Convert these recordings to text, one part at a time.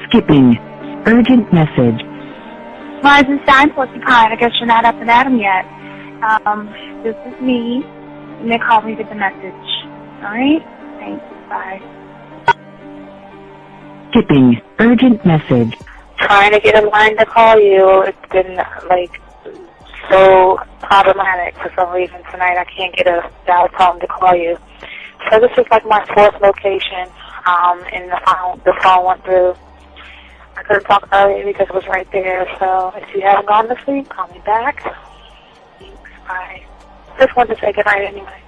Skipping. Urgent message. Rising Stein, Porcupine. I guess you're not up and at 'em yet. This is me. You may call me with the message. Alright? Thanks. Bye. Skipping. Urgent message. Trying to get a line to call you. It's been, so problematic for some reason tonight. I can't get a dial tone to call you. So this is my fourth location, and the phone went through. I couldn't talk earlier because it was right there, so if you haven't gone to sleep, call me back. Thanks, bye. Just wanted to say goodnight anyway.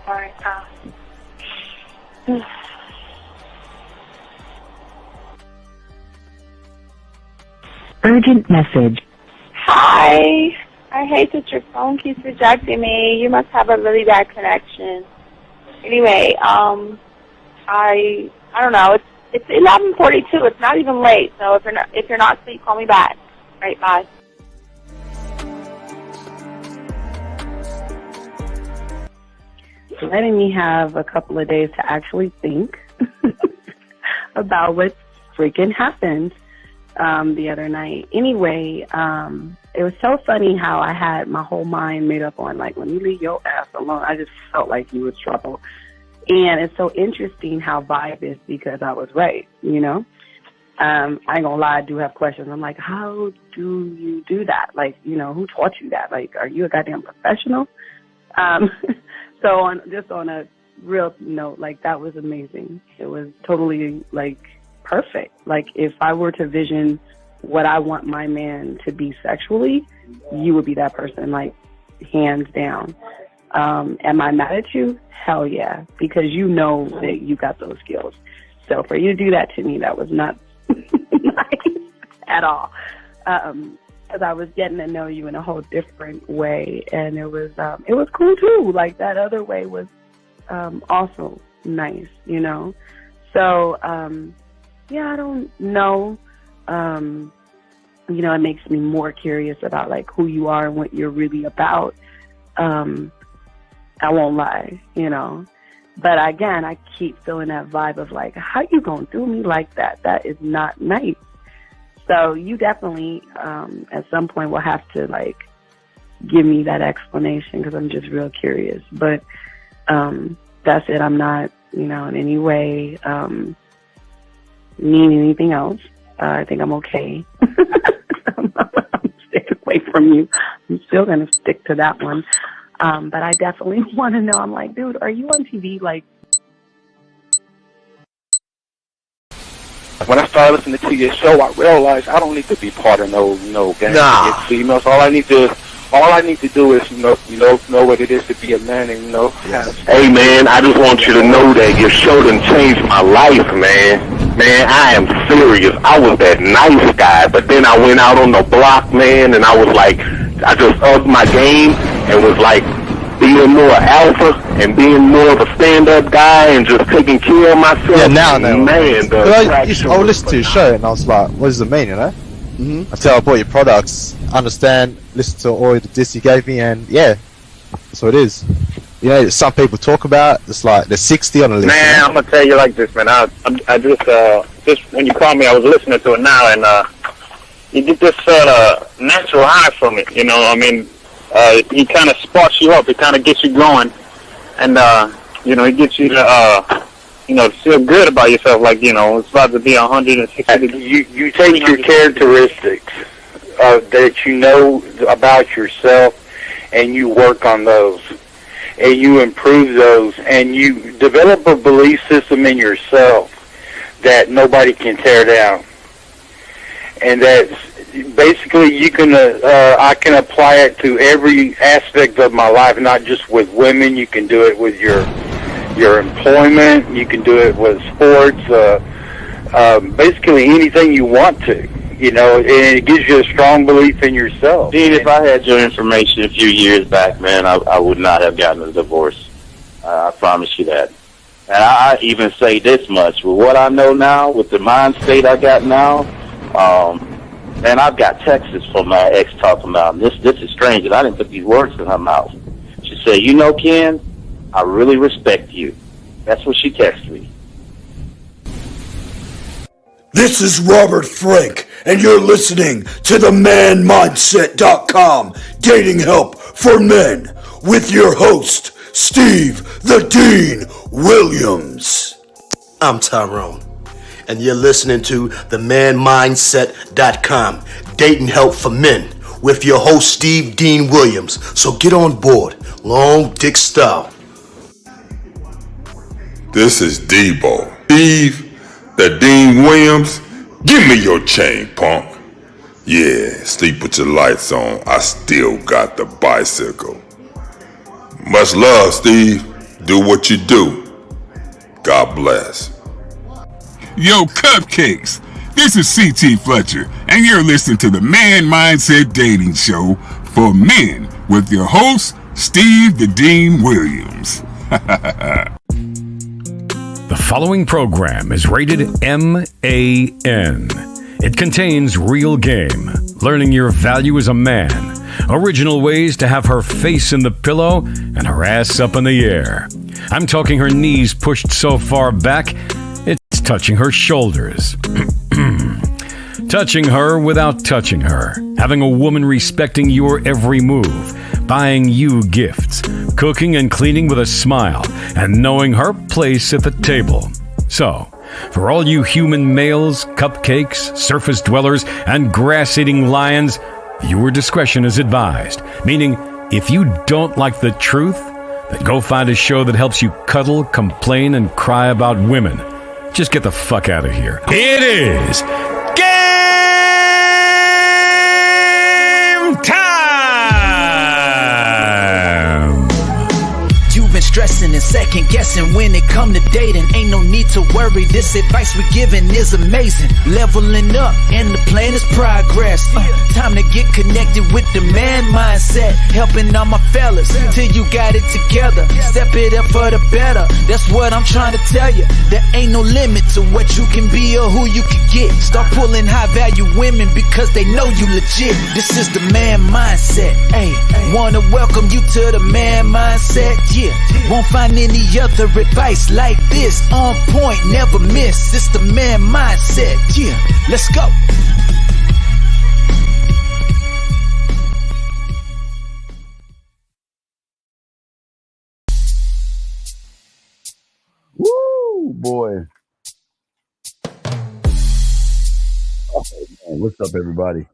Alright, Urgent message. Hi. I hate that your phone keeps rejecting me. You must have a really bad connection. Anyway, I don't know. It's 11:42. It's not even late. So if you're not asleep, call me back. Right, bye. Letting me have a couple of days to actually think about what freaking happened the other night. Anyway, it was so funny how I had my whole mind made up on, when you leave your ass alone, I just felt like you was trouble. And it's so interesting how vibe is because I was right, I ain't gonna lie, I do have questions. I'm like, how do you do that? Who taught you that? Are you a goddamn professional? So on a real note, that was amazing. It was totally, perfect. If I were to vision what I want my man to be sexually, you would be that person, hands down. Am I mad at you? Hell yeah, because you know that you got those skills. So for you to do that to me, that was not nice at all. Because I was getting to know you in a whole different way, and it was cool too. That other way was also nice, So yeah, I don't know. It makes me more curious about who you are and what you're really about. I won't lie, But again, I keep feeling that vibe of how you gonna do me like that? That is not nice. So you definitely, at some point, will have to give me that explanation because I'm just real curious. But that's it. I'm not, in any way need anything else. I think I'm okay. I'm staying away from you. I'm still gonna stick to that one. But I definitely want to know. I'm like, dude, are you on TV? When I started listening to your show, I realized I don't need to be part of no gang against females. All I need to do is know what it is to be a man and Yes. Hey man, I just want you to know that your show done changed my life, man. Man, I am serious. I was that nice guy, but then I went out on the block, man, and I was I just upped my game and was being more alpha and being more of a stand-up guy and just taking care of myself. Yeah, now I know. Man, I would listen to your show and I was like, what does it mean, Until I bought your products, understand, listen to all the diss you gave me, and yeah, that's what it is. Some people talk about, it's there's 60 on the list. Man, I'm gonna tell you like this, man. I just when you called me, I was listening to it now, and you get this natural high from it. He kind of sparks you up. It kind of gets you going, and it gets you to feel good about yourself. It's about to be 160. You take your characteristics that you know about yourself, and you work on those, and you improve those, and you develop a belief system in yourself that nobody can tear down, and that's basically I can apply it to every aspect of my life, not just with women. You can do it with your employment. You can do it with sports. Basically anything you want to, and it gives you a strong belief in yourself. Dean, if I had your information a few years back, man, I would not have gotten a divorce. I promise you that. And I even say this much, with what I know now, with the mind state I got now, and I've got texts from my ex talking about, this is strange, and I didn't put these words in her mouth. She said, Ken, I really respect you. That's what she texted me. This is Robert Frank, and you're listening to the manmindset.com Dating Help for Men with your host, Steve the Dean Williams. I'm Tyrone, and you're listening to the manmindset.com Dating Help for Men with your host, Steve Dean Williams. So get on board, long dick style. This is Debo. Steve the Dean Williams, give me your chain, punk. Yeah, sleep with your lights on. I still got the bicycle. Much love, Steve. Do what you do. God bless. Yo, cupcakes. This is C.T. Fletcher, and you're listening to the Man Mindset Dating Show for Men with your host, Steve the Dean Williams. The following program is rated MAN. It contains real game, learning your value as a man, original ways to have her face in the pillow and her ass up in the air. I'm talking her knees pushed so far back, it's touching her shoulders. Touching her without touching her. Having a woman respecting your every move. Buying you gifts. Cooking and cleaning with a smile. And knowing her place at the table. So, for all you human males, cupcakes, surface dwellers, and grass-eating lions, viewer discretion is advised. Meaning, if you don't like the truth, then go find a show that helps you cuddle, complain, and cry about women. Just get the fuck out of here. It is game time! You've been stressing and second guessing when it come to dating. Ain't no need to worry, this advice we're giving is amazing. Leveling up and the plan is progress. Time to get connected with the man mindset. Helping all my fellas till you got it together. Step it up for the better, that's what I'm trying to tell you. There ain't no limit to what you can be or who you can get. Start pulling high value women because they know you legit. This is the man mindset. Hey, wanna welcome you to the man mindset. Yeah, won't find any other advice like this. On point, never miss. It's the man mindset. Yeah, let's go. Woo, boy. Oh, man. What's up, everybody?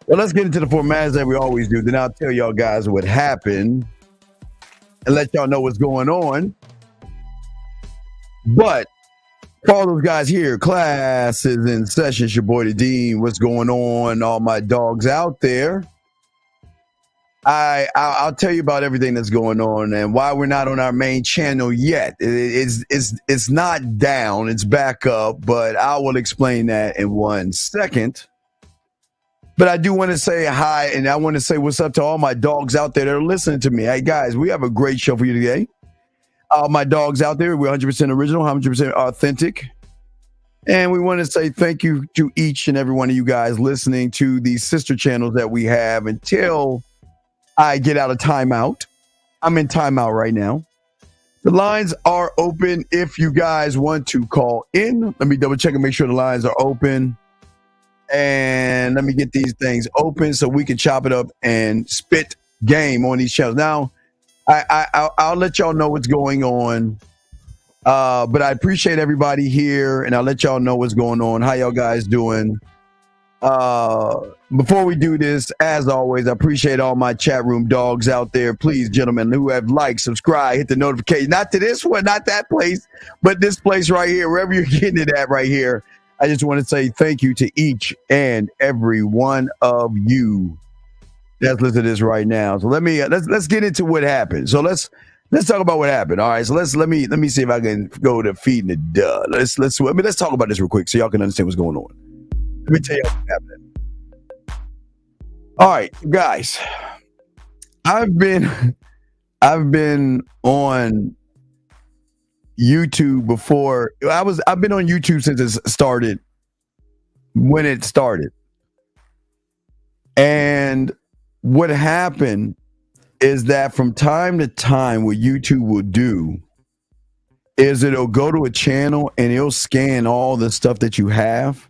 Well, let's get into the formats that we always do. Then I'll tell y'all guys what happened and let y'all know what's going on. But for all those guys here, class is in session. It's your boy, the Dean. What's going on? All my dogs out there. I'll tell you about everything that's going on and why we're not on our main channel yet. It's not down. It's back up, but I will explain that in 1 second. But I do want to say hi, and I want to say what's up to all my dogs out there that are listening to me. Hey, guys, we have a great show for you today. All my dogs out there, we're 100% original, 100% authentic. And we want to say thank you to each and every one of you guys listening to these sister channels that we have until I get out of timeout. I'm in timeout right now. The lines are open if you guys want to call in. Let me double check and make sure the lines are open. And let me get these things open so we can chop it up and spit game on these channels. Now, I'll let y'all know what's going on. But I appreciate everybody here, and I'll let y'all know what's going on. How y'all guys doing? Before we do this, as always, I appreciate all my chat room dogs out there. Please, gentlemen, who have liked, subscribe, hit the notification. Not to this one, not that place, but this place right here, wherever you're getting it at right here. I just want to say thank you to each and every one of you that's listening to this right now. So let's get into what happened. So let's talk about what happened. All right. So let me see if I can go to feeding the duh. Let's talk about this real quick so y'all can understand what's going on. Let me tell you what's happening. All right, guys. I've been on YouTube before. I've been on YouTube since it started. When it started. And what happened is that from time to time, what YouTube will do is it'll go to a channel and it'll scan all the stuff that you have.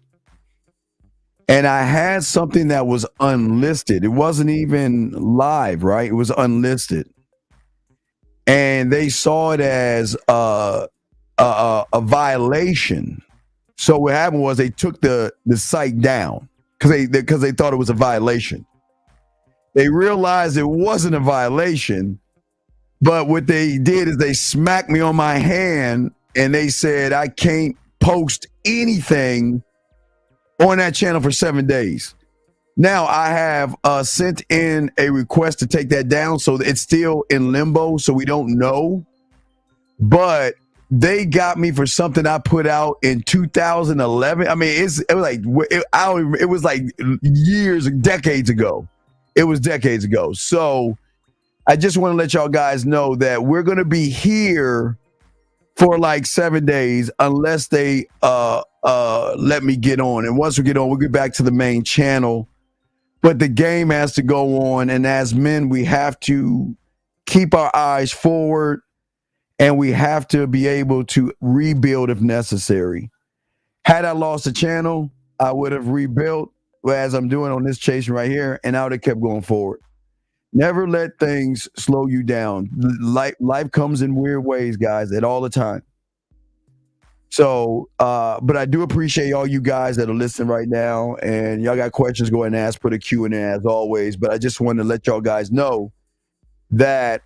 And I had something that was unlisted. It wasn't even live, right? It was unlisted. And they saw it as a violation. So what happened was they took the site down because they thought it was a violation. They realized it wasn't a violation, but what they did is they smacked me on my hand and they said I can't post anything on that channel for 7 days. Now I have sent in a request to take that down, so it's still in limbo, so we don't know. But they got me for something I put out in 2011. I mean, it was like years, decades ago. It was decades ago. So I just want to let y'all guys know that we're going to be here for like 7 days unless they let me get on. And once we get on, we'll get back to the main channel. But the game has to go on. And as men, we have to keep our eyes forward and we have to be able to rebuild if necessary. Had I lost the channel, I would have rebuilt as I'm doing on this chasing right here, and I would have kept going forward. Never let things slow you down. Life comes in weird ways, guys, at all the time. So, but I do appreciate all you guys that are listening right now, and y'all got questions, go ahead and ask for the Q&A as always. But I just wanted to let y'all guys know that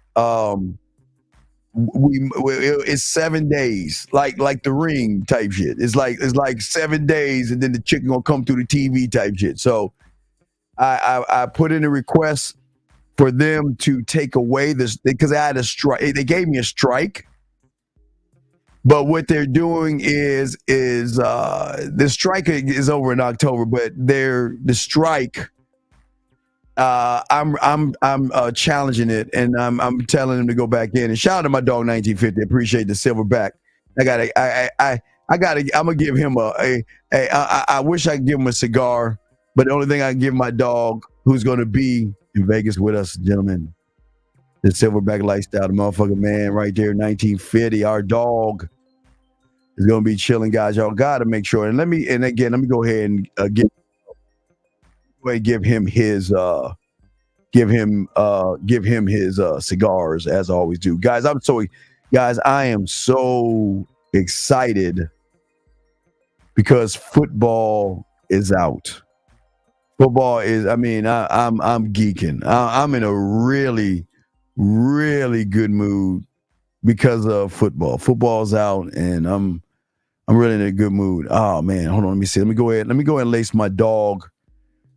it's 7 days, like the Ring type shit. It's like 7 days, and then the chicken gonna come through the TV type shit. So, I put in a request for them to take away this because I had a strike. They gave me a strike. But what they're doing is the strike is over in October, but the strike. I'm challenging it, and I'm telling them to go back in. And shout out to my dog 1950. Appreciate the silverback. I'm gonna give him I wish I could give him a cigar, but the only thing I can give my dog, who's gonna be in Vegas with us, gentlemen, the silverback lifestyle, the motherfucking man right there, 1950. Our dog is gonna be chilling, guys. Y'all gotta make sure. And let me go ahead and give him his cigars as I always do. Guys, I am so excited because football is out. Football is, I'm geeking. I'm in a really, really good mood because of football. Football's out, and I'm really in a good mood. Oh man, hold on, let me see. Let me go ahead and lace my dog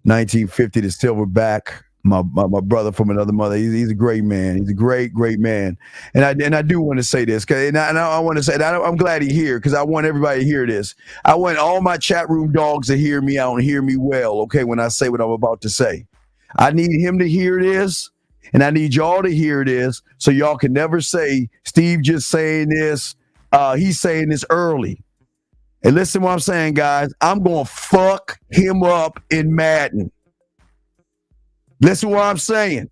1950 to silverback. My brother from another mother. He's a great man. He's a great man. And I do want to say this, and I want to say that I'm glad he's here because I want everybody to hear this. I want all my chat room dogs to hear me out and hear me well. Okay, when I say what I'm about to say, I need him to hear this, and I need y'all to hear this, so y'all can never say Steve just saying this. He's saying this early. And listen to what I'm saying, guys. I'm going to fuck him up in Madden. Listen to what I'm saying.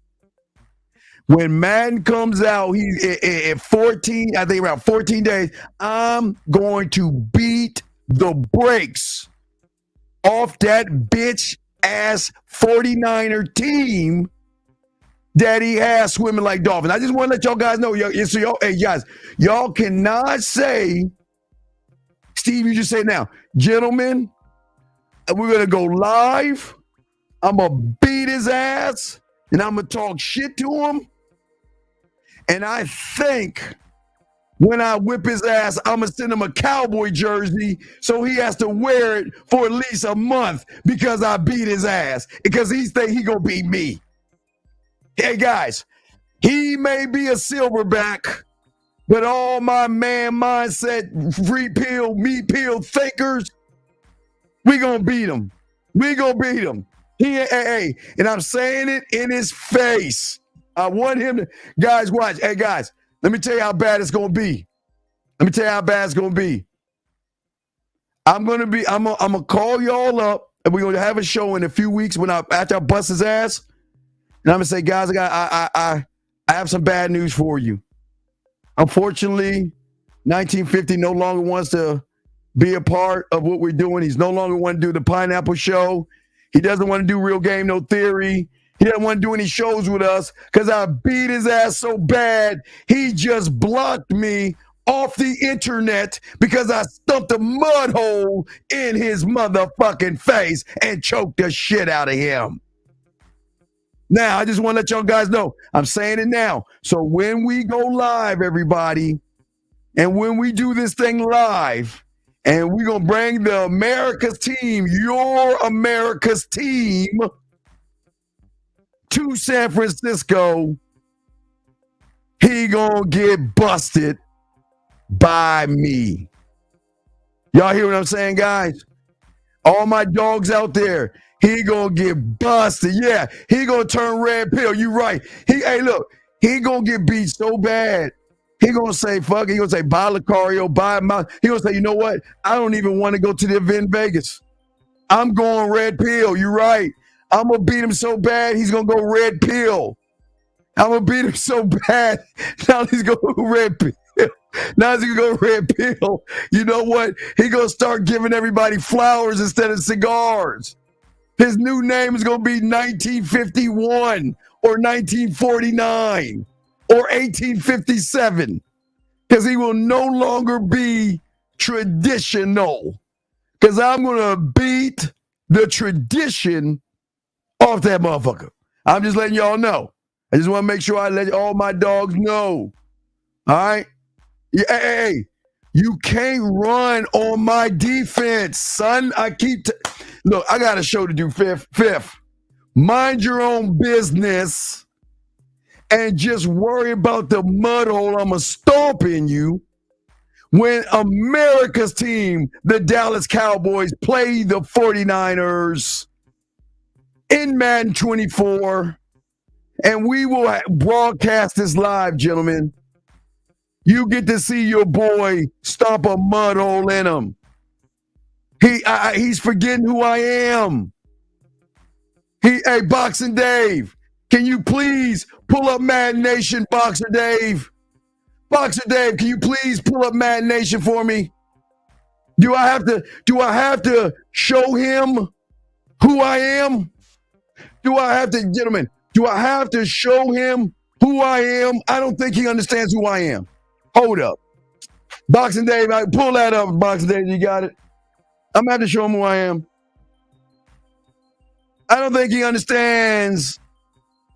When Madden comes out, he's at 14, I think around 14 days, I'm going to beat the brakes off that bitch ass 49er team that he has swimming like dolphins. I just want to let y'all guys know, hey guys, y'all cannot say, Steve, you just say now, gentlemen, we're going to go live. I'm going to beat his ass, and I'm going to talk shit to him. And I think when I whip his ass, I'm going to send him a cowboy jersey so he has to wear it for at least a month because I beat his ass, because he think he going to beat me. Hey, guys, he may be a silverback, but all my man mindset, free pill, meat pill thinkers, we gonna beat him. We gonna beat him. And I'm saying it in his face. I want him to, guys, watch. Hey, guys, let me tell you how bad it's gonna be. I'm gonna call y'all up, and we're gonna have a show in a few weeks after I bust his ass. And I'm gonna say, guys, I have some bad news for you. Unfortunately, 1950 no longer wants to be a part of what we're doing. He's no longer want to do the Pineapple Show. He doesn't want to do Real Game No Theory. He doesn't want to do any shows with us because I beat his ass so bad, he just blocked me off the internet because I stumped a mud hole in his motherfucking face and choked the shit out of him. Now, I just want to let y'all guys know, I'm saying it now. So when we go live, everybody, and when we do this thing live, and we're going to bring the America's team, your America's team, to San Francisco, he going to get busted by me. Y'all hear what I'm saying, guys? All my dogs out there, he gonna get busted. Yeah, he gonna turn red pill. You right. Hey, look, he gonna get beat so bad. He gonna say, fuck it. He gonna say, buy Lucario, buy my. He gonna say, you know what? I don't even want to go to the event in Vegas. I'm going red pill. You right. I'm gonna beat him so bad, he's gonna go red pill. I'm gonna beat him so bad. Now he's gonna go red pill. Now he's gonna go red pill. You know what? He gonna start giving everybody flowers instead of cigars. His new name is gonna be 1951 or 1949 or 1857 because he will no longer be traditional. Because I'm gonna beat the tradition off that motherfucker. I'm just letting y'all know. I just want to make sure I let all my dogs know. All right? Yeah, hey, you can't run on my defense, son. Look, I got a show to do, Fifth. Mind your own business and just worry about the mud hole I'm going to stomp in you when America's team, the Dallas Cowboys, play the 49ers in Madden 24. And we will broadcast this live, gentlemen. You get to see your boy stomp a mud hole in him. He's forgetting who I am. Hey, Boxing Dave, can you please pull up Mad Nation, Boxer Dave? Boxer Dave, can you please pull up Mad Nation for me? Do I have to show him who I am? Do I have to show him who I am? I don't think he understands who I am. Hold up. Boxing Dave, pull that up, Boxing Dave, you got it? I'm going to have to show him who I am. I don't think he understands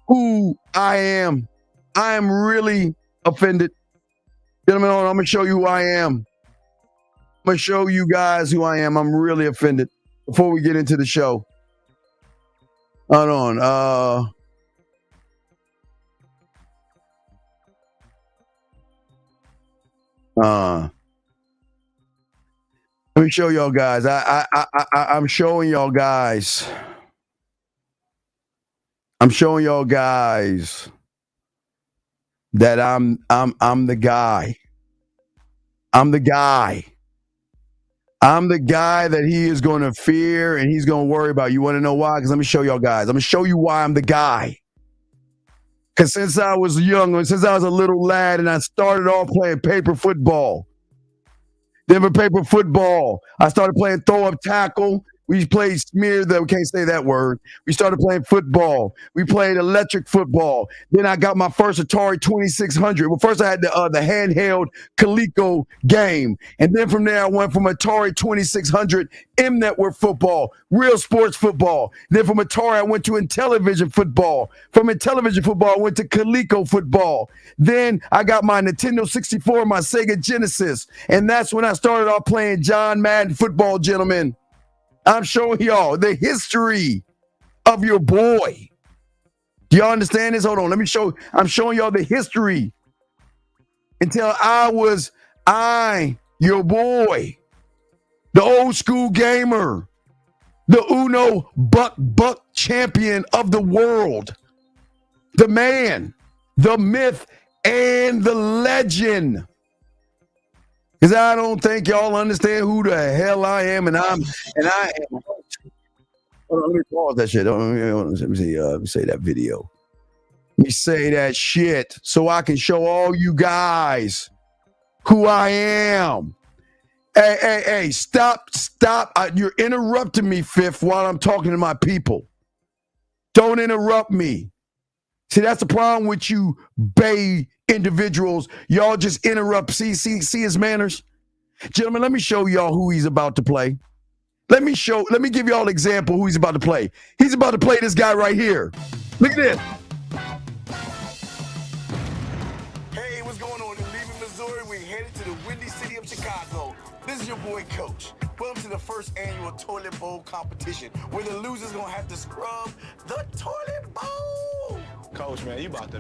who I am. I am really offended. Gentlemen, I'm going to show you who I am. I'm going to show you guys who I am. I'm really offended before we get into the show. Hold on. Let me show y'all guys. I'm showing y'all guys. I'm showing y'all guys that I'm the guy. I'm the guy. I'm the guy that he is going to fear and he's going to worry about. You want to know why? Because let me show y'all guys. I'm going to show you why I'm the guy. Because since I was young, since I was a little lad and I started off playing paper football. Then for paper football, I started playing throw-up tackle. We played smear, we can't say that word. We started playing football. We played electric football. Then I got my first Atari 2600. Well, first I had the handheld Coleco game. And then from there, I went from Atari 2600, M-Network football, real sports football. Then from Atari, I went to Intellivision football. From Intellivision football, I went to Coleco football. Then I got my Nintendo 64, my Sega Genesis. And that's when I started off playing John Madden football, gentlemen. I'm showing y'all the history of your boy. Do y'all understand this? Hold on. Let me show. I'm showing y'all the history until your boy, the old school gamer, the Uno buck champion of the world, the man, the myth, and the legend. Because I don't think y'all understand who the hell I am, and I am. Hold on, let me pause that shit. Let me see. Let me say that video. me say that shit so I can show all you guys who I am. Hey, stop. You're interrupting me, Fifth, while I'm talking to my people. Don't interrupt me. See, that's the problem with you Bay individuals. Y'all just interrupt. See his manners? Gentlemen, let me show y'all who he's about to play. Let me give y'all an example who he's about to play. He's about to play this guy right here. Look at this. Hey, what's going on? In leaving Missouri, we're headed to the windy city of Chicago. This is your boy, Coach. Welcome to the first annual toilet bowl competition, where the loser's gonna have to scrub the toilet bowl. Coach, man, you about to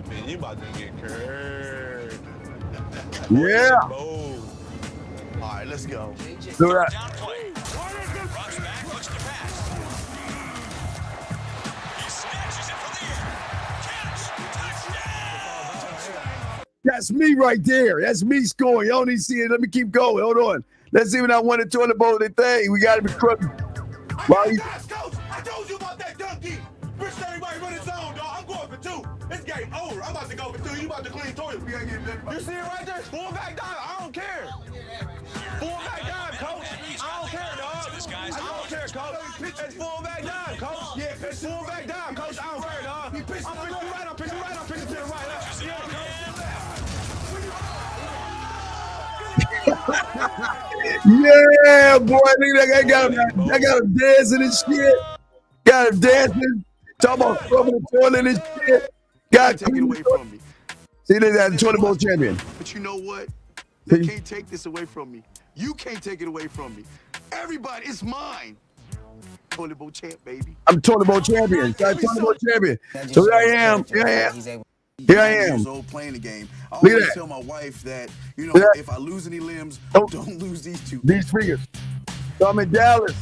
get curved. Yeah. All right, let's go. Do that. Down play. Rocks back, looks to pass. He snatches it from the air. Catch. Touchdown. That's me right there. That's me scoring. You don't need to see it. Let me keep going. Hold on. Let's see when I won the toilet bowl thing. We got to be scrubbing. Coach, I told you about that donkey. Rich everybody run his zone, dog. I'm going for 2. This game over. I'm about to go for 2. You about to clean toilet. You see it right there? It's full back dive. I don't care. Full back dive, coach. I don't care, dog. I don't care, coach. It's full back dive, coach. Yeah, it's full back dive, coach. I don't care, dog. I'm pitching right. I'm pitching to the right. Yeah, boy. I got him dancing and shit. Got him dancing. Talking about scrubbing the toilet and shit. Got take it away from me. See, they got the toilet bowl champion. But you know what? They can't take this away from me. You can't take it away from me. Everybody, it's mine. Toilet bowl champ, baby. I'm toilet bowl champion. Toilet bowl champion. So here I am. Here I am. Playing the game. I Look at always that. tell my wife that, Yeah. if I lose any limbs, don't lose these 2. These figures. So I'm in Dallas.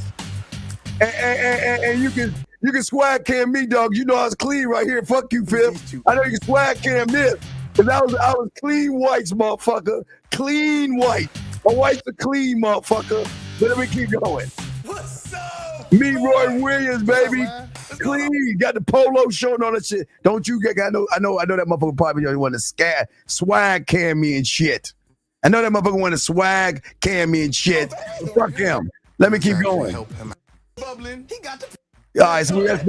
And you can swag cam me, dog. You know I was clean right here. Fuck you, Phil. I know you can swag cam this. Cause I was clean whites, motherfucker. Clean white. My wife's a clean motherfucker. But let me keep going. What's up? Me, Roy Williams, baby. Clean. Got the polo showing on that shit. Don't you get? I know that motherfucker probably want to swag cam me and shit. I know that motherfucker want to swag cam me and shit. Fuck him. Let me keep going. Bubbling. He got the. All right, so that's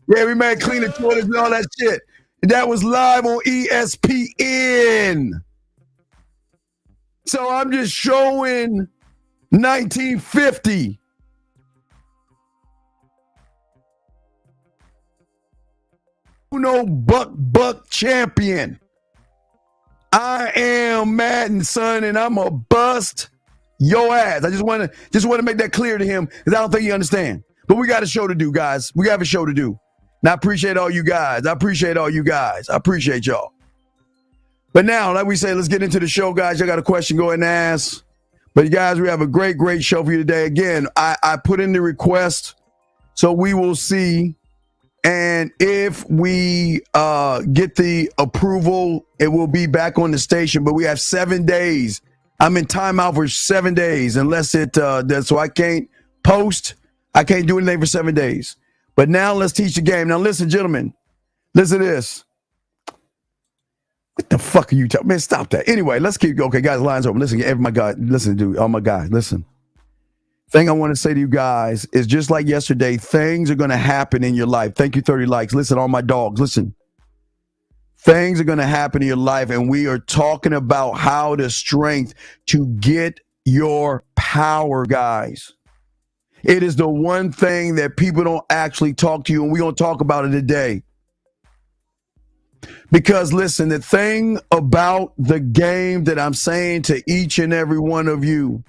yeah, we made clean the toilets and all that shit. And that was live on ESPN. So I'm just showing 1950. Buck champion. I am Madden, son, and I'm a bust your ass. I just want to make that clear to him because I don't think you understand. But we got a show to do, guys. We have a show to do. And I appreciate all you guys. I appreciate y'all. But now, like we say, let's get into the show, guys. Y'all got a question, go ahead and ask. But you guys, we have a great show for you today. Again, I put in the request, so we will see. And if we get the approval, it will be back on the station. But we have 7 days. I'm in timeout for 7 days, unless it does. So I can't post. I can't do anything for 7 days. But now let's teach the game. Now listen, gentlemen. Listen to this. What the fuck are you talking? Man, stop that. Anyway, let's keep going. Okay, guys, lines open. Listen, my God. Listen, dude. Oh, my God. Listen. Thing I want to say to you guys is just like yesterday, things are going to happen in your life. Thank you, 30 likes. Listen, all my dogs, listen. Things are going to happen in your life, and we are talking about how to strength to get your power, guys. It is the one thing that people don't actually talk to you, and we're going to talk about it today. Because listen, the thing about the game that I'm saying to each and every one of you,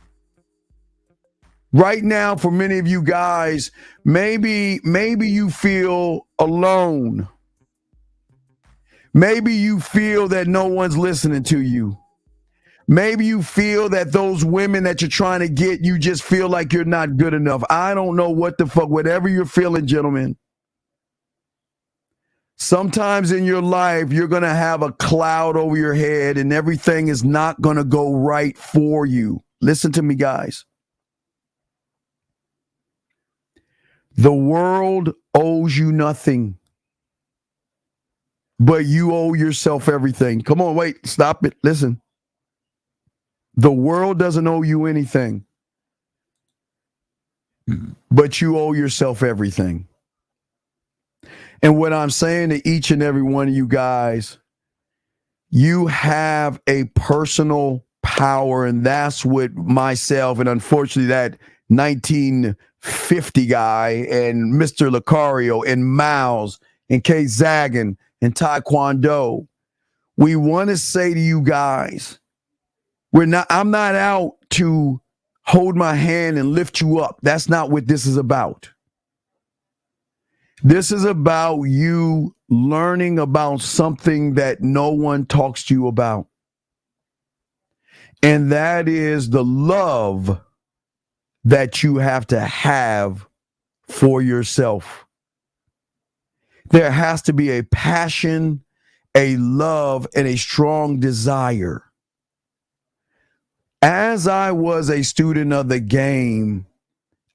right now, for many of you guys, maybe you feel alone. Maybe you feel that no one's listening to you. Maybe you feel that those women that you're trying to get, you just feel like you're not good enough. I don't know what the fuck, whatever you're feeling, gentlemen. Sometimes in your life, you're going to have a cloud over your head and everything is not going to go right for you. Listen to me, guys. The world owes you nothing. but you owe yourself everything. Come on, wait, stop it. Listen. The world doesn't owe you anything, but you owe yourself everything. And what I'm saying to each and every one of you guys, you have a personal power, and that's what myself and unfortunately that 1950 guy and Mr. Lucario and Miles and Kay Zagan and Taekwondo, we want to say to you guys, I'm not out to hold my hand and lift you up. That's not what this is about. This is about you learning about something that no one talks to you about. And that is the love that you have to have for yourself. There has to be a passion, a love, and a strong desire. As I was a student of the game,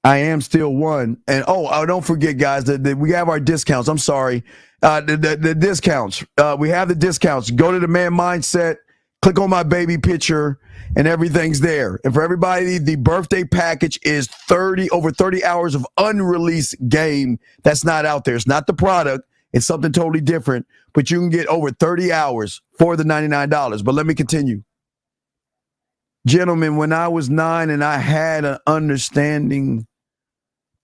I am still one. And don't forget, guys, that we have our discounts. I'm sorry. The discounts. We have the discounts. Go to the Man Mindset, click on my baby picture, and everything's there. And for everybody, the birthday package is over 30 hours of unreleased game that's not out there. It's not the product. It's something totally different. But you can get over 30 hours for the $99. But let me continue. Gentlemen, when I was 9 and I had an understanding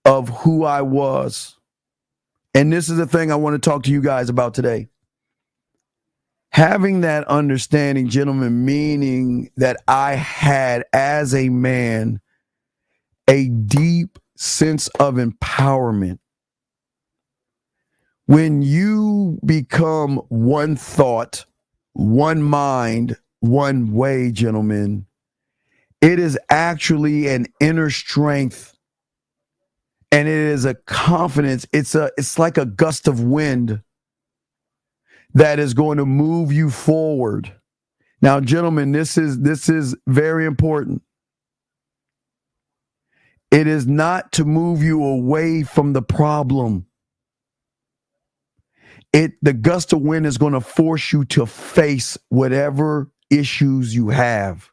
of who I was, and this is the thing I want to talk to you guys about today. Having that understanding, gentlemen, meaning that I had, as a man, a deep sense of empowerment. When you become one thought, one mind, one way, gentlemen, it is actually an inner strength, and it is a confidence. It's like a gust of wind that is going to move you forward. Now, gentlemen, this is very important. It is not to move you away from the problem. The gust of wind is going to force you to face whatever issues you have.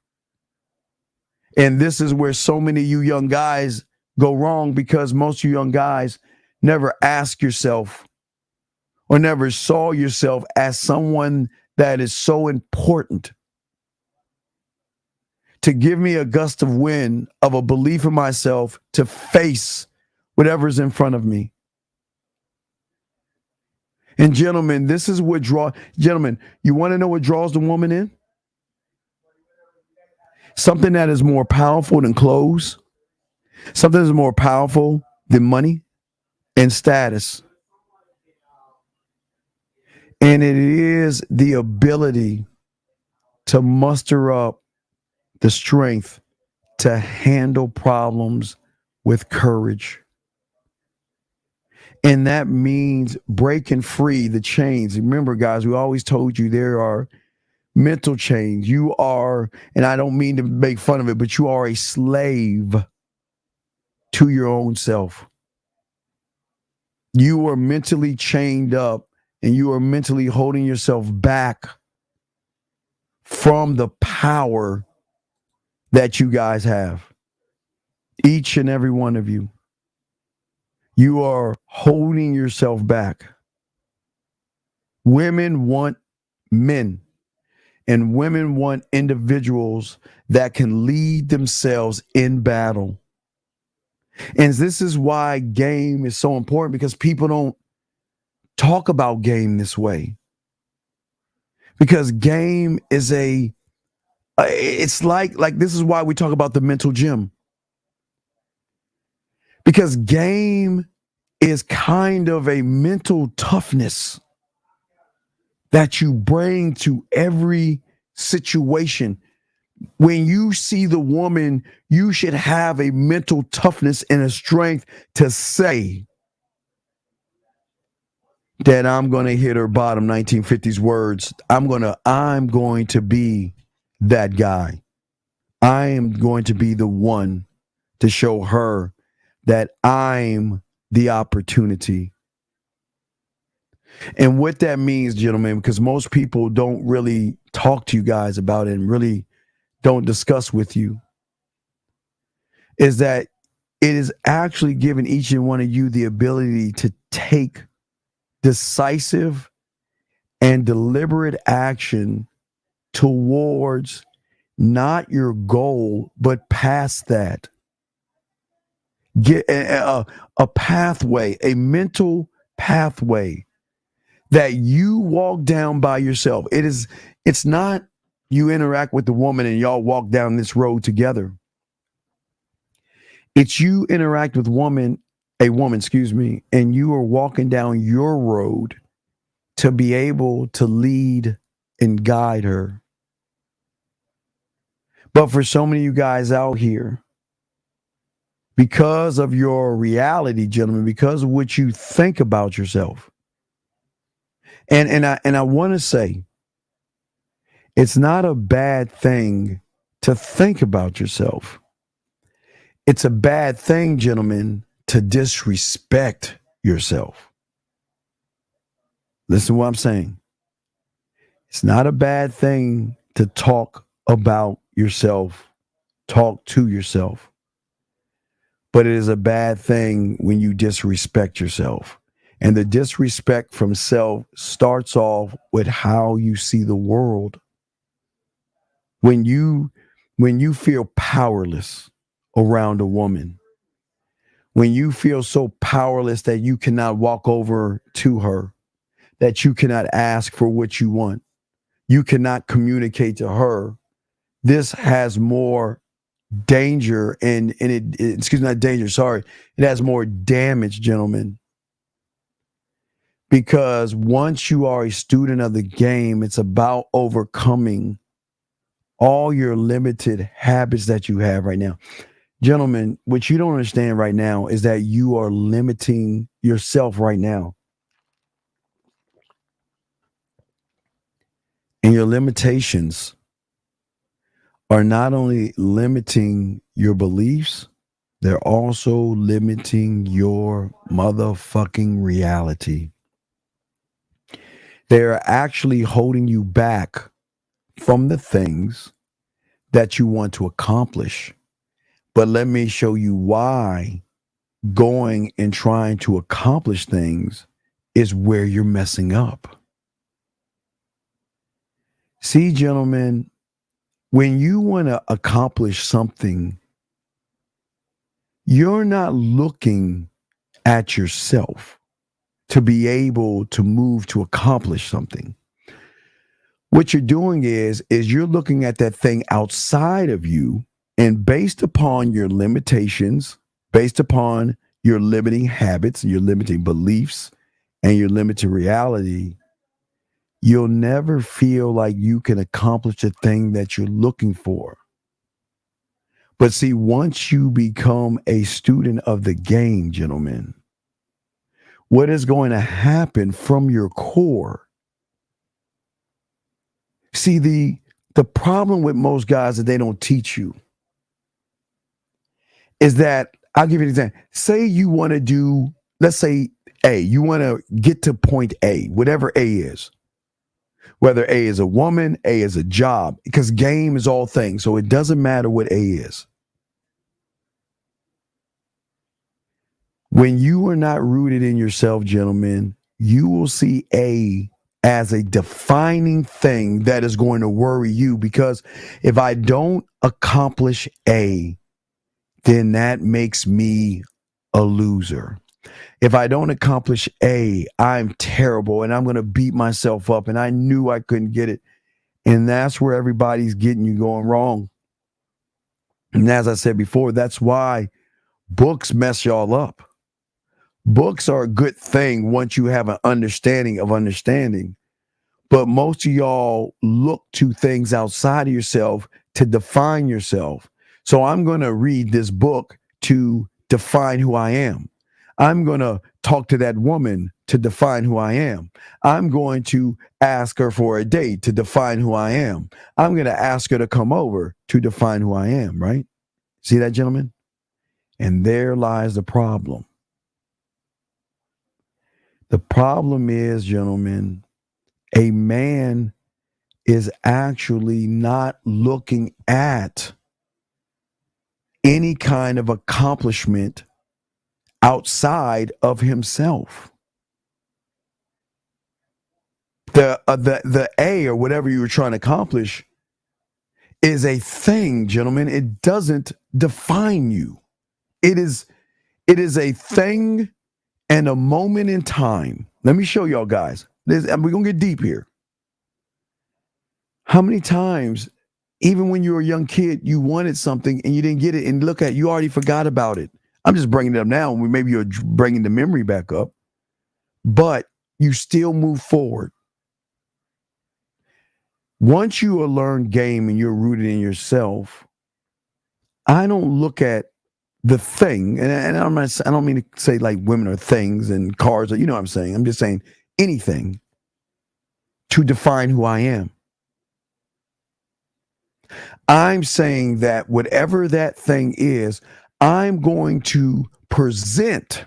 And this is where so many of you young guys go wrong, because most of you young guys never ask yourself or never saw yourself as someone that is so important to give me a gust of wind of a belief in myself to face whatever's in front of me. And gentlemen, this is what gentlemen, you want to know what draws the woman in? Something that is more powerful than clothes. Something that is more powerful than money and status. And it is the ability to muster up the strength to handle problems with courage. And that means breaking free the chains. Remember, guys, we always told you there are mental chains. You are, and I don't mean to make fun of it, but you are a slave to your own self. You are mentally chained up, and you are mentally holding yourself back from the power that you guys have. Each and every one of you. You are holding yourself back. Women want men, and women want individuals that can lead themselves in battle. And this is why game is so important, because people don't talk about game this way. Because game is it's like this is why we talk about the mental gym. Because game is kind of a mental toughness that you bring to every situation. When you see the woman, you should have a mental toughness and a strength to say that I'm going to hit her bottom. 1950s words. I'm going to be that guy. I am going to be the one to show her that I'm the opportunity. And what that means, gentlemen, because most people don't really talk to you guys about it and really don't discuss with you, is that it is actually giving each and one of you the ability to take decisive and deliberate action towards not your goal, but past that. Get a pathway, a mental pathway that you walk down by yourself. It's not you interact with the woman and y'all walk down this road together. It's you interact with a woman, excuse me, and you are walking down your road to be able to lead and guide her. But for so many of you guys out here, because of your reality, gentlemen, because of what you think about yourself, and I want to say, it's not a bad thing to think about yourself. It's a bad thing, gentlemen, to disrespect yourself. Listen to what I'm saying. It's not a bad thing to talk about yourself, talk to yourself. But it is a bad thing when you disrespect yourself. And the disrespect from self starts off with how you see the world. When you feel powerless around a woman, when you feel so powerless that you cannot walk over to her, that you cannot ask for what you want, you cannot communicate to her, this has more danger and excuse me, not danger, sorry. It has more damage, gentlemen. Because once you are a student of the game, it's about overcoming all your limited habits that you have right now. Gentlemen, what you don't understand right now is that you are limiting yourself right now. And your limitations are not only limiting your beliefs, they're also limiting your motherfucking reality. They're actually holding you back from the things that you want to accomplish. But let me show you why going and trying to accomplish things is where you're messing up. See, gentlemen, when you want to accomplish something, you're not looking at yourself to be able to move to accomplish something. What you're doing is you're looking at that thing outside of you, and based upon your limitations, based upon your limiting habits, your limiting beliefs, and your limited reality, you'll never feel like you can accomplish the thing that you're looking for. But see, once you become a student of the game, gentlemen, what is going to happen from your core? See, the problem with most guys that they don't teach you is that, I'll give you an example. Say you want to do, let's say A, you want to get to point A, whatever A is. Whether A is a woman, A is a job, because game is all things. So it doesn't matter what A is. When you are not rooted in yourself, gentlemen, you will see A as a defining thing that is going to worry you, because if I don't accomplish A, then that makes me a loser. If I don't accomplish A, I'm terrible and I'm going to beat myself up, and I knew I couldn't get it. And that's where everybody's getting you going wrong. And as I said before, that's why books mess y'all up. Books are a good thing once you have an understanding of understanding. But most of y'all look to things outside of yourself to define yourself. So I'm going to read this book to define who I am. I'm going to talk to that woman to define who I am. I'm going to ask her for a date to define who I am. I'm going to ask her to come over to define who I am, right? See that, gentlemen? And there lies the problem. The problem is, gentlemen, a man is actually not looking at any kind of accomplishment outside of himself. The A, or whatever you were trying to accomplish, is a thing, gentlemen. It doesn't define you. It is a thing and a moment in time. Let me show y'all guys. We're going to get deep here. How many times, even when you were a young kid, you wanted something and you didn't get it, and look at, you already forgot about it. I'm just bringing it up now. Maybe you're bringing the memory back up, but you still move forward. Once you are learned game and you're rooted in yourself, I don't look at the thing, and I don't mean to say like women are things and cars, or, you know what I'm saying. I'm just saying anything to define who I am. I'm saying that whatever that thing is, I'm going to present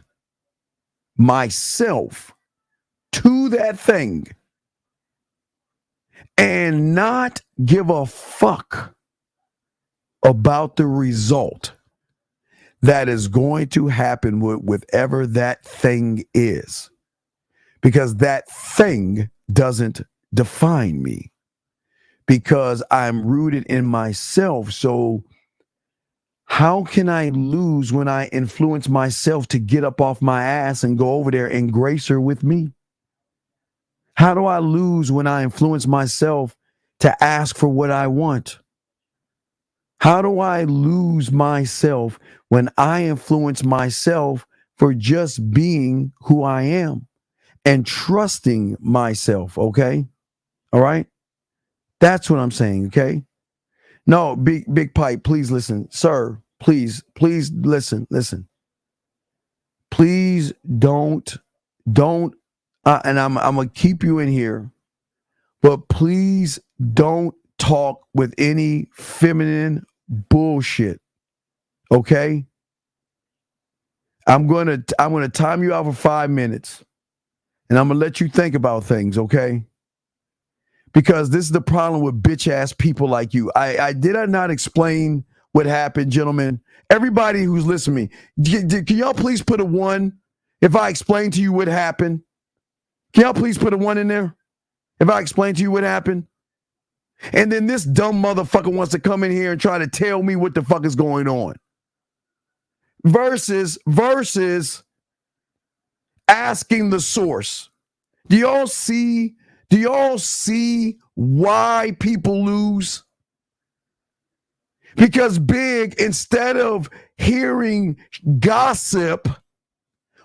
myself to that thing and not give a fuck about the result that is going to happen with whatever that thing is, because that thing doesn't define me, because I'm rooted in myself. So how can I lose when I influence myself to get up off my ass and go over there and grace her with me? How do I lose when I influence myself to ask for what I want? How do I lose myself when I influence myself for just being who I am and trusting myself? Okay. All right. That's what I'm saying. Okay. No, big pipe. Please listen, sir. Please listen. Please don't, and I'm going to keep you in here, but please don't talk with any feminine bullshit. Okay? I'm going to time you out for 5 minutes, and I'm going to let you think about things, okay? Because this is the problem with bitch ass people like you. I not explain what happened, gentlemen? Everybody who's listening to me, can y'all please put a 1 if I explain to you what happened? Can y'all please put a 1 in there if I explain to you what happened? And then this dumb motherfucker wants to come in here and try to tell me what the fuck is going on. Versus asking the source. Do y'all see why people lose? Because Big, instead of hearing gossip,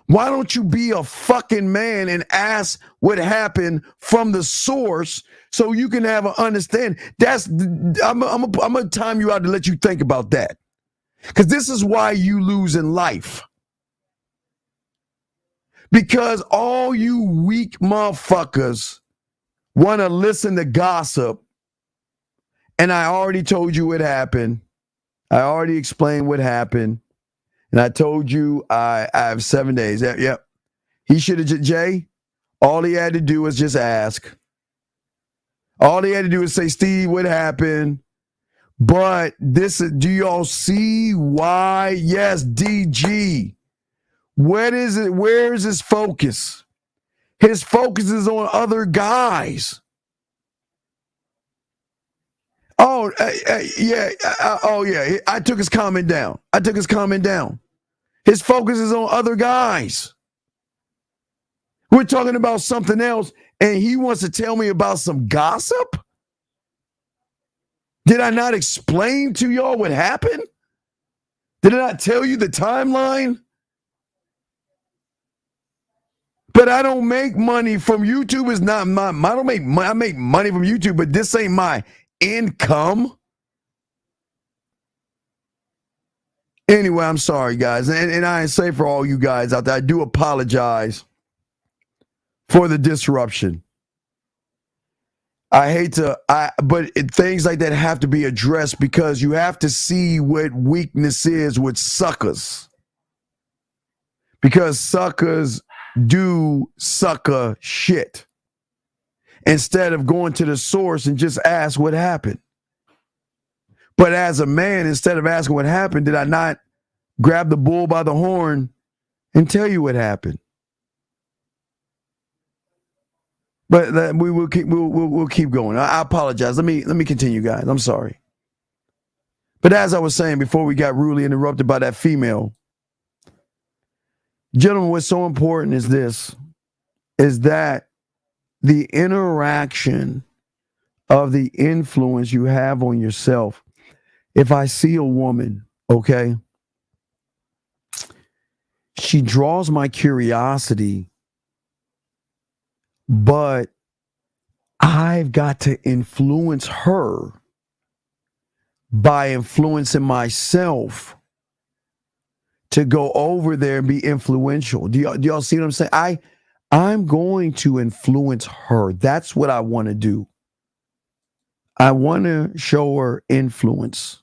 why don't you be a fucking man and ask what happened from the source so you can have an understanding? I'm gonna time you out to let you think about that. Because this is why you lose in life. Because all you weak motherfuckers want to listen to gossip. And I already told you what happened. I already explained what happened. And I told you I have 7 days. Yep. He should have, Jay, all he had to do was just ask. All he had to do was say, Steve, what happened? But do y'all see why? Yes, DG. Where is it? Where is his focus? His focus is on other guys. Oh, yeah. Yeah. I took his comment down. His focus is on other guys. We're talking about something else, and he wants to tell me about some gossip? Did I not explain to y'all what happened? Did I not tell you the timeline? But I don't make money from YouTube. Is not my. I don't make money. I make money from YouTube, but this ain't my income. Anyway, I'm sorry, guys, and I say for all you guys out there, I do apologize for the disruption. I hate to, but things like that have to be addressed because you have to see what weakness is with suckers. Because suckers do sucker shit instead of going to the source and just ask what happened. But as a man, instead of asking what happened, did I not grab the bull by the horn and tell you what happened? But we will keep we'll keep going. I apologize. Let me continue, guys. I'm sorry. But as I was saying before we got rudely interrupted by that female, gentlemen, what's so important is this, is that the interaction of the influence you have on yourself. If I see a woman, okay, she draws my curiosity, but I've got to influence her by influencing myself to go over there and be influential. Do y'all see what I'm saying? I'm going to influence her. That's what I want to do. I want to show her influence.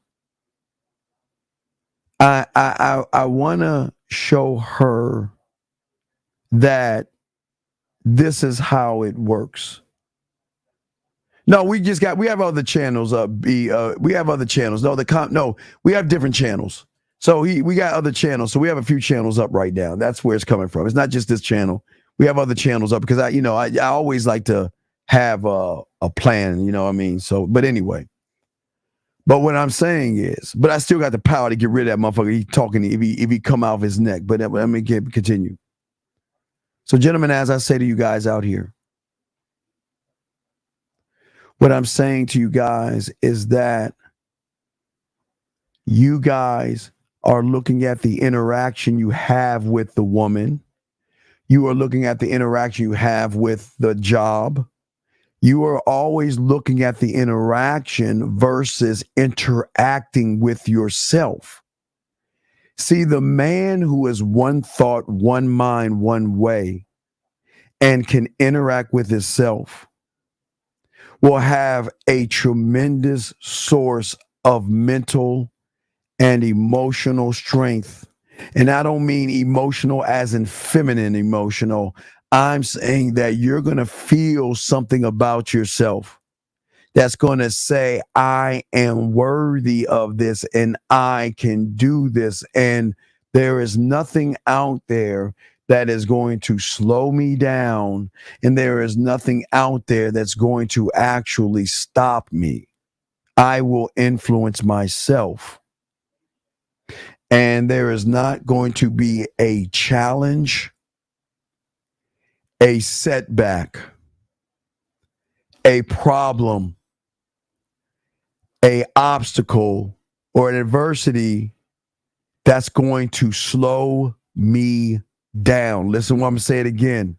I want to show her that this is how it works. No, we have other channels up. We have other channels. No, we have different channels. So we got other channels. So we have a few channels up right now. That's where it's coming from. It's not just this channel. We have other channels up because I always like to have a plan, you know what I mean? So, but anyway. But what I'm saying is, but I still got the power to get rid of that motherfucker. He talking if he come out of his neck. But let me continue. So, gentlemen, as I say to you guys out here, what I'm saying to you guys is that you guys are looking at the interaction you have with the woman. You are looking at the interaction you have with the job. You are always looking at the interaction versus interacting with yourself. See, the man who is one thought, one mind, one way, and can interact with himself will have a tremendous source of mental and emotional strength. And I don't mean emotional as in feminine emotional. I'm saying that you're going to feel something about yourself that's going to say, I am worthy of this and I can do this. And there is nothing out there that is going to slow me down. And there is nothing out there that's going to actually stop me. I will influence myself. And there is not going to be a challenge, a setback, a problem, a obstacle, or an adversity that's going to slow me down. Listen, what I'm saying it again.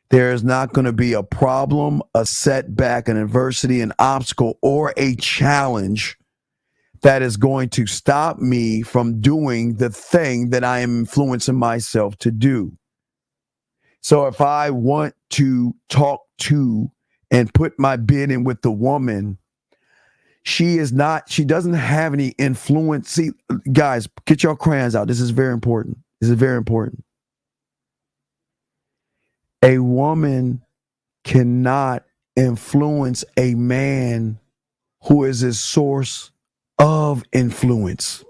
There is not going to be a problem, a setback, an adversity, an obstacle, or a challenge that is going to stop me from doing the thing that I am influencing myself to do. So if I want to talk to and put my bid in with the woman, she doesn't have any influence. See, guys, get your crayons out. This is very important. This is very important. A woman cannot influence a man who is his source of influence.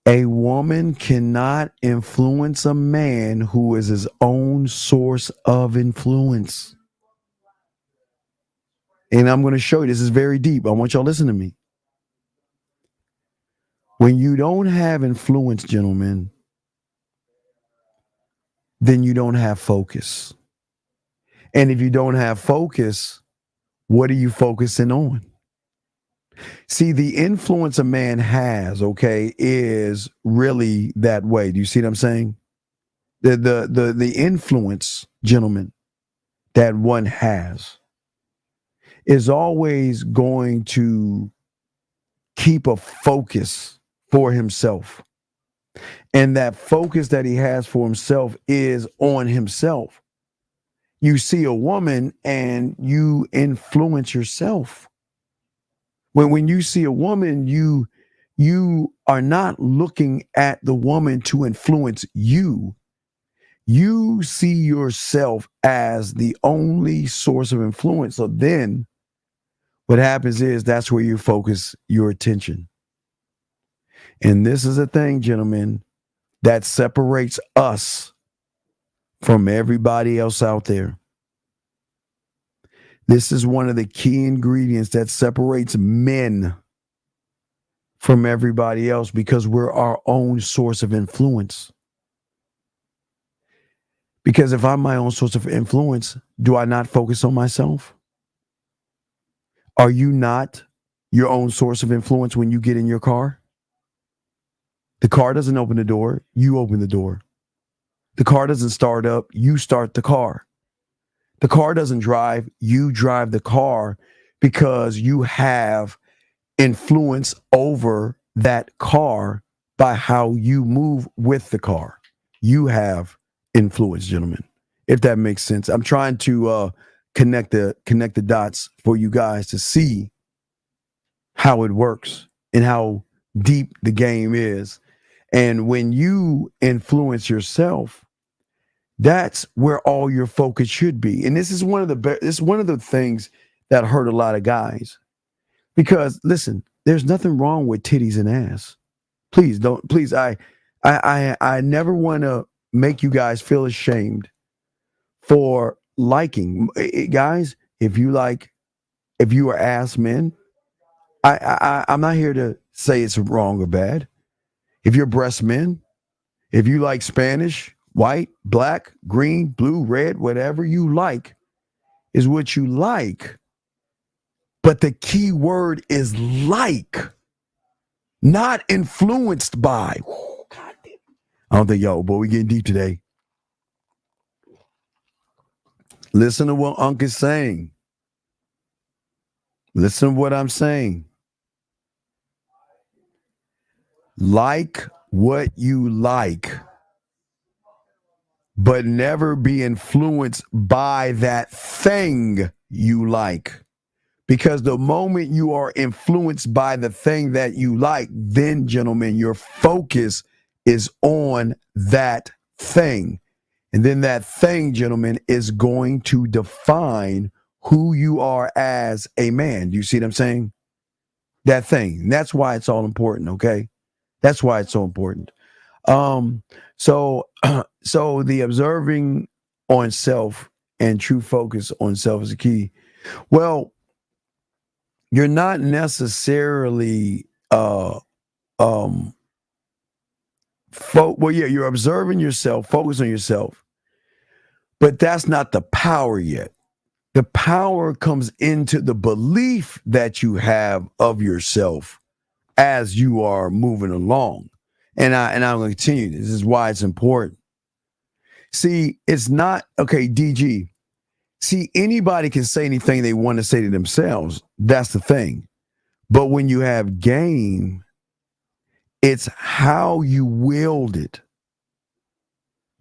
A woman cannot influence a man who is his own source of influence. And I'm going to show you, this is very deep. I want y'all to listen to me. When you don't have influence, gentlemen, then you don't have focus. And if you don't have focus, what are you focusing on? See, the influence a man has, okay, is really that way. Do you see what I'm saying? The influence, gentlemen, that one has is always going to keep a focus for himself. And that focus that he has for himself is on himself. You see a woman and you influence yourself. When you see a woman, you you are not looking at the woman to influence you. You see yourself as the only source of influence. So then what happens is that's where you focus your attention. And this is a thing, gentlemen, that separates us from everybody else out there. This is one of the key ingredients that separates men from everybody else, because we're our own source of influence. Because if I'm my own source of influence, do I not focus on myself? Are you not your own source of influence when you get in your car? The car doesn't open the door, you open the door. The car doesn't start up, you start the car. The car doesn't drive, you drive the car, because you have influence over that car by how you move with the car. You have influence, gentlemen, if that makes sense. I'm trying to connect the dots for you guys to see how it works and how deep the game is. And when you influence yourself, that's where all your focus should be. And this is one of the things that hurt a lot of guys. Because listen, there's nothing wrong with titties and ass. Please don't. Please, I never want to make you guys feel ashamed for liking. Guys, if you are ass men, I'm not here to say it's wrong or bad. If you're breast men, if you like Spanish, white, black, green, blue, red, whatever you like is what you like. But the key word is like, not influenced by. Oh, God damn. I don't think boy, we getting deep today. Listen to what Unc is saying. Listen to what I'm saying. Like what you like, but never be influenced by that thing you like. Because the moment you are influenced by the thing that you like, then, gentlemen, your focus is on that thing. And then that thing, gentlemen, is going to define who you are as a man. Do you see what I'm saying? That thing. And that's why it's all important, okay? That's why it's so important. So the observing on self and true focus on self is the key. Well, you're not necessarily you're observing yourself, focus on yourself, but that's not the power yet. The power comes into the belief that you have of yourself as you are moving along. And I'm going to continue. This is why it's important. See, it's not, okay, DG. See, anybody can say anything they want to say to themselves. That's the thing. But when you have game, it's how you wield it.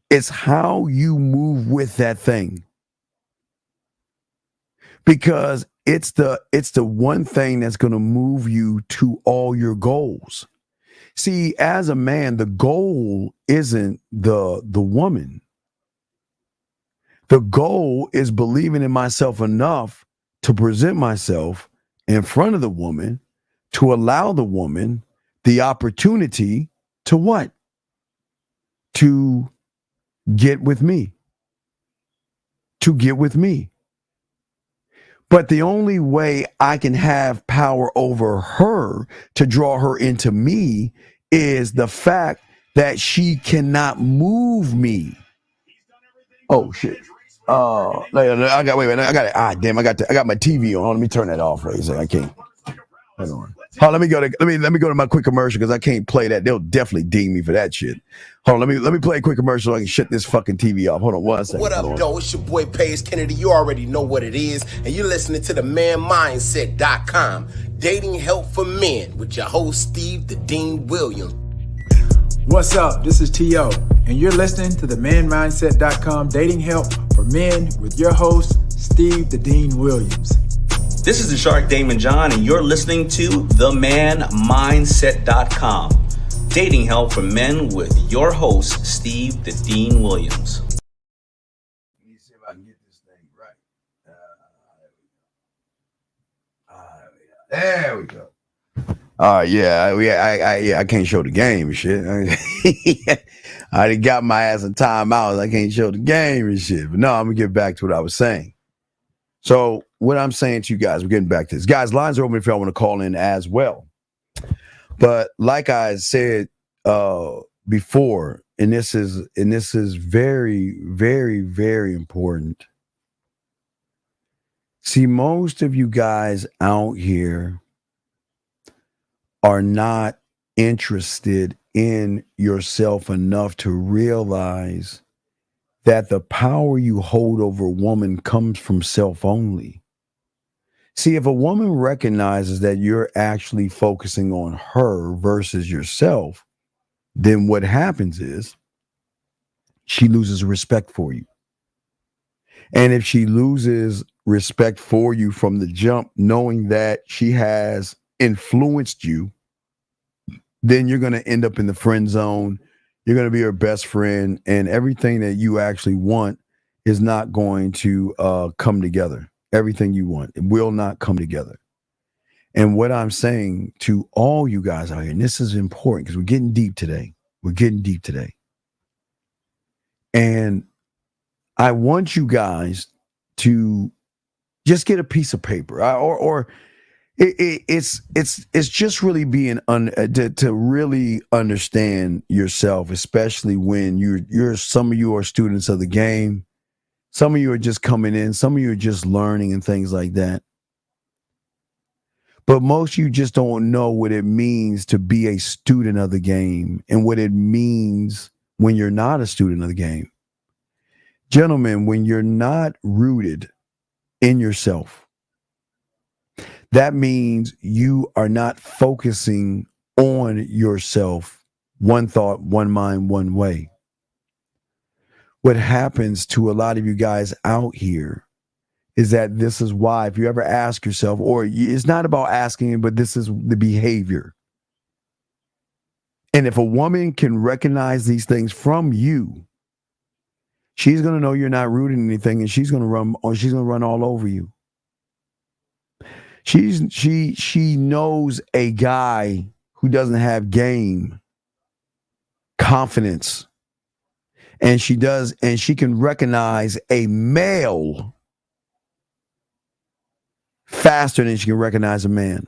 It's how you move with that thing. Because it's the one thing that's going to move you to all your goals. See, as a man, the goal isn't the woman. The goal is believing in myself enough to present myself in front of the woman, to allow the woman the opportunity to what? To get with me. To get with me. But the only way I can have power over her to draw her into me is the fact that she cannot move me. Oh shit. I got my TV on. Let me turn that off right there. I can't. Hold on. Let me go to my quick commercial because I can't play that. They'll definitely ding me for that shit. Hold on, let me play a quick commercial so I can shut this fucking TV off. Hold on 1 second. What up, though? It's your boy Paige Kennedy. You already know what it is, and you're listening to the manmindset.com, dating help for men with your host Steve the Dean Williams. What's up? This is T.O., and you're listening to the manmindset.com, dating help for men with your host Steve the Dean Williams. This is the Shark Damon John, and you're listening to themanmindset.com. Dating help for men with your host, Steve the Dean Williams. Let me see if I can get this thing right. There we go. I can't show the game and shit. I done got my ass in timeout. I can't show the game and shit. But no, I'm gonna get back to what I was saying. So what I'm saying to you guys, we're getting back to this. Guys, lines are open if y'all want to call in as well. But like I said before, and this is very, very, very important. See, most of you guys out here are not interested in yourself enough to realize that the power you hold over a woman comes from self only. See, if a woman recognizes that you're actually focusing on her versus yourself, then what happens is she loses respect for you. And if she loses respect for you from the jump, knowing that she has influenced you, then you're going to end up in the friend zone. You're going to be her best friend, and everything that you actually want is not going to come together. Everything you want, it will not come together. And what I'm saying to all you guys out here, and this is important because we're getting deep today. And I want you guys to just get a piece of paper, it's just really being to really understand yourself, especially when you're some of you are students of the game, some of you are just coming in, some of you are just learning and things like that. But most of you just don't know what it means to be a student of the game and what it means when you're not a student of the game. Gentlemen, when you're not rooted in yourself, that means you are not focusing on yourself, one thought, one mind, one way. What happens to a lot of you guys out here is that this is why, if you ever ask yourself, or it's not about asking, but this is the behavior. And if a woman can recognize these things from you, she's going to know you're not rooting anything, and she's going to run all over you. She knows a guy who doesn't have game, confidence, and she can recognize a male faster than she can recognize a man.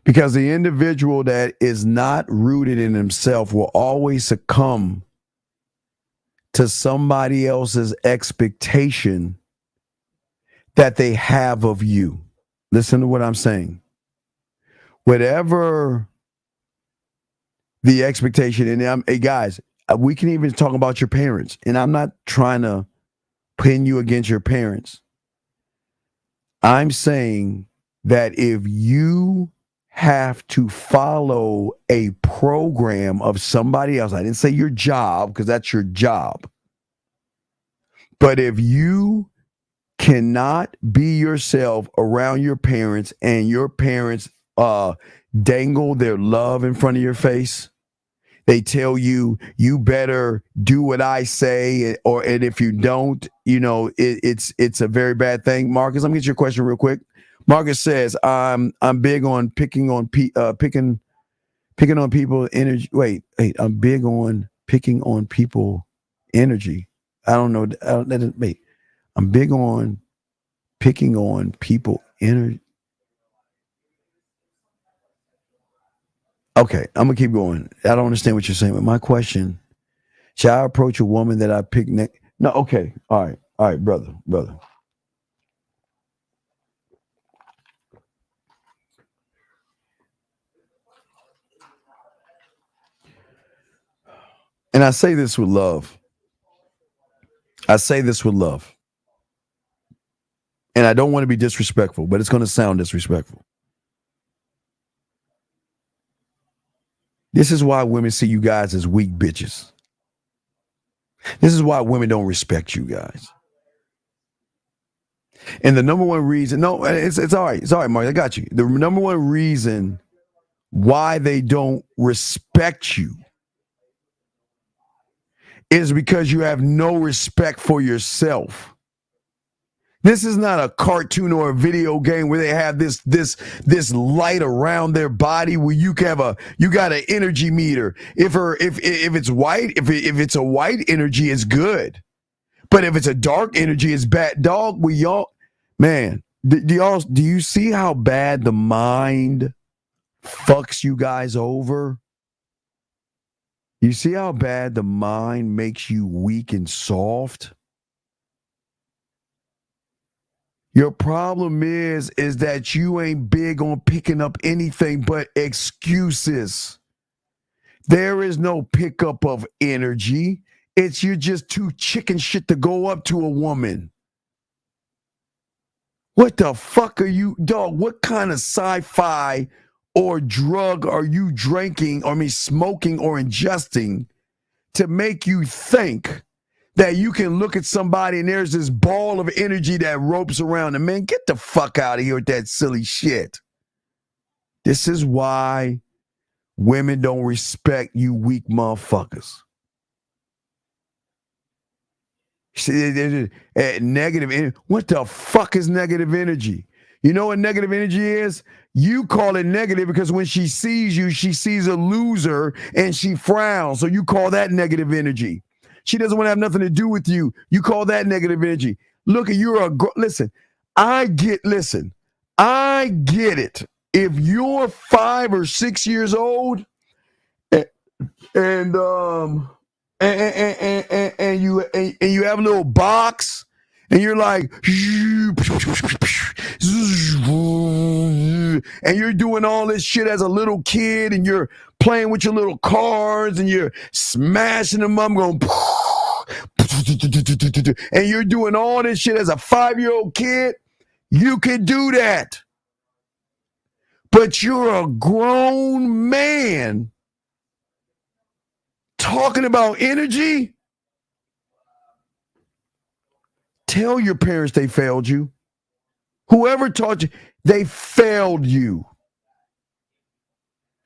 Because the individual that is not rooted in himself will always succumb to somebody else's expectation that they have of you. Listen to what I'm saying. Whatever the expectation, and hey guys, we can even talk about your parents, and I'm not trying to pin you against your parents. I'm saying that if you have to follow a program of somebody else, I didn't say your job because that's your job, but if you cannot be yourself around your parents and your parents dangle their love in front of your face, they tell you, you better do what I say, and if you don't, it's a very bad thing. Marcus, let me get your question real quick. Marcus says, I'm big on picking on people energy. Wait, I'm big on picking on people energy. I don't know. Wait, I'm big on picking on people energy. Okay, I'm gonna keep going. I don't understand what you're saying, but my question: should I approach a woman that I pick next? No. Okay. All right, brother. And I say this with love. And I don't want to be disrespectful, but it's going to sound disrespectful. This is why women see you guys as weak bitches. This is why women don't respect you guys. And the number one reason, no, it's all right. It's all right, Mark. I got you. The number one reason why they don't respect you is because you have no respect for yourself. This is not a cartoon or a video game where they have this light around their body where you got an energy meter. If it's white, if it's a white energy, it's good. But if it's a dark energy, it's bad. Dog, man, do you see how bad the mind fucks you guys over? You see how bad the mind makes you weak and soft? Your problem is that you ain't big on picking up anything but excuses. There is no pickup of energy. It's you're just too chicken shit to go up to a woman. What the fuck are you, dog? What kind of sci-fi or drug are you smoking or ingesting to make you think that you can look at somebody and there's this ball of energy that ropes around them? Man, get the fuck out of here with that silly shit. This is why women don't respect you weak motherfuckers. See, negative energy. What the fuck is negative energy? You know what negative energy is? You call it negative because when she sees you, she sees a loser and she frowns. So you call that negative energy. She doesn't want to have nothing to do with you. You call that negative energy. Look, listen, I get it. If you're 5 or 6 years old and you have a little box and you're like, and you're doing all this shit as a little kid and you're playing with your little cars and you're smashing them up, going, and you're doing all this shit as a 5-year-old kid, you can do that. But you're a grown man talking about energy. Tell your parents they failed you. Whoever taught you, they failed you.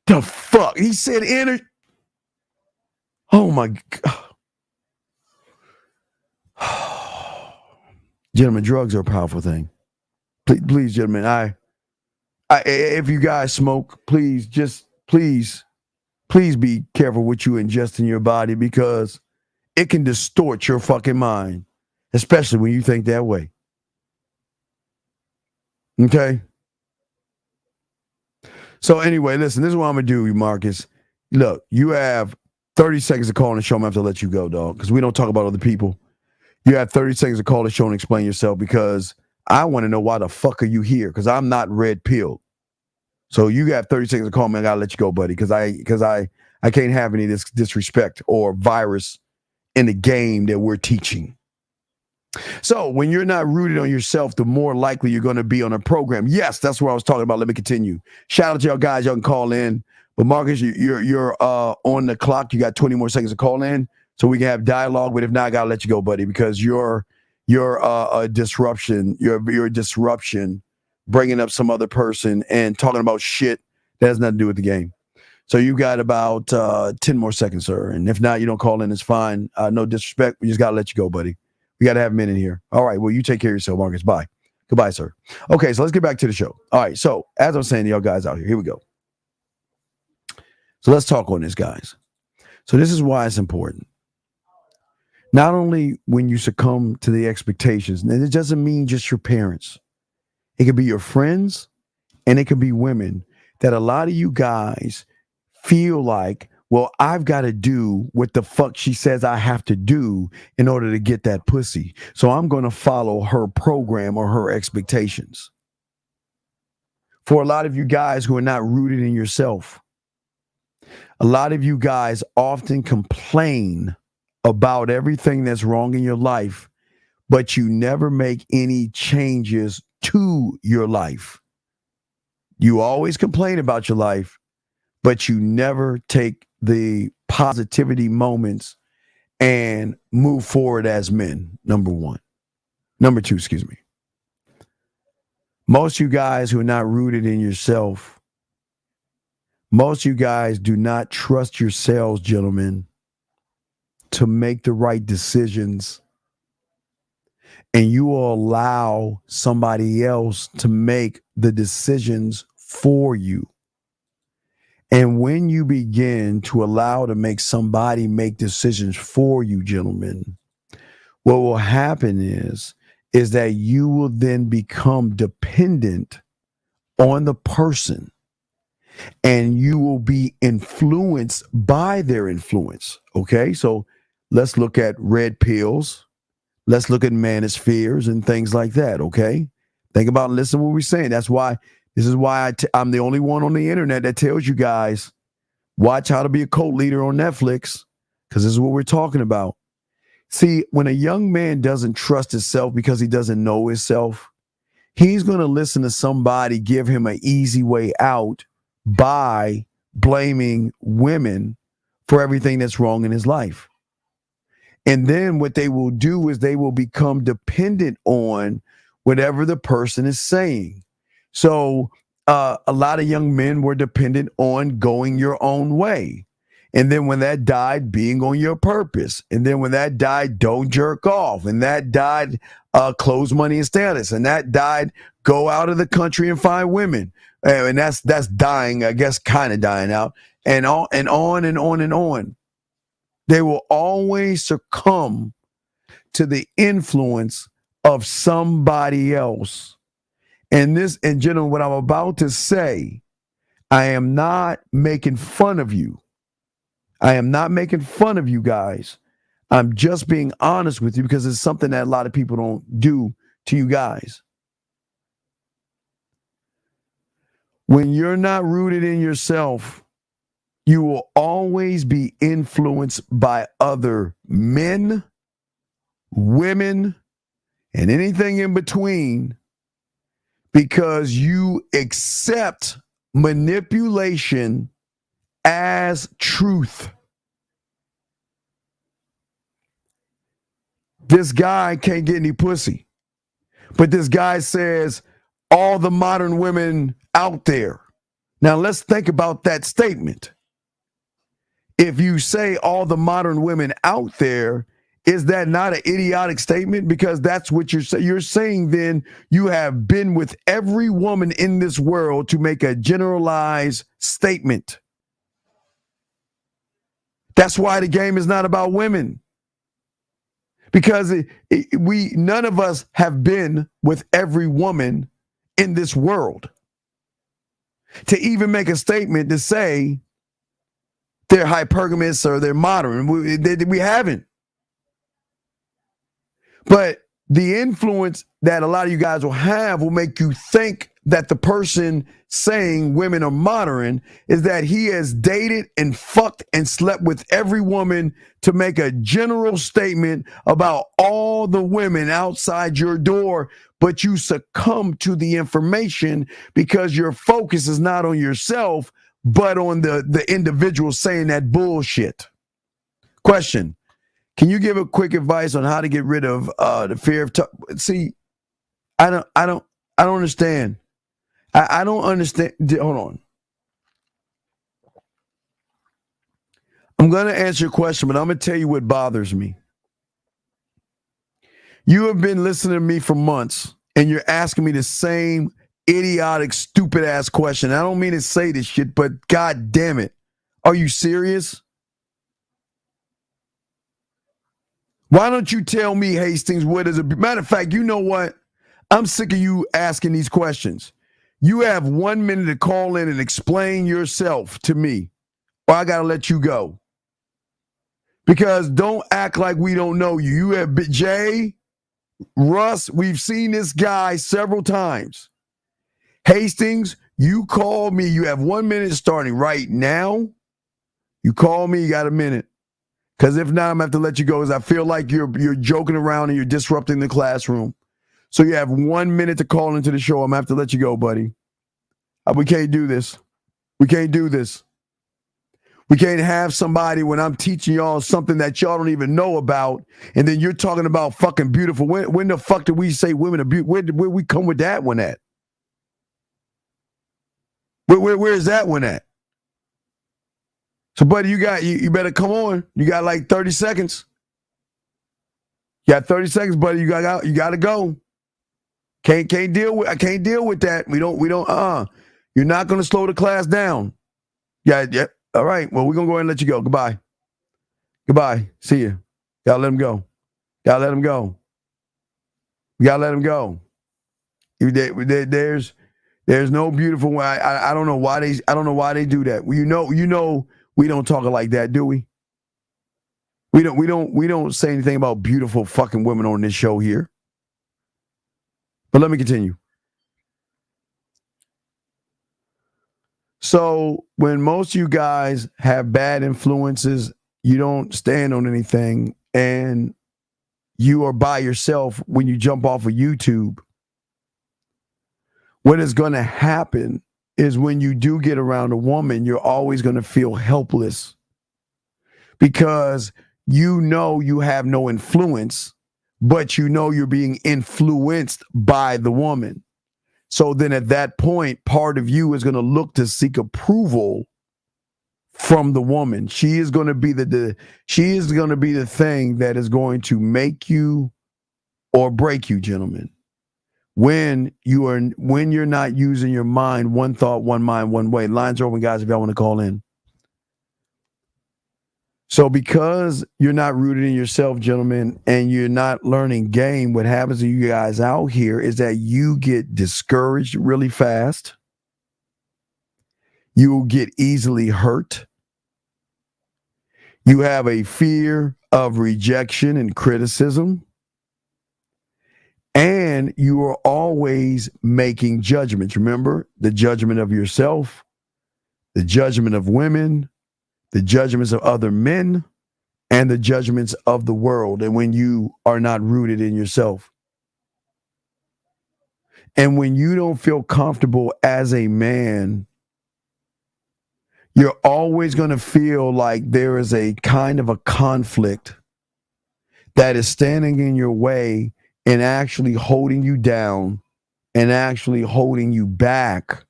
The fuck? He said energy. Oh my God. Gentlemen, drugs are a powerful thing. Please, gentlemen, if you guys smoke, please be careful what you ingest in your body because it can distort your fucking mind, especially when you think that way. Okay? So anyway, listen, this is what I'm going to do, Marcus. Look, you have 30 seconds to call on the show. I'm going to have to let you go, dog, because we don't talk about other people. You have 30 seconds to call the show and explain yourself because I want to know why the fuck are you here, because I'm not red pilled. So you got 30 seconds to call me. I got to let you go, buddy, because I can't have any of this disrespect or virus in the game that we're teaching. So when you're not rooted on yourself, the more likely you're going to be on a program. Yes, that's what I was talking about. Let me continue. Shout out to y'all guys. Y'all can call in. But Marcus, you're on the clock. You got 20 more seconds to call in so we can have dialogue. But if not, I got to let you go, buddy, because you're a disruption. You're a disruption, bringing up some other person and talking about shit that has nothing to do with the game. So you got about 10 more seconds, sir. And if not, you don't call in. It's fine. No disrespect. We just got to let you go, buddy. We got to have men in here. All right. Well, you take care of yourself, Marcus. Bye. Goodbye, sir. Okay, so let's get back to the show. All right. So as I'm saying to y'all guys out here we go. So let's talk on this, guys. So this is why it's important. Not only when you succumb to the expectations, and it doesn't mean just your parents. It could be your friends, and it could be women that a lot of you guys feel like, well, I've got to do what the fuck she says I have to do in order to get that pussy. So I'm going to follow her program or her expectations. For a lot of you guys who are not rooted in yourself, a lot of you guys often complain about everything that's wrong in your life, but you never make any changes to your life. You always complain about your life, but you never take the positivity moments and move forward as men, number one. Number two, excuse me. Most of you guys who are not rooted in yourself, most of you guys do not trust yourselves, gentlemen, to make the right decisions. And you will allow somebody else to make the decisions for you. And when you begin to allow to make somebody make decisions for you, gentlemen, what will happen is that you will then become dependent on the person, and you will be influenced by their influence. Okay, so let's look at red pills. Let's look at manospheres and things like that. Okay, think about and listen to what we're saying. This is why I'm the only one on the internet that tells you guys, watch How to Be a Cult Leader on Netflix, because this is what we're talking about. See, when a young man doesn't trust himself because he doesn't know himself, he's going to listen to somebody give him an easy way out by blaming women for everything that's wrong in his life. And then what they will do is they will become dependent on whatever the person is saying. So a lot of young men were dependent on going your own way. And then when that died, being on your purpose. And then when that died, don't jerk off. And that died, clothes, money, and status. And that died, go out of the country and find women. And that's dying, I guess, kind of dying out. And on and on and on and on. They will always succumb to the influence of somebody else. And gentlemen, what I'm about to say, I am not making fun of you. I am not making fun of you guys. I'm just being honest with you because it's something that a lot of people don't do to you guys. When you're not rooted in yourself, you will always be influenced by other men, women, and anything in between because you accept manipulation as truth. This guy can't get any pussy, but this guy says all the modern women out there. Now let's think about that statement. If you say all the modern women out there, is that not an idiotic statement? Because that's what you're saying. You're saying then you have been with every woman in this world to make a generalized statement. That's why the game is not about women. Because none of us have been with every woman in this world to even make a statement to say they're hypergamous or they're modern. We haven't. But the influence that a lot of you guys will have will make you think that the person saying women are modern is that he has dated and fucked and slept with every woman to make a general statement about all the women outside your door, but you succumb to the information because your focus is not on yourself, but on the individual saying that bullshit. Question. Can you give a quick advice on how to get rid of the fear of see? I don't understand. I don't understand. Hold on. I'm going to answer your question, but I'm going to tell you what bothers me. You have been listening to me for months, and you're asking me the same idiotic, stupid ass question. I don't mean to say this shit, but God damn it, are you serious? Why don't you tell me, Hastings, what is a matter of fact, you know what? I'm sick of you asking these questions. You have 1 minute to call in and explain yourself to me, or I got to let you go. Because don't act like we don't know you. You have Jay, Russ, we've seen this guy several times. Hastings, you call me. You have 1 minute starting right now. You call me, you got a minute. Because if not, I'm going to have to let you go because I feel like you're joking around and you're disrupting the classroom. So you have 1 minute to call into the show. I'm going to have to let you go, buddy. We can't do this. We can't do this. We can't have somebody when I'm teaching y'all something that y'all don't even know about, and then you're talking about fucking beautiful. When the fuck did we say women are beautiful? Where we come with that one at? Where's that one at? So, buddy, you better come on. You got like 30 seconds. You got 30 seconds, buddy. You gotta go. I can't deal with that. We don't You're not gonna slow the class down. Yeah. All right. Well, we're gonna go ahead and let you go. Goodbye. See you. Gotta let him go. Gotta let him go. We gotta let him go. There's no beautiful way. I don't know why they do that. You know we don't talk like that, do we? We don't say anything about beautiful fucking women on this show here. But let me continue. So when most of you guys have bad influences, you don't stand on anything, and you are by yourself when you jump off of YouTube, what is going to happen is when you do get around a woman, you're always going to feel helpless because you know you have no influence, but you know you're being influenced by the woman. So then at that point, part of you is going to look to seek approval from the woman. She is going to be the thing that is going to make you or break you, gentlemen. When you're not using your mind, one thought, one mind, one way. Lines are open, guys, if y'all want to call in. So because you're not rooted in yourself, gentlemen, and you're not learning game, what happens to you guys out here is that you get discouraged really fast. You will get easily hurt. You have a fear of rejection and criticism. And you are always making judgments. Remember, the judgment of yourself, the judgment of women, the judgments of other men, and the judgments of the world. And when you are not rooted in yourself, and when you don't feel comfortable as a man, you're always going to feel like there is a kind of a conflict that is standing in your way and actually holding you down and actually holding you back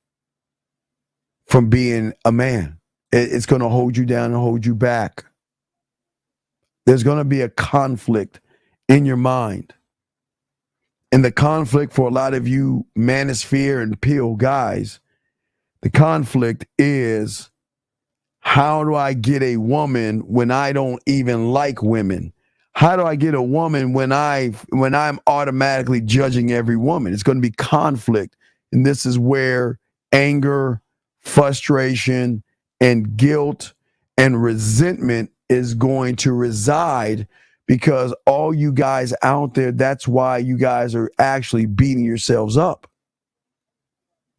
from being a man. It's going to hold you down and hold you back. There's going to be a conflict in your mind. And the conflict for a lot of you manosphere and pill guys, the conflict is, how do I get a woman when I don't even like women? How do I get a woman when I'm automatically judging every woman? It's going to be conflict. And this is where anger, frustration, and guilt and resentment is going to reside, because all you guys out there, that's why you guys are actually beating yourselves up.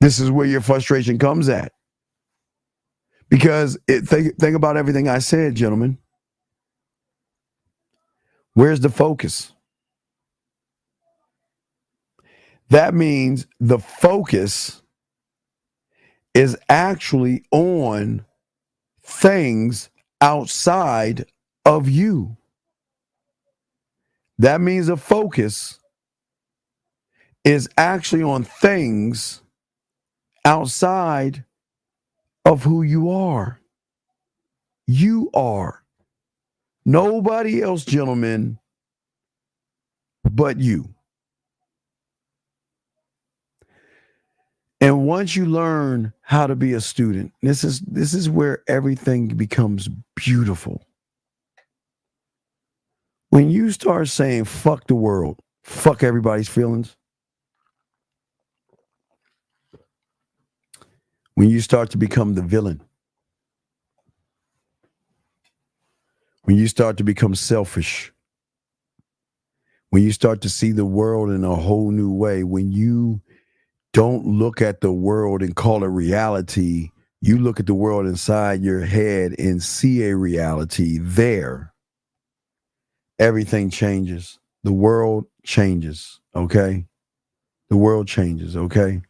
This is where your frustration comes at. Because think about everything I said, gentlemen. Where's the focus? That means the focus is actually on things outside of you. That means the focus is actually on things outside of who you are. You are. Nobody else, gentlemen, but you. And once you learn how to be a student, this is where everything becomes beautiful. When you start saying fuck the world, fuck everybody's feelings, when you start to become the villain, when you start to become selfish, when you start to see the world in a whole new way, when you don't look at the world and call it reality, you look at the world inside your head and see a reality there, everything changes. The world changes, okay? The world changes, okay?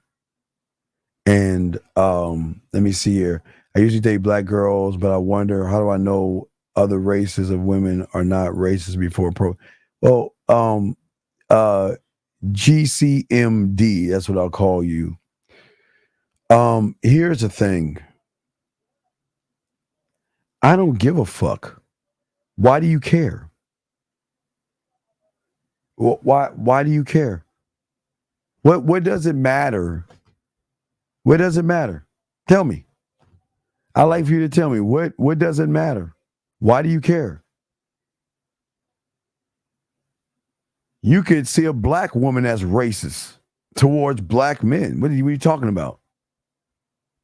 And let me see here. I usually date black girls, but I wonder, how do I know other races of women are not racist before Well, GCMD, that's what I'll call you. Here's the thing. I don't give a fuck. Why do you care? Why do you care? What does it matter? What does it matter? Tell me. I'd like for you to tell me what does it matter? Why do you care? You could see a black woman as racist towards black men. What are you talking about?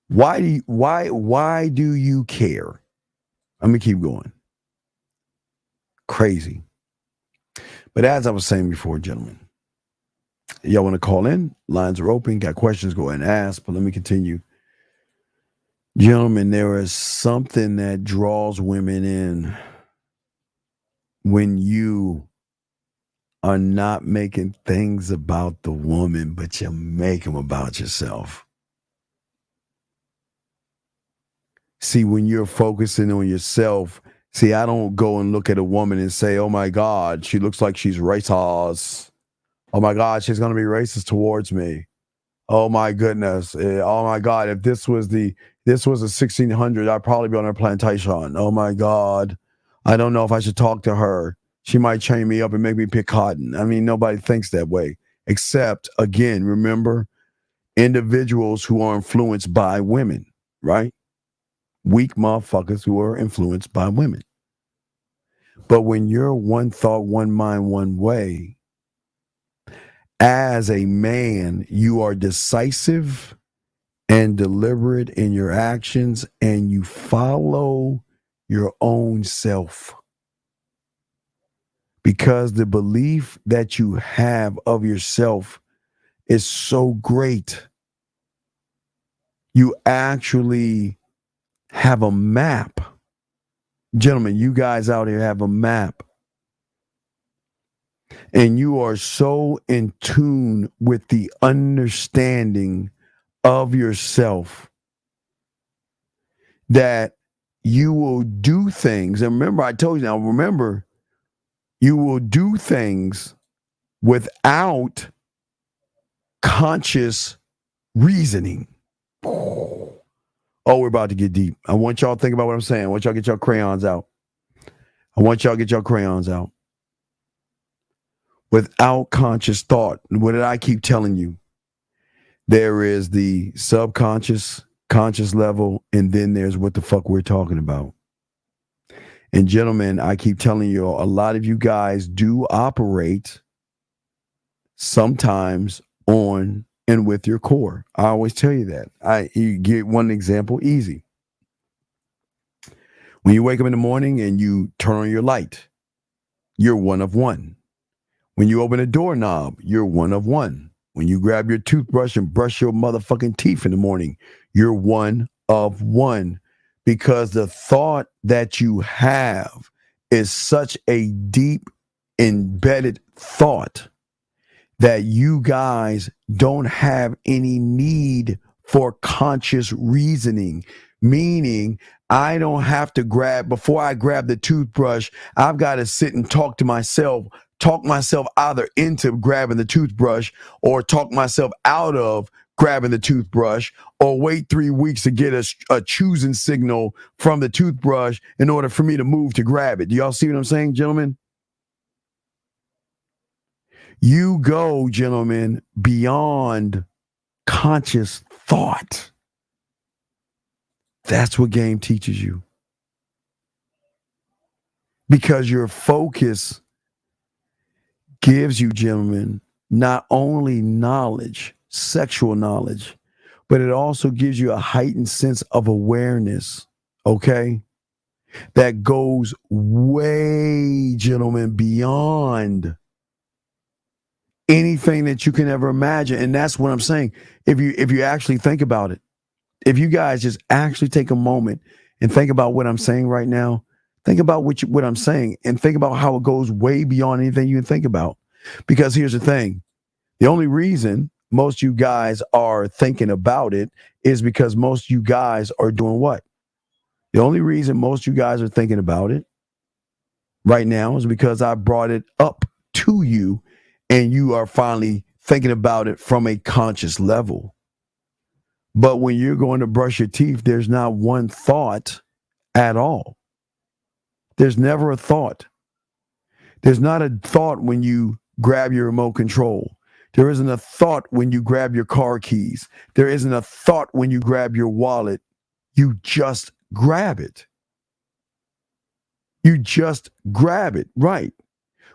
Why do you care? Let me keep going. Crazy. But as I was saying before, gentlemen, y'all want to call in? Lines are open. Got questions? Go ahead and ask. But let me continue. Gentlemen, there is something that draws women in when you are not making things about the woman, but you make them about yourself. See, when you're focusing on yourself, see, I don't go and look at a woman and say, oh my God, she looks like she's racist. Oh my God, she's going to be racist towards me. Oh my goodness. Oh my God, if this was a 1600, I'd probably be on her plantation. Oh my God. I don't know if I should talk to her. She might chain me up and make me pick cotton. I mean, nobody thinks that way. Except, again, remember, individuals who are influenced by women, right? Weak motherfuckers who are influenced by women. But when you're one thought, one mind, one way, as a man, you are decisive and deliberate in your actions, and you follow your own self. Because the belief that you have of yourself is so great. You actually have a map. Gentlemen, you guys out here have a map. And you are so in tune with the understanding of yourself that you will do things. And remember, I told you now, remember, you will do things without conscious reasoning. Oh, we're about to get deep. I want y'all to think about what I'm saying. I want y'all to get your crayons out. Without conscious thought. What did I keep telling you? There is the subconscious, conscious level, and then there's what the fuck we're talking about. And gentlemen, I keep telling you, a lot of you guys do operate sometimes on and with your core. I always tell you that. You get one example, easy. When you wake up in the morning and you turn on your light, you're one of one. When you open a doorknob, you're one of one. When you grab your toothbrush and brush your motherfucking teeth in the morning, you're one of one. Because the thought that you have is such a deep, embedded thought that you guys don't have any need for conscious reasoning. Meaning, I don't have to before I grab the toothbrush, I've got to sit and talk myself either into grabbing the toothbrush or talk myself out of grabbing the toothbrush, or wait 3 weeks to get a choosing signal from the toothbrush in order for me to move to grab it. Do y'all see what I'm saying, gentlemen? You go, gentlemen, beyond conscious thought. That's what game teaches you. Because your focus gives you, gentlemen, not only knowledge, sexual knowledge, but it also gives you a heightened sense of awareness, okay? That goes way, gentlemen, beyond anything that you can ever imagine. And that's what I'm saying. If you actually think about it, if you guys just actually take a moment and think about what I'm saying right now, think about what I'm saying and think about how it goes way beyond anything you can think about. Because here's the thing. The only reason most of you guys are thinking about it is because most of you guys are doing what? The only reason most of you guys are thinking about it right now is because I brought it up to you and you are finally thinking about it from a conscious level. But when you're going to brush your teeth, there's not one thought at all. There's never a thought. There's not a thought when you grab your remote control. There isn't a thought when you grab your car keys. There isn't a thought when you grab your wallet. You just grab it. You just grab it. Right.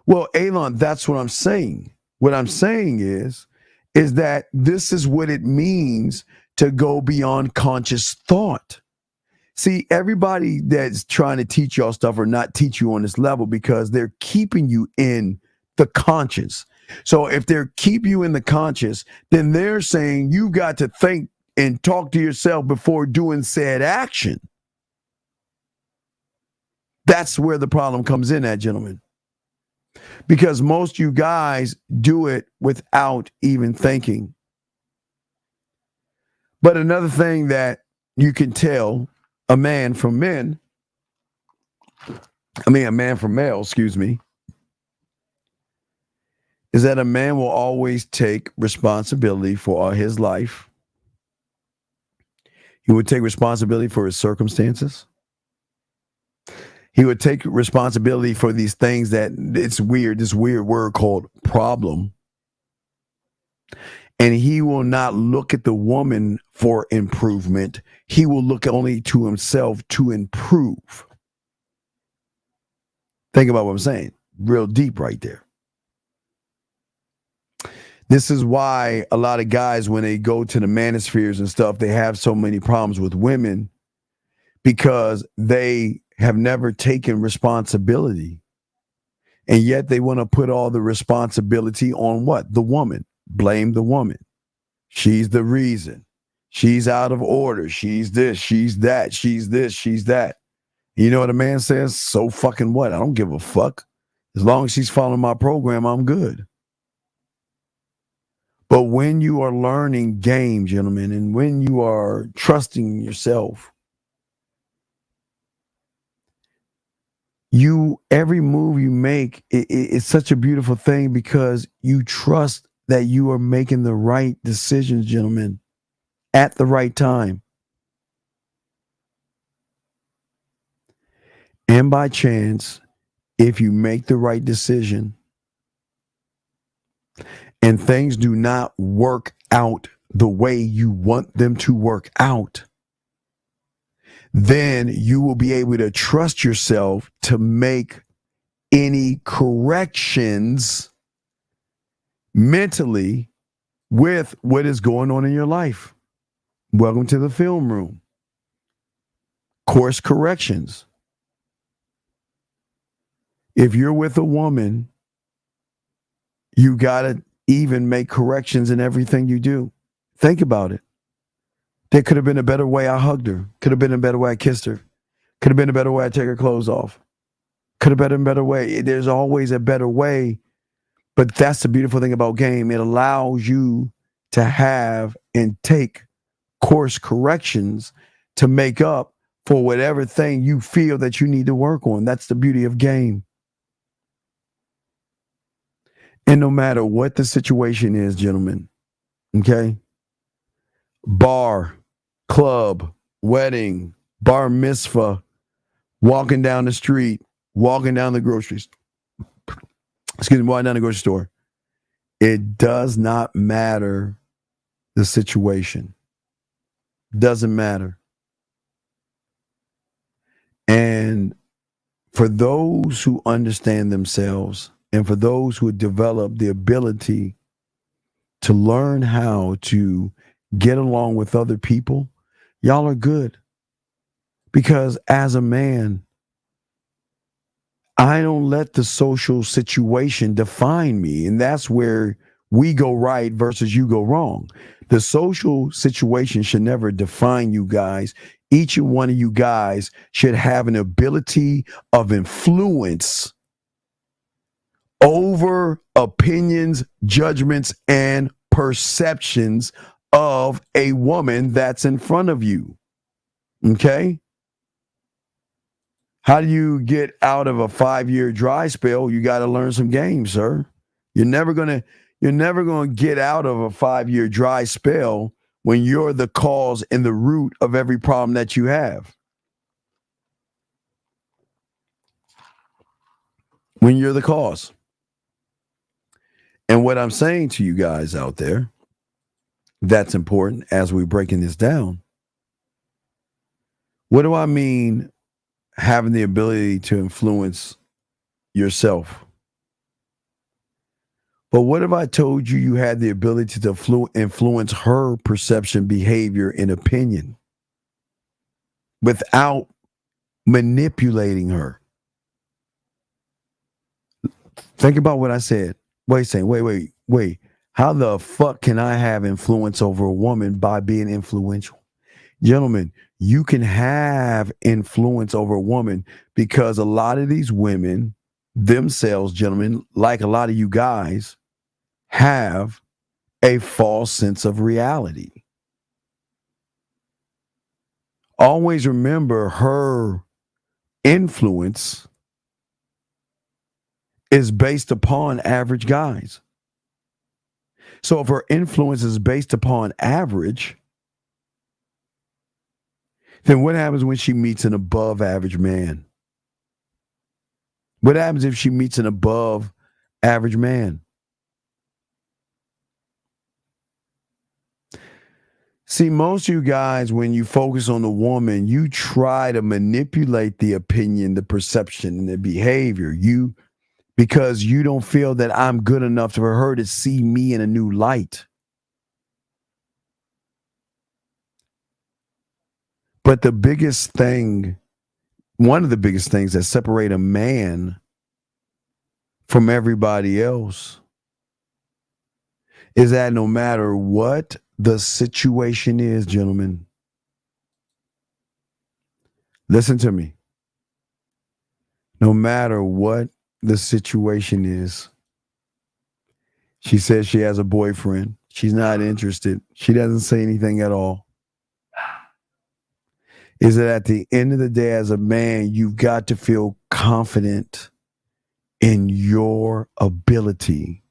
Well, Elon, that's what I'm saying. What I'm saying is that this is what it means to go beyond conscious thought. See, everybody that's trying to teach y'all stuff or not teach you on this level because they're keeping you in the conscious. So if they're keep you in the conscious, then they're saying you got to think and talk to yourself before doing said action. That's where the problem comes in at, gentlemen. Because most you guys do it without even thinking. But another thing that you can tell a man from male, excuse me, is that a man will always take responsibility for his life. He would take responsibility for his circumstances. He would take responsibility for these things that this weird word called problem. And he will not look at the woman for improvement. He will look only to himself to improve. Think about what I'm saying. Real deep right there. This is why a lot of guys, when they go to the manospheres and stuff, they have so many problems with women because they have never taken responsibility. And yet they want to put all the responsibility on what? The woman. Blame the woman. She's the reason. She's out of order. She's this, she's that, she's this, she's that. You know what a man says? So fucking what? I don't give a fuck. As long as she's following my program, I'm good. But when you are learning game, gentlemen, and when you are trusting yourself, every move you make, it's such a beautiful thing because you trust that you are making the right decisions, gentlemen, at the right time. And by chance, if you make the right decision and things do not work out the way you want them to work out, then you will be able to trust yourself to make any corrections mentally with what is going on in your life. Welcome to the film room. Course corrections. If you're with a woman, you got to even make corrections in everything you do. Think about it. There could have been a better way I hugged her. Could have been a better way I kissed her. Could have been a better way I take her clothes off. Could have been a better way. There's always a better way. But that's the beautiful thing about game. It allows you to have and take course corrections to make up for whatever thing you feel that you need to work on. That's the beauty of game. And no matter what the situation is, gentlemen, okay? Bar, club, wedding, bar mitzvah, walking down the street, walking down the grocery store. Walking down the grocery store. It does not matter the situation. Doesn't matter. And for those who understand themselves and for those who develop the ability to learn how to get along with other people, y'all are good. Because as a man, I don't let the social situation define me. And that's where we go right versus you go wrong. The social situation should never define you guys. Each and one of you guys should have an ability of influence over opinions, judgments, and perceptions of a woman that's in front of you. Okay? How do you get out of a 5-year dry spell? You got to learn some games, sir. You're never going to get out of a 5-year dry spell when you're the cause and the root of every problem that you have. When you're the cause. And what I'm saying to you guys out there, that's important as we're breaking this down. What do I mean having the ability to influence yourself? But what if I told you you had the ability to influence her perception, behavior, and opinion without manipulating her? Think about what I said. Wait. How the fuck can I have influence over a woman by being influential? Gentlemen, you can have influence over a woman because a lot of these women themselves, gentlemen, like a lot of you guys, have a false sense of reality. Always remember her influence is based upon average guys. So if her influence is based upon average, then what happens when she meets an above average man? What happens if she meets an above average man? See, most of you guys, when you focus on the woman, you try to manipulate the opinion, the perception, and the behavior. Because you don't feel that I'm good enough for her to see me in a new light. But the biggest thing, one of the biggest things that separate a man from everybody else is that no matter what the situation is, gentlemen, listen to me. No matter what the situation is, she says she has a boyfriend. She's not interested. She doesn't say anything at all. Is that at the end of the day, as a man, you've got to feel confident in your ability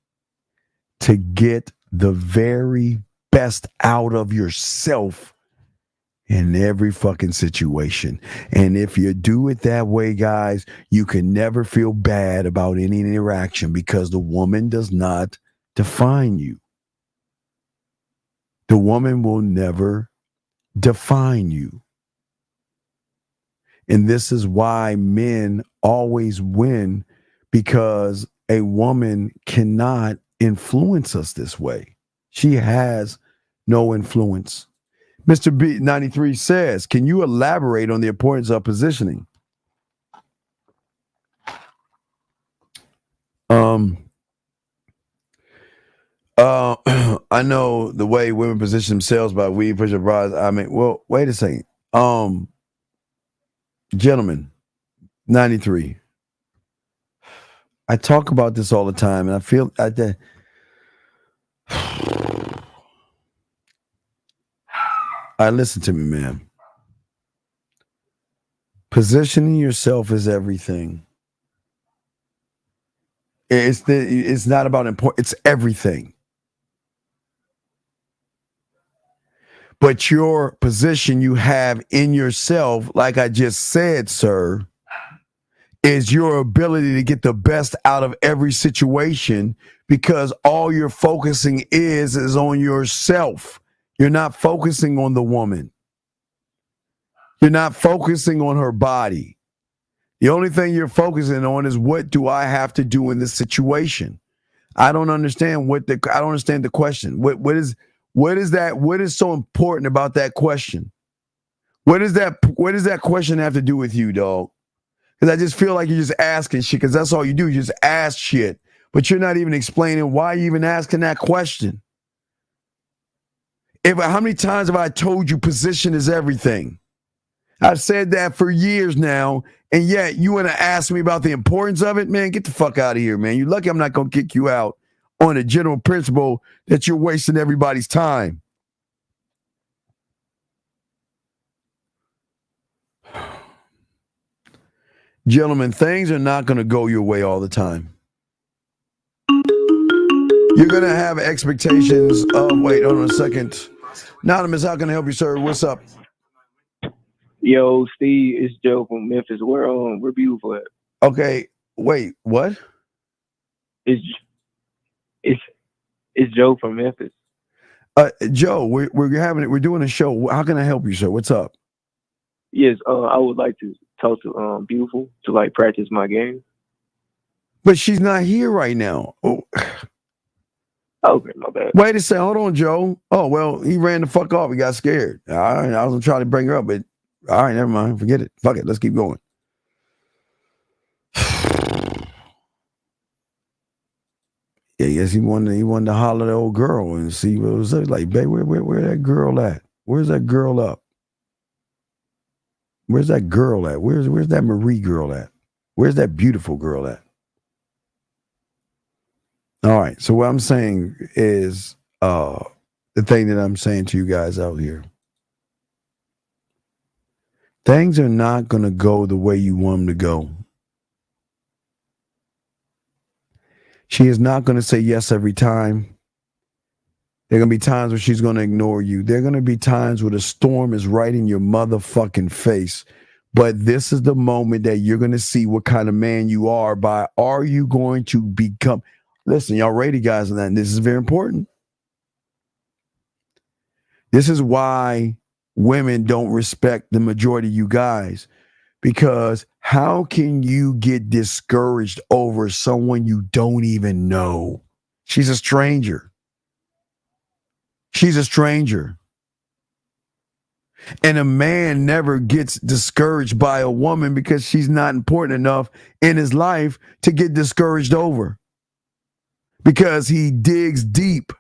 to get the very best out of yourself in every fucking situation. And if you do it that way, guys, you can never feel bad about any interaction because the woman does not define you. The woman will never define you. And this is why men always win, because a woman cannot influence us this way. She has no influence. Mr. B93 says, can you elaborate on the importance of positioning? I know the way women position themselves by we push a rise. I mean, well, wait a second. Gentlemen, 93. I talk about this all the time, and I feel listen to me, man. Positioning yourself is everything. It's not about important. It's everything. But your position you have in yourself, like I just said, sir, is your ability to get the best out of every situation, because all you're focusing is on yourself. You're not focusing on the woman. You're not focusing on her body. The only thing you're focusing on is, what do I have to do in this situation? I don't understand I don't understand the question. What is that? What is so important about that question? What does that question have to do with you, dog? Because I just feel like you're just asking shit, because that's all you do. You just ask shit, but you're not even explaining why you're even asking that question. How many times have I told you position is everything? I've said that for years now, and yet you want to ask me about the importance of it? Man, get the fuck out of here, man. You're lucky I'm not going to kick you out on a general principle that you're wasting everybody's time. Gentlemen, things are not going to go your way all the time. You're going to have expectations of, wait, hold on a second. Anonymous, how can I help you, sir? What's up? Yo, Steve, it's Joe from Memphis. We're beautiful at. Okay, wait, what? It's it's Joe from Memphis. Joe, we're doing a show. How can I help you, sir? What's up? Yes, I would like to talk to Beautiful to like practice my game. But she's not here right now. Oh. Okay, my bad. Wait a second. Hold on, Joe. Oh, well, he ran the fuck off. He got scared. All right, I was going to try to bring her up, but all right, never mind. Forget it. Fuck it. Let's keep going. Yeah, yes, he wanted to holler at the old girl and see what it was like. Babe, where that girl at? Where's that girl up? Where's that girl at? Where's that Marie girl at? Where's that beautiful girl at? All right. So what I'm saying is the thing that I'm saying to you guys out here. Things are not going to go the way you want them to go. She is not going to say yes every time. There are going to be times where she's going to ignore you. There are going to be times where the storm is right in your motherfucking face. But this is the moment that you're going to see what kind of man you are by, are you going to become, listen, y'all ready guys on that, and this is very important. This is why women don't respect the majority of you guys, because how can you get discouraged over someone you don't even know? She's a stranger. She's a stranger. And a man never gets discouraged by a woman because she's not important enough in his life to get discouraged over, because he digs deep.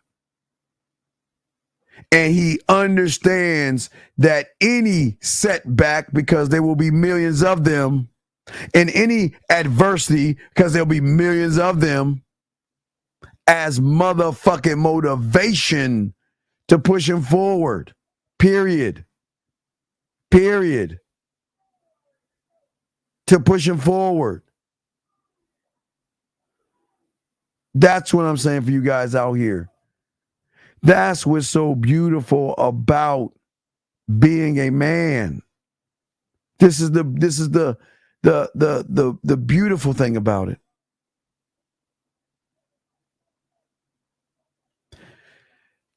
And he understands that any setback, because there will be millions of them, and any adversity, because there'll be millions of them, as motherfucking motivation to push him forward. Period. Period. To push him forward. That's what I'm saying for you guys out here. That's what's so beautiful about being a man. This is the beautiful thing about it.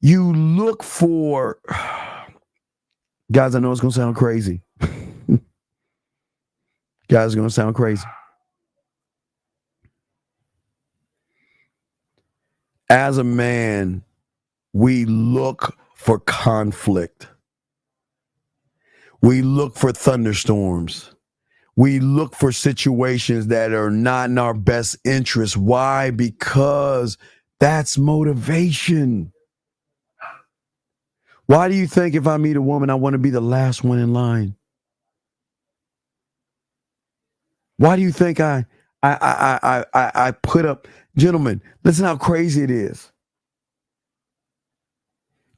You look for, guys, I know it's going to sound crazy. Guys, it's going to sound crazy. As a man, we look for conflict. We look for thunderstorms. We look for situations that are not in our best interest. Why? Because that's motivation. Why do you think if I meet a woman, I want to be the last one in line? Why do you think I put up, gentlemen, listen how crazy it is.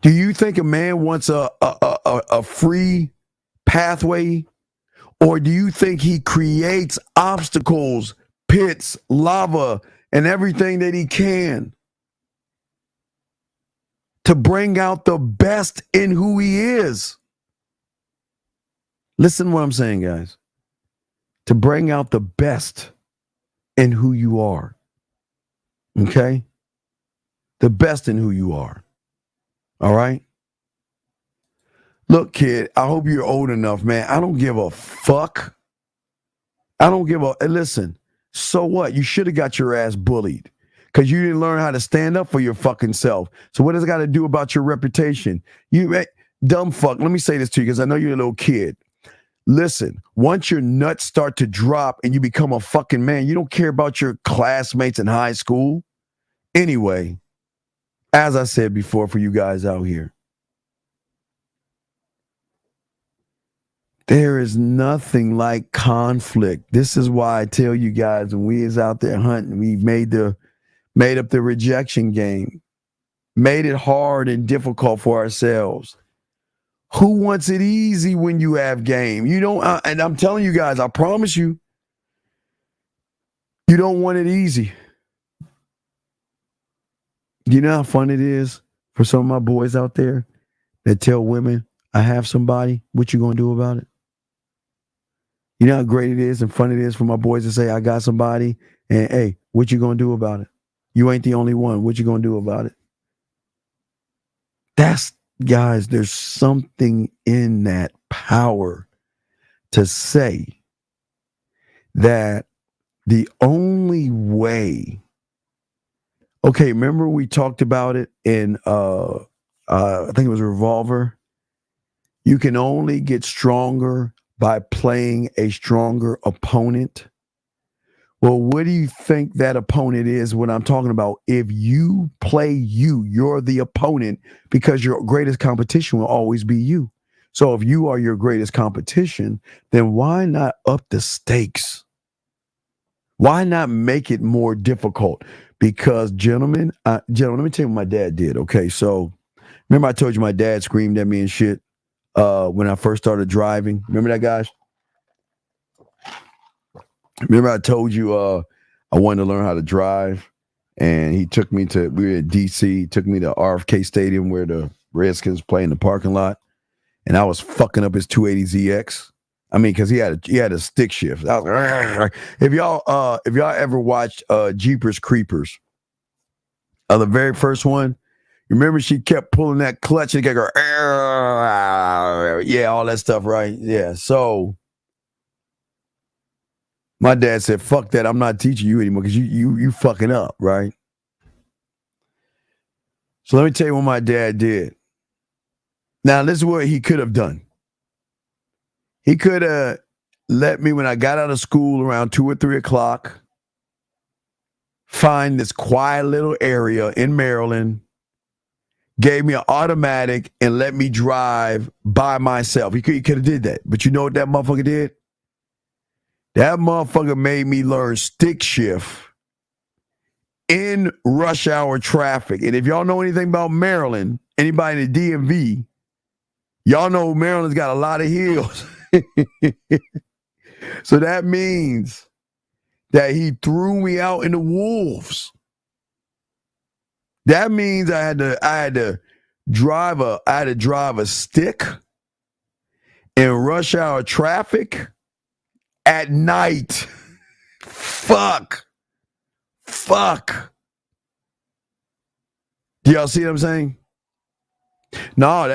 Do you think a man wants a free pathway, or do you think he creates obstacles, pits, lava, and everything that he can to bring out the best in who he is? Listen to what I'm saying, guys. To bring out the best in who you are. Okay? The best in who you are. All right? Look, kid, I hope you're old enough, man. I don't give a fuck. I don't give a, listen, so what? You should have got your ass bullied because you didn't learn how to stand up for your fucking self. So what does it got to do about your reputation? You dumb fuck. Let me say this to you because I know you're a little kid. Listen, once your nuts start to drop and you become a fucking man, you don't care about your classmates in high school. Anyway, as I said before for you guys out here, there is nothing like conflict. This is why I tell you guys, when we is out there hunting, we made up the rejection game, made it hard and difficult for ourselves. Who wants it easy when you have game? You don't, and I'm telling you guys, I promise you, you don't want it easy. You know how fun it is for some of my boys out there that tell women, I have somebody, what you gonna do about it? You know how great it is and fun it is for my boys to say, I got somebody, and hey, what you gonna do about it? You ain't the only one. What you gonna do about it? That's, guys, there's something in that power to say that the only way. Okay, remember we talked about it in I think it was Revolver. You can only get stronger by playing a stronger opponent. Well, what do you think that opponent is when I'm talking about? If you play you're the opponent, because your greatest competition will always be you. So if you are your greatest competition, then why not up the stakes? Why not make it more difficult? Because gentlemen, let me tell you what my dad did. Okay, so remember I told you my dad screamed at me and shit when I first started driving. Remember that, guys? Remember I told you I wanted to learn how to drive, and he took me to, we were at DC, took me to RFK Stadium where the Redskins play in the parking lot, and I was fucking up his 280ZX. I mean, because he had a stick shift. I was like, if y'all ever watched Jeepers Creepers, the very first one, remember she kept pulling that clutch and go, yeah, all that stuff, right? Yeah. So my dad said, fuck that, I'm not teaching you anymore because you fucking up, right? So let me tell you what my dad did. Now, this is what he could have done. He could have let me, when I got out of school around 2 or 3 o'clock, find this quiet little area in Maryland, gave me an automatic, and let me drive by myself. He could have did that. But you know what that motherfucker did? That motherfucker made me learn stick shift in rush hour traffic. And if y'all know anything about Maryland, anybody in the DMV, y'all know Maryland's got a lot of hills. So that means that he threw me out in the wolves. That means I had to drive a stick in rush hour traffic at night. Fuck. Do y'all see what I'm saying? No,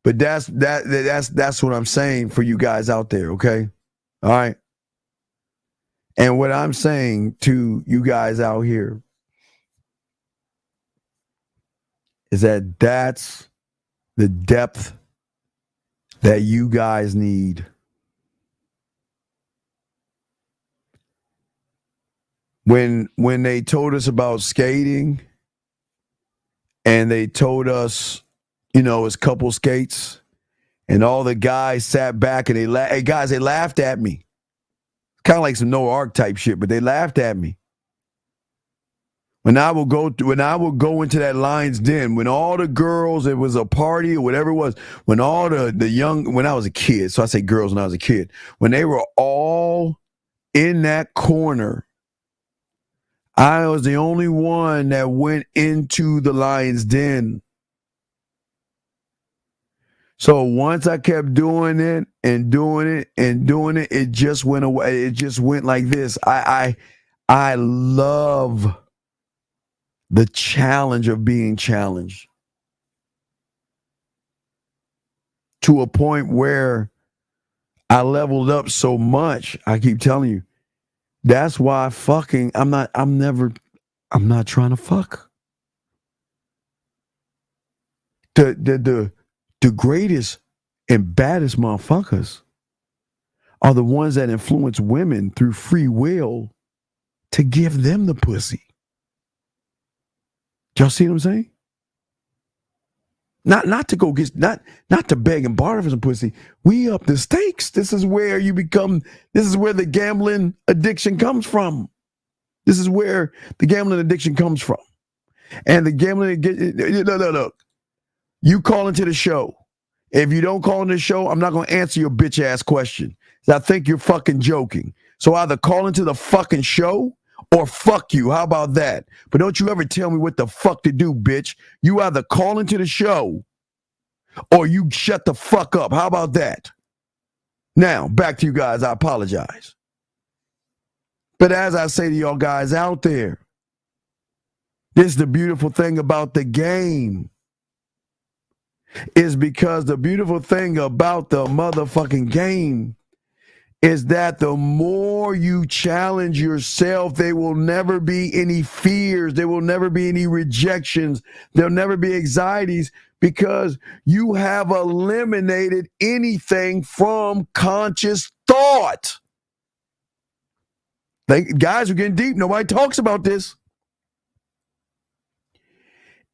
but that's what I'm saying for you guys out there, okay? All right. And what I'm saying to you guys out here is that that's the depth that you guys need. When they told us about skating and they told us, it's couple skates, and all the guys sat back and they laughed at me. Kind of like some Noah Ark type shit, but they laughed at me. When I would go into that Lion's Den, when all the girls, it was a party or whatever it was, when all the young, when I was a kid, so I say girls when I was a kid, when they were all in that corner, I was the only one that went into the Lion's Den. So once I kept doing it and doing it and doing it, it just went away. It just went like this. I love the challenge of being challenged to a point where I leveled up so much. I keep telling you, that's why I'm not trying to fuck. The greatest and baddest motherfuckers are the ones that influence women through free will to give them the pussy. Y'all see what I'm saying? Not to go get, not to beg and barter for some pussy. We up the stakes. This is where the gambling addiction comes from. This is where the gambling addiction comes from. And the gambling, look. You call into the show. If you don't call into the show, I'm not going to answer your bitch ass question. I think you're fucking joking. So either call into the fucking show Or fuck you. How about that? But don't you ever tell me what the fuck to do, bitch. You either call into the show or you shut the fuck up. How about that? Now, back to you guys. I apologize. But as I say to y'all guys out there, this is the beautiful thing about the game. Is because the beautiful thing about the motherfucking game is that the more you challenge yourself, there will never be any fears. There will never be any rejections. There'll never be anxieties because you have eliminated anything from conscious thought. Guys, we're getting deep. Nobody talks about this.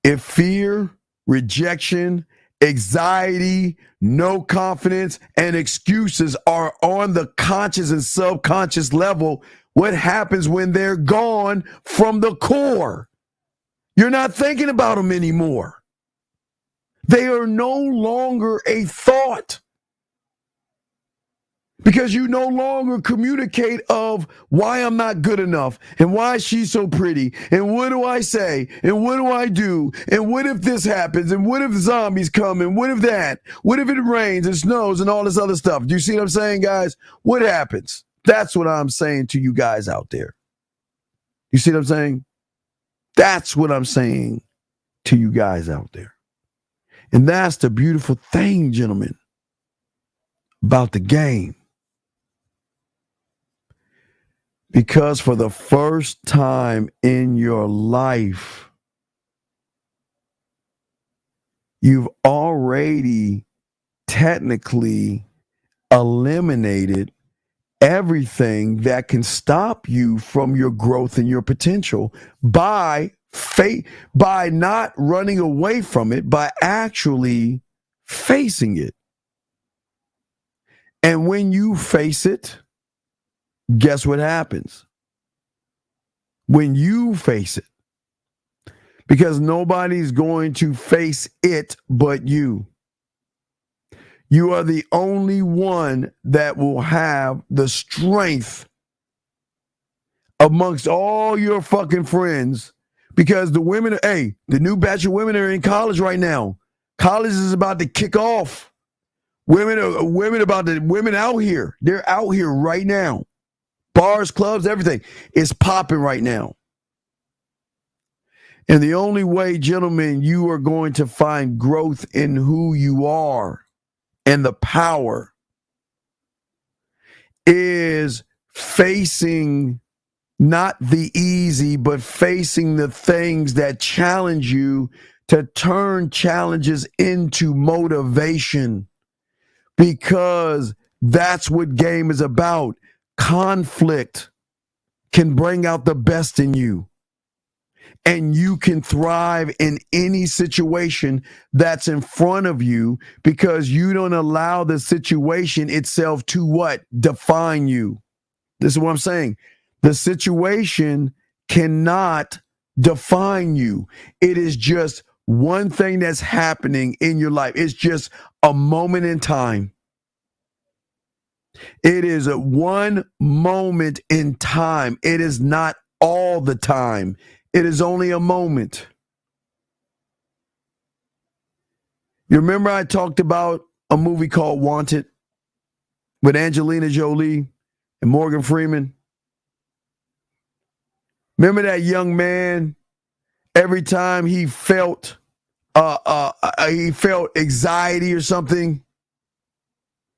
If fear, rejection, anxiety, no confidence, and excuses are on the conscious and subconscious level, what happens when they're gone from the core? You're not thinking about them anymore. They are no longer a thought. Because you no longer communicate of why I'm not good enough and why she's so pretty and what do I say and what do I do and what if this happens and what if zombies come and what if that? What if it rains and snows and all this other stuff? Do you see what I'm saying, guys? What happens? That's what I'm saying to you guys out there. You see what I'm saying? That's what I'm saying to you guys out there. And that's the beautiful thing, gentlemen, about the game. Because for the first time in your life, you've already technically eliminated everything that can stop you from your growth and your potential by not running away from it, by actually facing it. And when you face it, guess what happens? When you face it, because nobody's going to face it but you. You are the only one that will have the strength amongst all your fucking friends, because the women, the new batch of women are in college right now. College is about to kick off. Women out here. They're out here right now. Bars, clubs, everything is popping right now. And the only way, gentlemen, you are going to find growth in who you are and the power is facing not the easy, but facing the things that challenge you to turn challenges into motivation, because that's what game is about. Conflict can bring out the best in you, and you can thrive in any situation that's in front of you because you don't allow the situation itself to what? Define you. This is what I'm saying. The situation cannot define you. It is just one thing that's happening in your life. It's just a moment in time. It is a one moment in time. It is not all the time. It is only a moment. You remember I talked about a movie called Wanted with Angelina Jolie and Morgan Freeman? Remember that young man, every time he felt anxiety or something,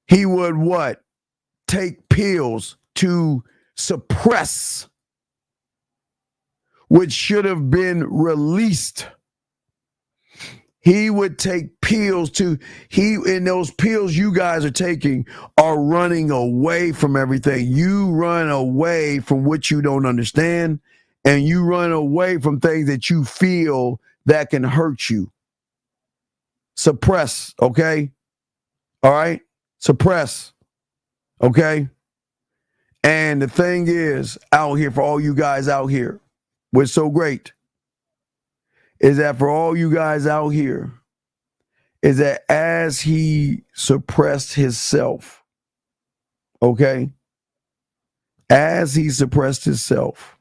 he would what? Take pills to suppress which should have been released. He would take pills and those pills you guys are taking are running away from everything. You run away from what you don't understand, and you run away from things that you feel that can hurt you. Suppress, okay? All right? Suppress, okay? And the thing is, out here, for all you guys out here, what's so great is that for all you guys out here, is that as he suppressed himself, okay? As he suppressed himself,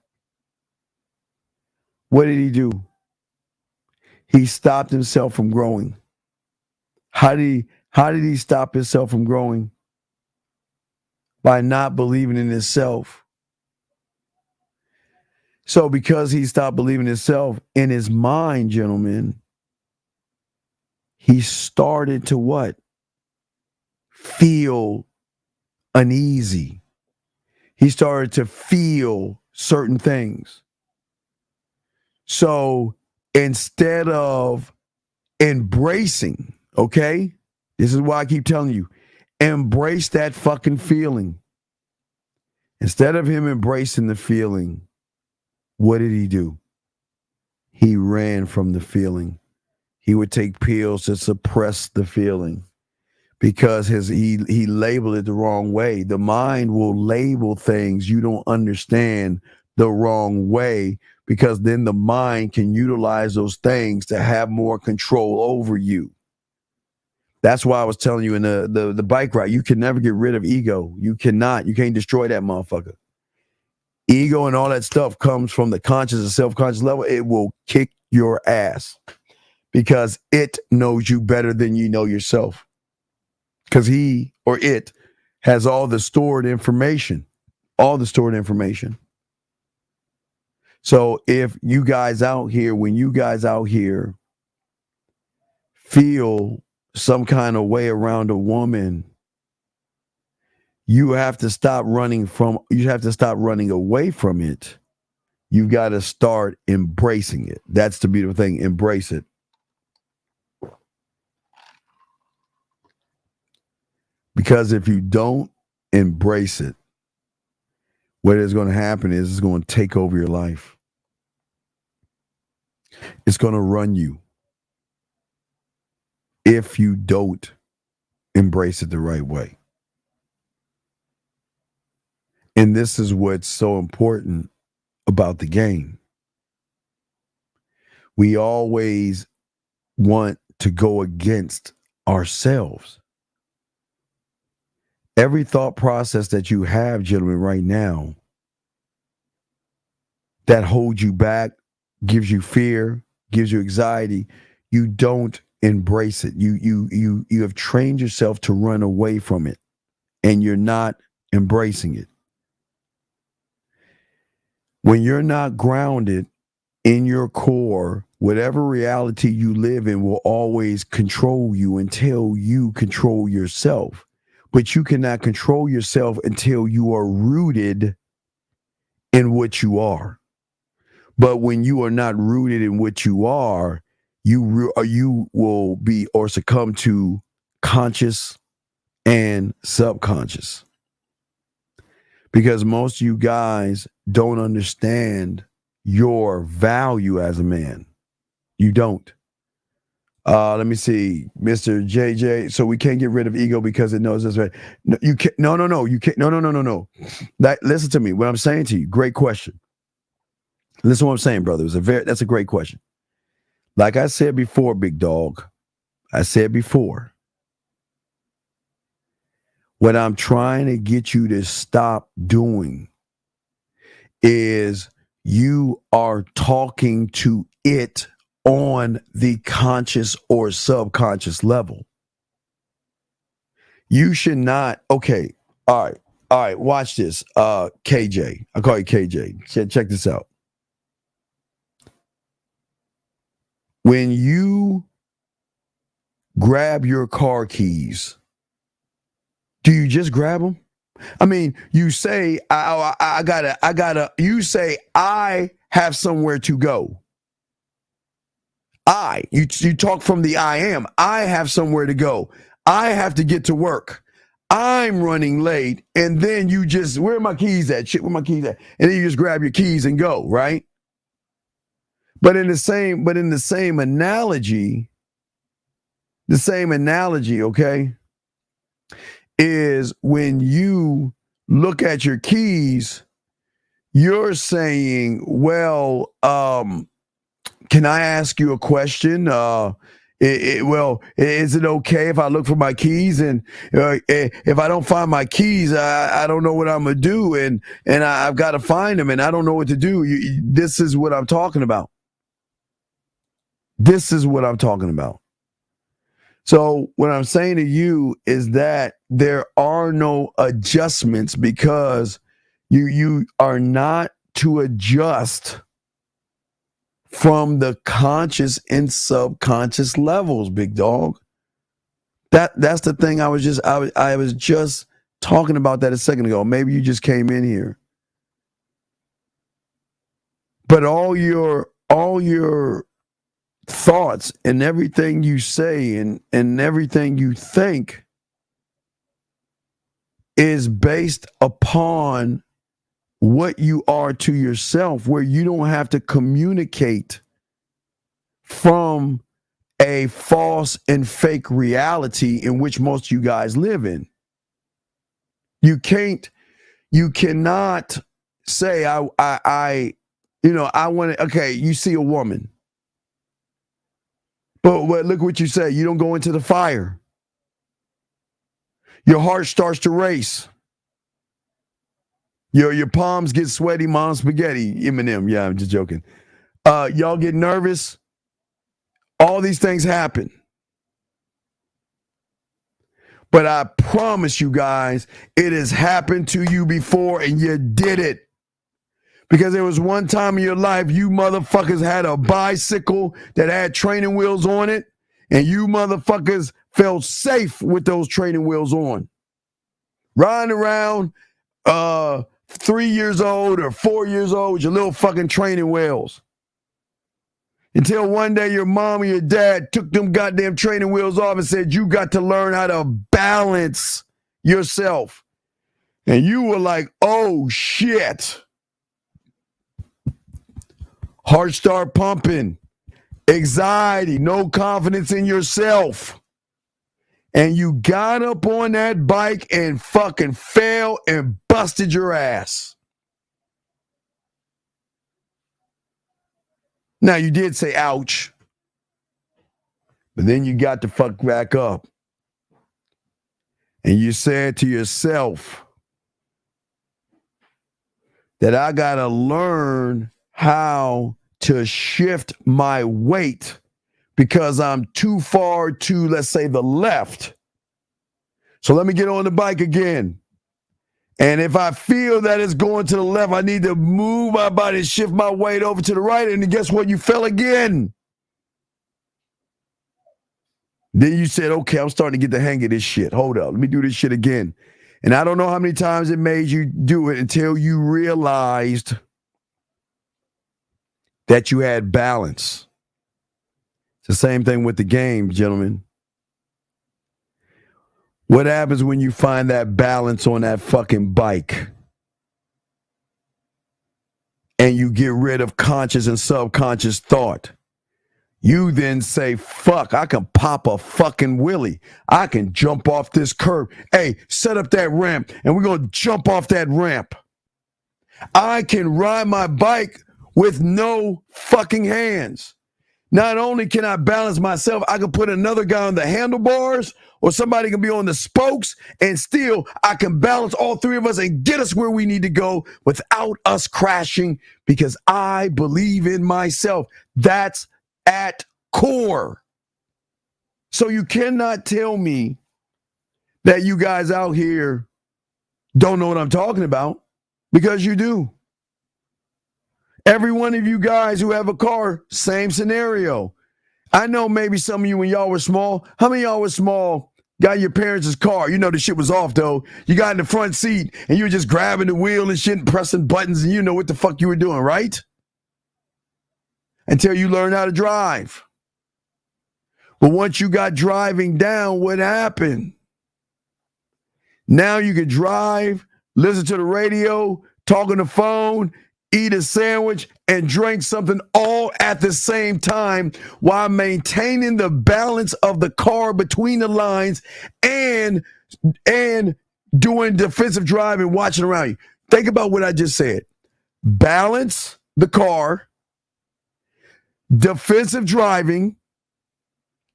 What did he do? He stopped himself from growing. How did he stop himself from growing? By not believing in himself. So because he stopped believing in himself, in his mind, gentlemen, he started to what? Feel uneasy. He started to feel certain things. So instead of embracing, okay, this is why I keep telling you, embrace that fucking feeling. Instead of him embracing the feeling, what did he do? He ran from the feeling. He would take pills to suppress the feeling because he labeled it the wrong way. The mind will label things you don't understand the wrong way because then the mind can utilize those things to have more control over you. That's why I was telling you in the bike ride, you can never get rid of ego. You cannot. You can't destroy that motherfucker. Ego and all that stuff comes from the conscious and self-conscious level. It will kick your ass because it knows you better than you know yourself. Because he or it has all the stored information. All the stored information. So if you guys out here, when you guys out here feel some kind of way around a woman, you have to stop running away from it. You got to start embracing it. That's the beautiful thing. Embrace it. Because if you don't embrace it, what is going to happen is it's going to take over your life. It's going to run you if you don't embrace it the right way. And this is what's so important about the game. We always want to go against ourselves. Every thought process that you have, gentlemen, right now, that holds you back, gives you fear, gives you anxiety, you don't embrace it. You have trained yourself to run away from it, and you're not embracing it. When you're not grounded in your core, whatever reality you live in will always control you until you control yourself. But you cannot control yourself until you are rooted in what you are. But when you are not rooted in what you are, you will be or succumb to conscious and subconscious. Because most of you guys don't understand your value as a man. You don't. Let me see, Mr. JJ. So we can't get rid of ego because it knows us, right? No, you can't. No. You can't. No. Listen to me. What I'm saying to you. Great question. Listen to what I'm saying, brother. That's a great question. Like I said before, big dog. I said before. What I'm trying to get you to stop doing is you are talking to it on the conscious or subconscious level. You should not. Okay. All right. Watch this. KJ. I'll call you KJ. Check this out. When you grab your car keys, do you just grab them? I mean, you say, you say, I have somewhere to go. You talk from the I am. I have somewhere to go. I have to get to work. I'm running late. And then you just, where are my keys at? Shit, where my keys at? And then you just grab your keys and go, right? But in the same analogy, okay, is when you look at your keys, you're saying, well, can I ask you a question? Is it okay if I look for my keys? And if I don't find my keys, I don't know what I'm going to do. And I've got to find them and I don't know what to do. This is what I'm talking about. This is what I'm talking about. So what I'm saying to you is that there are no adjustments because you are not to adjust from the conscious and subconscious levels, big dog. That's the thing. I was just talking about that a second ago. Maybe you just came in here. But all your thoughts and everything you say and everything you think is based upon what you are to yourself, where you don't have to communicate from a false and fake reality in which most of you guys live in. You cannot say I want to, okay, you see a woman, but look what you say. You don't go into the fire. Your heart starts to race. Your palms get sweaty, mom spaghetti. Eminem, yeah, I'm just joking. Y'all get nervous. All these things happen. But I promise you guys, it has happened to you before and you did it. Because there was one time in your life you motherfuckers had a bicycle that had training wheels on it, and you motherfuckers felt safe with those training wheels on. Riding around 3 years old or 4 years old with your little fucking training wheels. Until one day your mom or your dad took them goddamn training wheels off and said, you got to learn how to balance yourself. And you were like, oh shit. Heart start pumping, anxiety, no confidence in yourself. And you got up on that bike and fucking fell and busted your ass. Now, you did say ouch, but then you got to fuck back up. And you said to yourself that I got to learn how to shift my weight because I'm too far to, let's say, the left. So let me get on the bike again. And if I feel that it's going to the left, I need to move my body, shift my weight over to the right. And guess what? You fell again. Then you said, okay, I'm starting to get the hang of this shit. Hold up. Let me do this shit again. And I don't know how many times it made you do it until you realized that you had balance. It's the same thing with the game, gentlemen. What happens when you find that balance on that fucking bike and you get rid of conscious and subconscious thought? You then say, fuck, I can pop a fucking wheelie. I can jump off this curb. Hey, set up that ramp and we're going to jump off that ramp. I can ride my bike with no fucking hands. Not only can I balance myself, I can put another guy on the handlebars or somebody can be on the spokes and still I can balance all three of us and get us where we need to go without us crashing because I believe in myself. That's at core. So you cannot tell me that you guys out here don't know what I'm talking about because you do. Every one of you guys who have a car, same scenario. I know maybe some of you when y'all were small. How many of y'all were small, got your parents' car? You know the shit was off though. You got in the front seat and you were just grabbing the wheel and shit and pressing buttons and you know what the fuck you were doing, right? Until you learn how to drive. But once you got driving down, what happened? Now you can drive, listen to the radio, talk on the phone, eat a sandwich, and drink something all at the same time while maintaining the balance of the car between the lines and doing defensive drive and watching around you. Think about what I just said. Balance the car, defensive driving,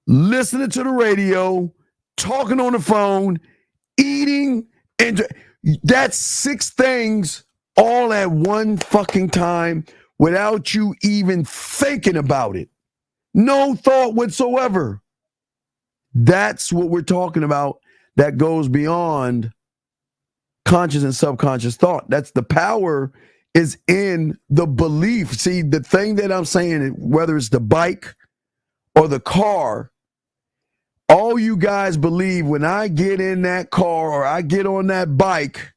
listening to the radio, talking on the phone, eating, and that's 6 things all at one fucking time without you even thinking about it. No thought whatsoever. That's what we're talking about. That goes beyond conscious and subconscious thought. That's the power is in the belief. See, the thing that I'm saying, whether it's the bike or the car, all you guys believe when I get in that car or I get on that bike,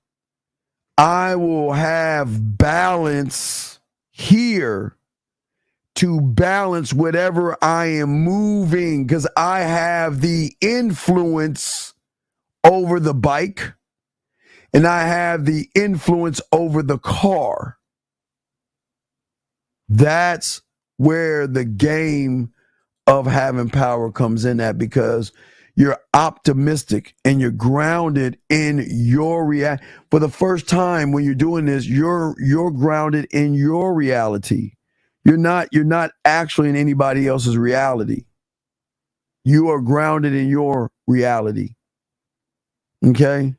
I will have balance here to balance whatever I am moving because I have the influence over the bike and I have the influence over the car. That's where the game of having power comes in at, because you're optimistic and you're grounded in your reality. For the first time when you're doing this, you're grounded in your reality. You're not actually in anybody else's reality. You are grounded in your reality. Okay?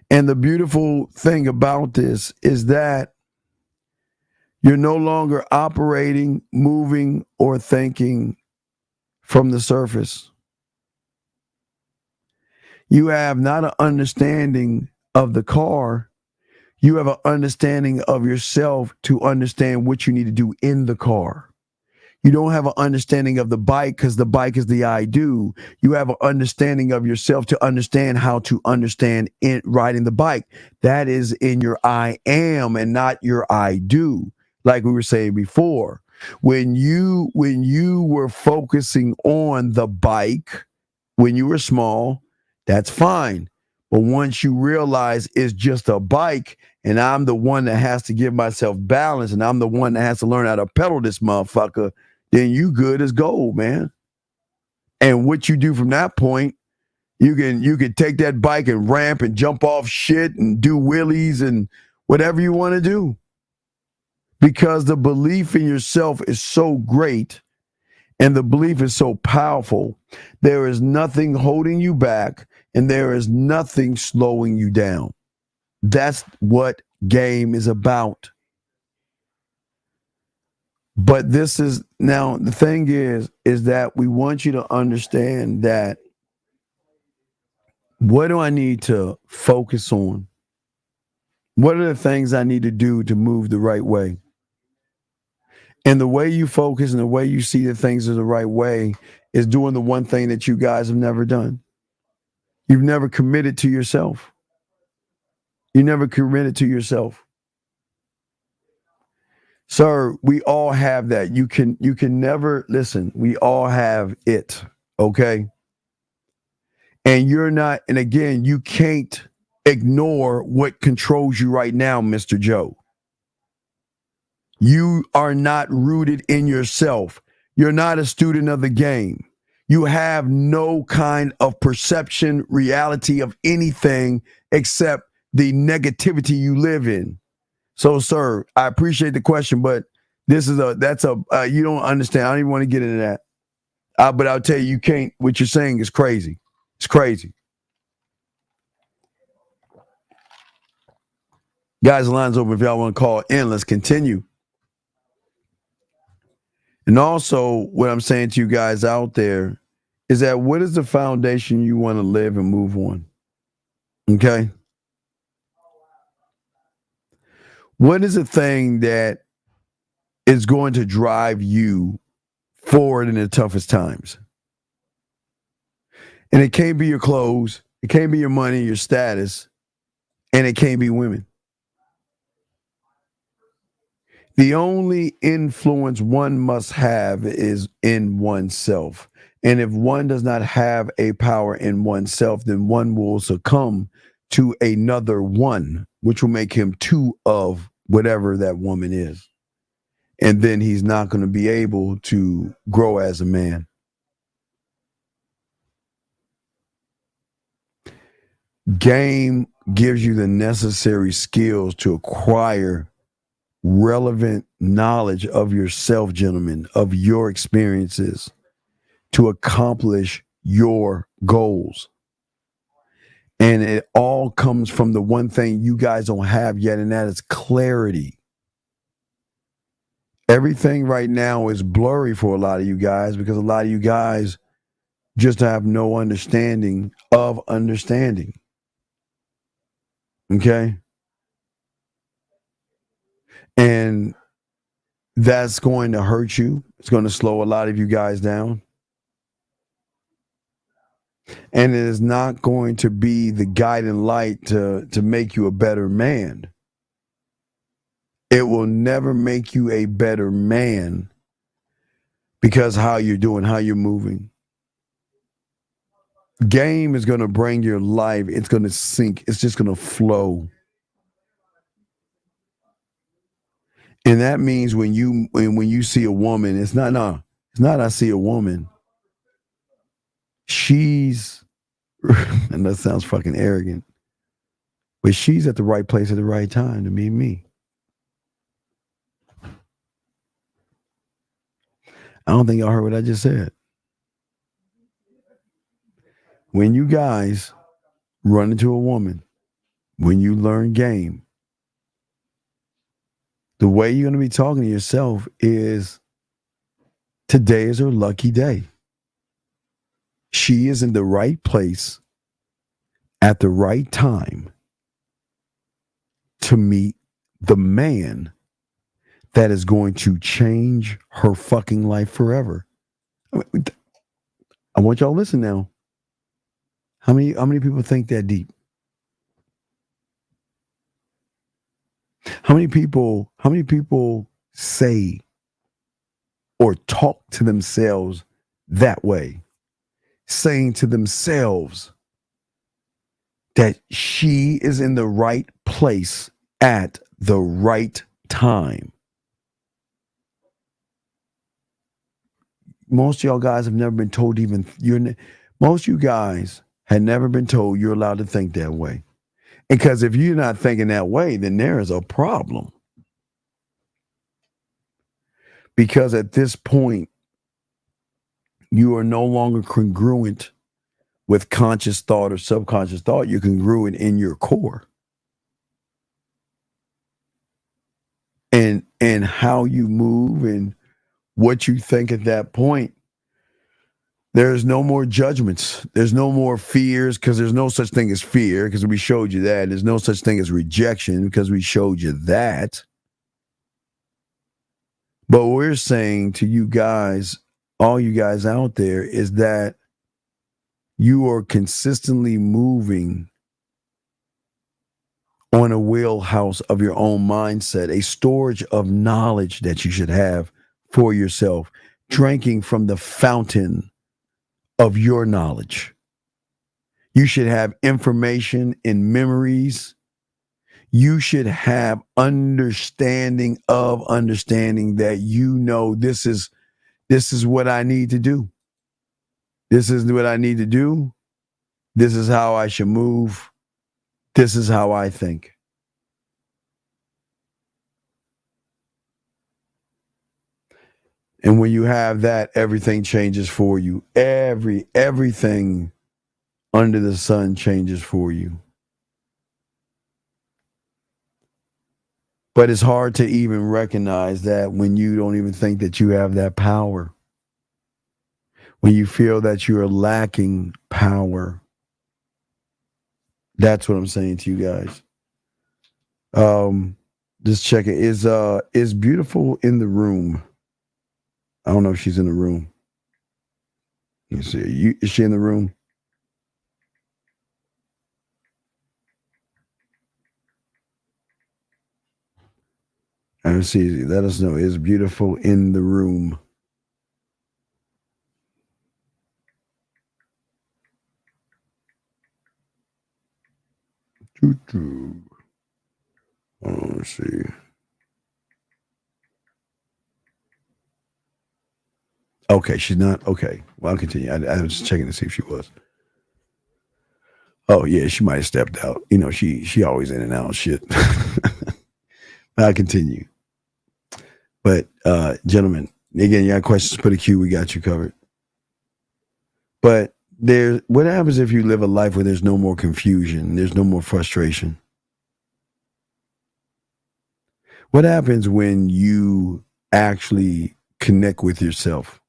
And the beautiful thing about this is that you're no longer operating, moving, or thinking from the surface. You have not an understanding of the car. You have an understanding of yourself to understand what you need to do in the car. You don't have an understanding of the bike because the bike is the I do. You have an understanding of yourself to understand how to understand in riding the bike. That is in your I am and not your I do. Like we were saying before, when you were focusing on the bike when you were small, that's fine. But once you realize it's just a bike and I'm the one that has to give myself balance and I'm the one that has to learn how to pedal this motherfucker, then you good as gold, man. And what you do from that point, you can take that bike and ramp and jump off shit and do wheelies and whatever you want to do. Because the belief in yourself is so great and the belief is so powerful. There is nothing holding you back and there is nothing slowing you down. That's what game is about. But this is now the thing is that we want you to understand that what do I need to focus on? What are the things I need to do to move the right way? And the way you focus and the way you see the things the right way is doing the one thing that you guys have never done. You've never committed to yourself. You never committed to yourself. Sir, we all have that. You can never listen. We all have it. Okay. And you're not, and again, you can't ignore what controls you right now, Mr. Joe. You are not rooted in yourself. You're not a student of the game. You have no kind of perception, reality of anything except the negativity you live in. So, sir, I appreciate the question, but you don't understand. I don't even want to get into that. But I'll tell you, you can't, what you're saying is crazy. It's crazy. Guys, the line's open if y'all want to call in. Let's continue. And also, what I'm saying to you guys out there is that what is the foundation you want to live and move on? Okay? What is the thing that is going to drive you forward in the toughest times? And it can't be your clothes, it can't be your money, your status, and it can't be women. The only influence one must have is in oneself. And if one does not have a power in oneself, then one will succumb to another one, which will make him two of whatever that woman is. And then he's not going to be able to grow as a man. Game gives you the necessary skills to acquire relevant knowledge of yourself, gentlemen, of your experiences to accomplish your goals. And it all comes from the one thing you guys don't have yet, and that is clarity. Everything right now is blurry for a lot of you guys because a lot of you guys just have no understanding of understanding. Okay? And that's going to hurt you. It's going to slow a lot of you guys down. And it is not going to be the guiding light to make you a better man. It will never make you a better man because how you're doing, how you're moving. Game is going to bring your life. It's going to sink. It's just going to flow. And that means when you see a woman, it's not I see a woman. She's, and that sounds fucking arrogant, but she's at the right place at the right time to meet me. I don't think y'all heard what I just said. When you guys run into a woman, when you learn game, the way you're going to be talking to yourself is, today is her lucky day. She is in the right place at the right time to meet the man that is going to change her fucking life forever. I want y'all to listen now. How many people think that deep? How many people say or talk to themselves that way, saying to themselves that she is in the right place at the right time? Most of y'all guys have never been told most of you guys had never been told you're allowed to think that way. Because if you're not thinking that way, then there is a problem. Because at this point, you are no longer congruent with conscious thought or subconscious thought. You're congruent in your core. And how you move and what you think at that point. There's no more judgments. There's no more fears, because there's no such thing as fear, because we showed you that. There's no such thing as rejection, because we showed you that. But what we're saying to you guys, all you guys out there, is that you are consistently moving on a wheelhouse of your own mindset, a storage of knowledge that you should have for yourself, drinking from the fountain of your knowledge. You should have information and memories. You should have understanding that you know this is what I need to do. This is what I need to do. This is how I should move. This is how I think. And when you have that, everything changes for you. Everything under the sun changes for you. But it's hard to even recognize that when you don't even think that you have that power. When you feel that you are lacking power. That's what I'm saying to you guys. Just check it. Is Beautiful in the room? I don't know if she's in the room. Let me see. Is she in the room? I see. Let us know. Is Beautiful in the room? Let's see. Okay, she's not. Okay, well, I'll continue. I was checking to see if she was. Oh yeah, she might have stepped out. You know, she always in and out of shit. I'll continue. But gentlemen, again, you got questions, put a Q, we got you covered. But what happens if you live a life where there's no more confusion, there's no more frustration? What happens when you actually connect with yourself?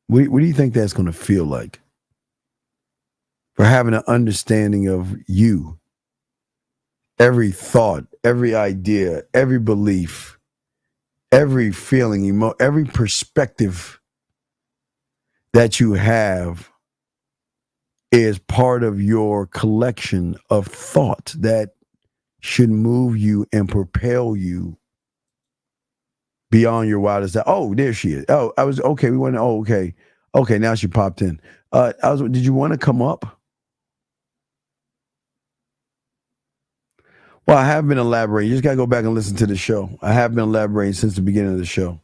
What do you think that's going to feel like? For having an understanding of you, every thought, every idea, every belief, every feeling, every perspective that you have is part of your collection of thought that should move you and propel you beyond your wildest doubt. Oh, there she is. Oh, I was okay. We went. Oh, okay. Okay, now she popped in. Did you want to come up? Well, I have been elaborating. You just gotta go back and listen to the show. I have been elaborating since the beginning of the show.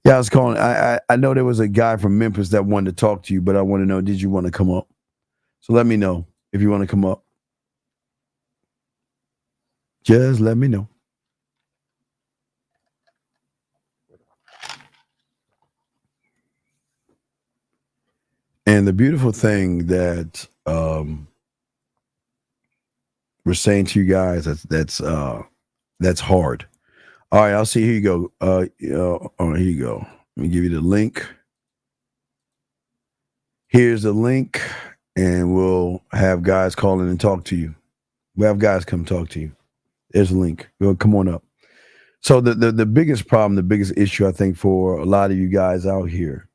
Yeah, I was calling. I know there was a guy from Memphis that wanted to talk to you, but I want to know, did you want to come up? So let me know if you want to come up. Just let me know. And the beautiful thing that we're saying to you guys, that's hard. All right, I'll see. Here you go. Here you go. Let me give you the link. Here's the link, and we'll have guys call in and talk to you. We'll have guys come talk to you. There's a link. Come on up. So the biggest problem, the biggest issue, I think, for a lot of you guys out here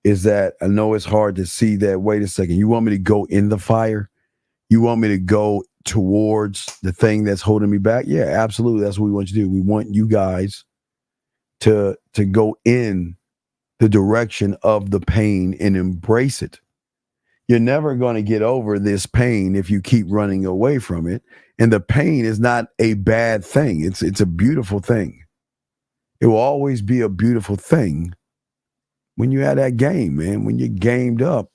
is that I know it's hard to see that, wait a second, you want me to go in the fire? You want me to go towards the thing that's holding me back? Yeah, absolutely. That's what we want you to do. We want you guys to go in the direction of the pain and embrace it. You're never going to get over this pain if you keep running away from it. And the pain is not a bad thing. It's a beautiful thing. It will always be a beautiful thing when you have that game, man. When you're gamed up,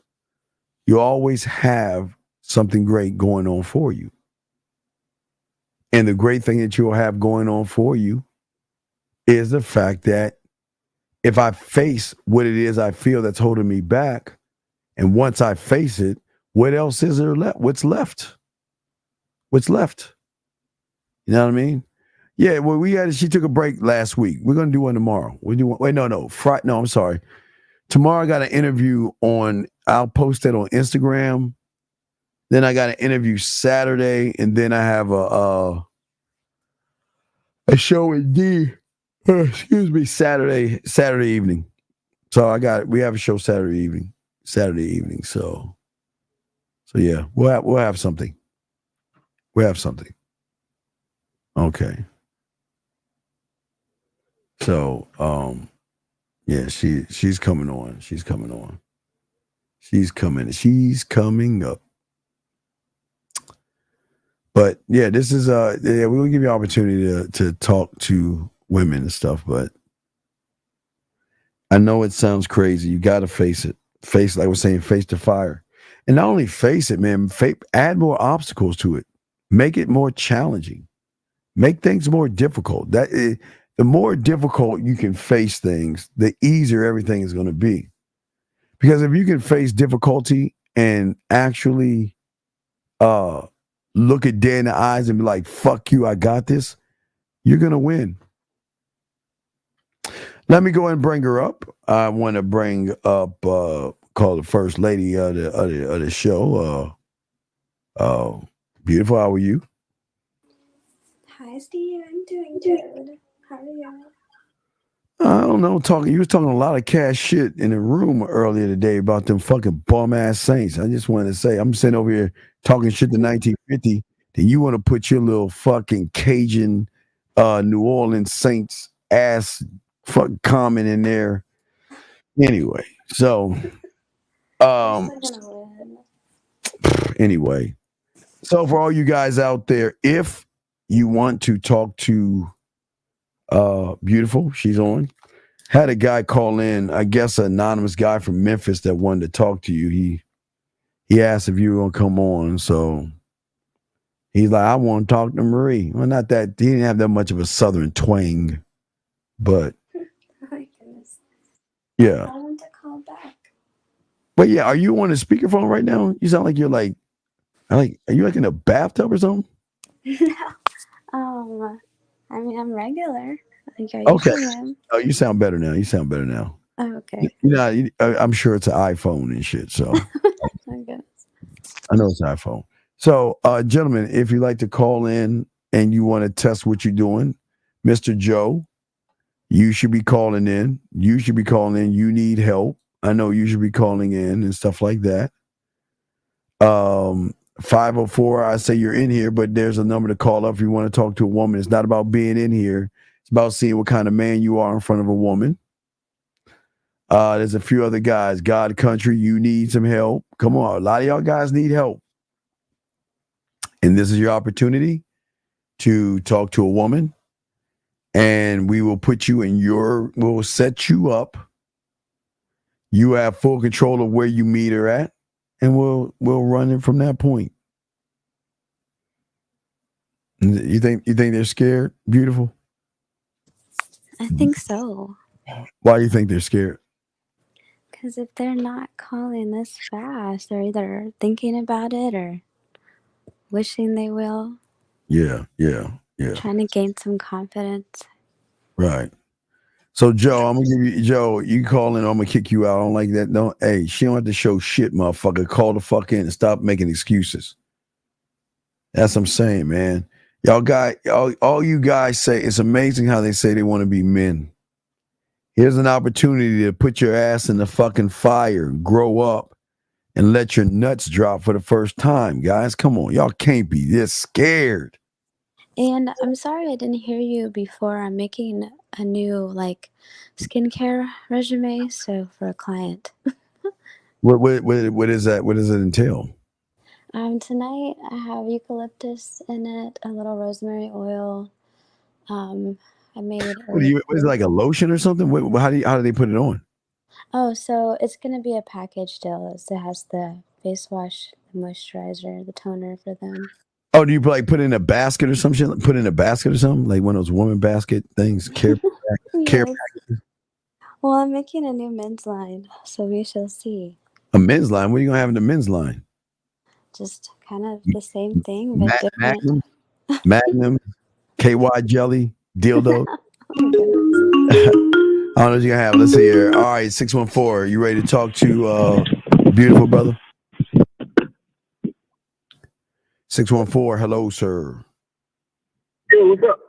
you always have something great going on for you. And the great thing that you'll have going on for you is the fact that if I face what it is I feel that's holding me back, and once I face it, what else is there left? What's left? What's left? You know what I mean? Yeah, well, she took a break last week. We're going to do one tomorrow. I'm sorry. Tomorrow I got an interview I'll post that on Instagram. Then I got an interview Saturday, and then I have a show with D. Saturday evening. So we have a show Saturday evening. So yeah, we'll have something. We'll have something. Okay. So yeah, she's coming on. She's coming up. But yeah, this is we'll give you an opportunity to talk to women and stuff, but I know it sounds crazy. You got to face it. Like we're saying, face the fire. And not only face it, man, add more obstacles to it. Make it more challenging. Make things more difficult. The more difficult you can face things, the easier everything is going to be. Because if you can face difficulty and actually look it dead in the eyes and be like, fuck you, I got this, you're going to win. Let me go ahead and bring her up. I want to bring up, call the first lady of the show. Beautiful, how are you? Hi, Steve. I'm doing good. How are you? I don't know. You was talking a lot of cash shit in the room earlier today about them fucking bum ass Saints. I just wanted to say, I'm sitting over here talking shit to 1950. Then you want to put your little fucking Cajun, New Orleans Saints ass fucking comment in there. Anyway, so anyway, so for all you guys out there, if you want to talk to Beautiful, she's on. Had a guy call in, I guess an anonymous guy from Memphis that wanted to talk to you. He asked if you were gonna come on, so he's like, I want to talk to Marie. Well, not that he didn't have that much of a southern twang, but Oh my goodness. yeah. I want to call back. But yeah, are you on a speakerphone right now? You sound like you're are you like in a bathtub or something? No. I mean, I'm regular. Like, are you Okay. seeing him? Oh, you sound better now. You sound better now. Oh, okay. I'm sure it's an iPhone and shit. So I guess. I know it's an iPhone. So, gentlemen, if you like to call in and you want to test what you're doing, Mr. Joe, you should be calling in. You should be calling in. You need help. I know you should be calling in and stuff like that. 504, I say you're in here, but there's a number to call up if you want to talk to a woman. It's not about being in here. It's about seeing what kind of man you are in front of a woman. There's a few other guys. God Country, you need some help. Come on. A lot of y'all guys need help. And this is your opportunity to talk to a woman. And we will put you in we'll set you up. You have full control of where you meet her at. And we'll run it from that point. You think they're scared? Beautiful? I think so. Why do you think they're scared? Because if they're not calling this fast, they're either thinking about it or wishing they will. Yeah. Trying to gain some confidence. Right. So Joe, I'm gonna give you Joe. You call in, I'm gonna kick you out. I don't like that. No, hey, she don't have to show shit, motherfucker. Call the fuck in and stop making excuses. That's what I'm saying, man. All you guys say, it's amazing how they say they want to be men. Here's an opportunity to put your ass in the fucking fire, grow up, and let your nuts drop for the first time, guys. Come on, y'all can't be this scared. And I'm sorry I didn't hear you before. I'm making a new skincare regimen, so for a client. What is that? What does it entail? Tonight I have eucalyptus in it, a little rosemary oil. I made. What is it, like a lotion or something? How do they put it on? Oh, so it's gonna be a package deal. It has the face wash, the moisturizer, the toner for them. Oh, do you like put it in a basket or some shit? Put it in a basket or something? Like one of those woman basket things? Care packages? Well, I'm making a new men's line, so we shall see. A men's line? What are you gonna have in the men's line? Just kind of the same thing, but different. Magnum, KY jelly, dildo. I don't know what you're gonna have. Let's see here. All right, 614. You ready to talk to beautiful brother? 614. Hello, sir. Yo, what's up?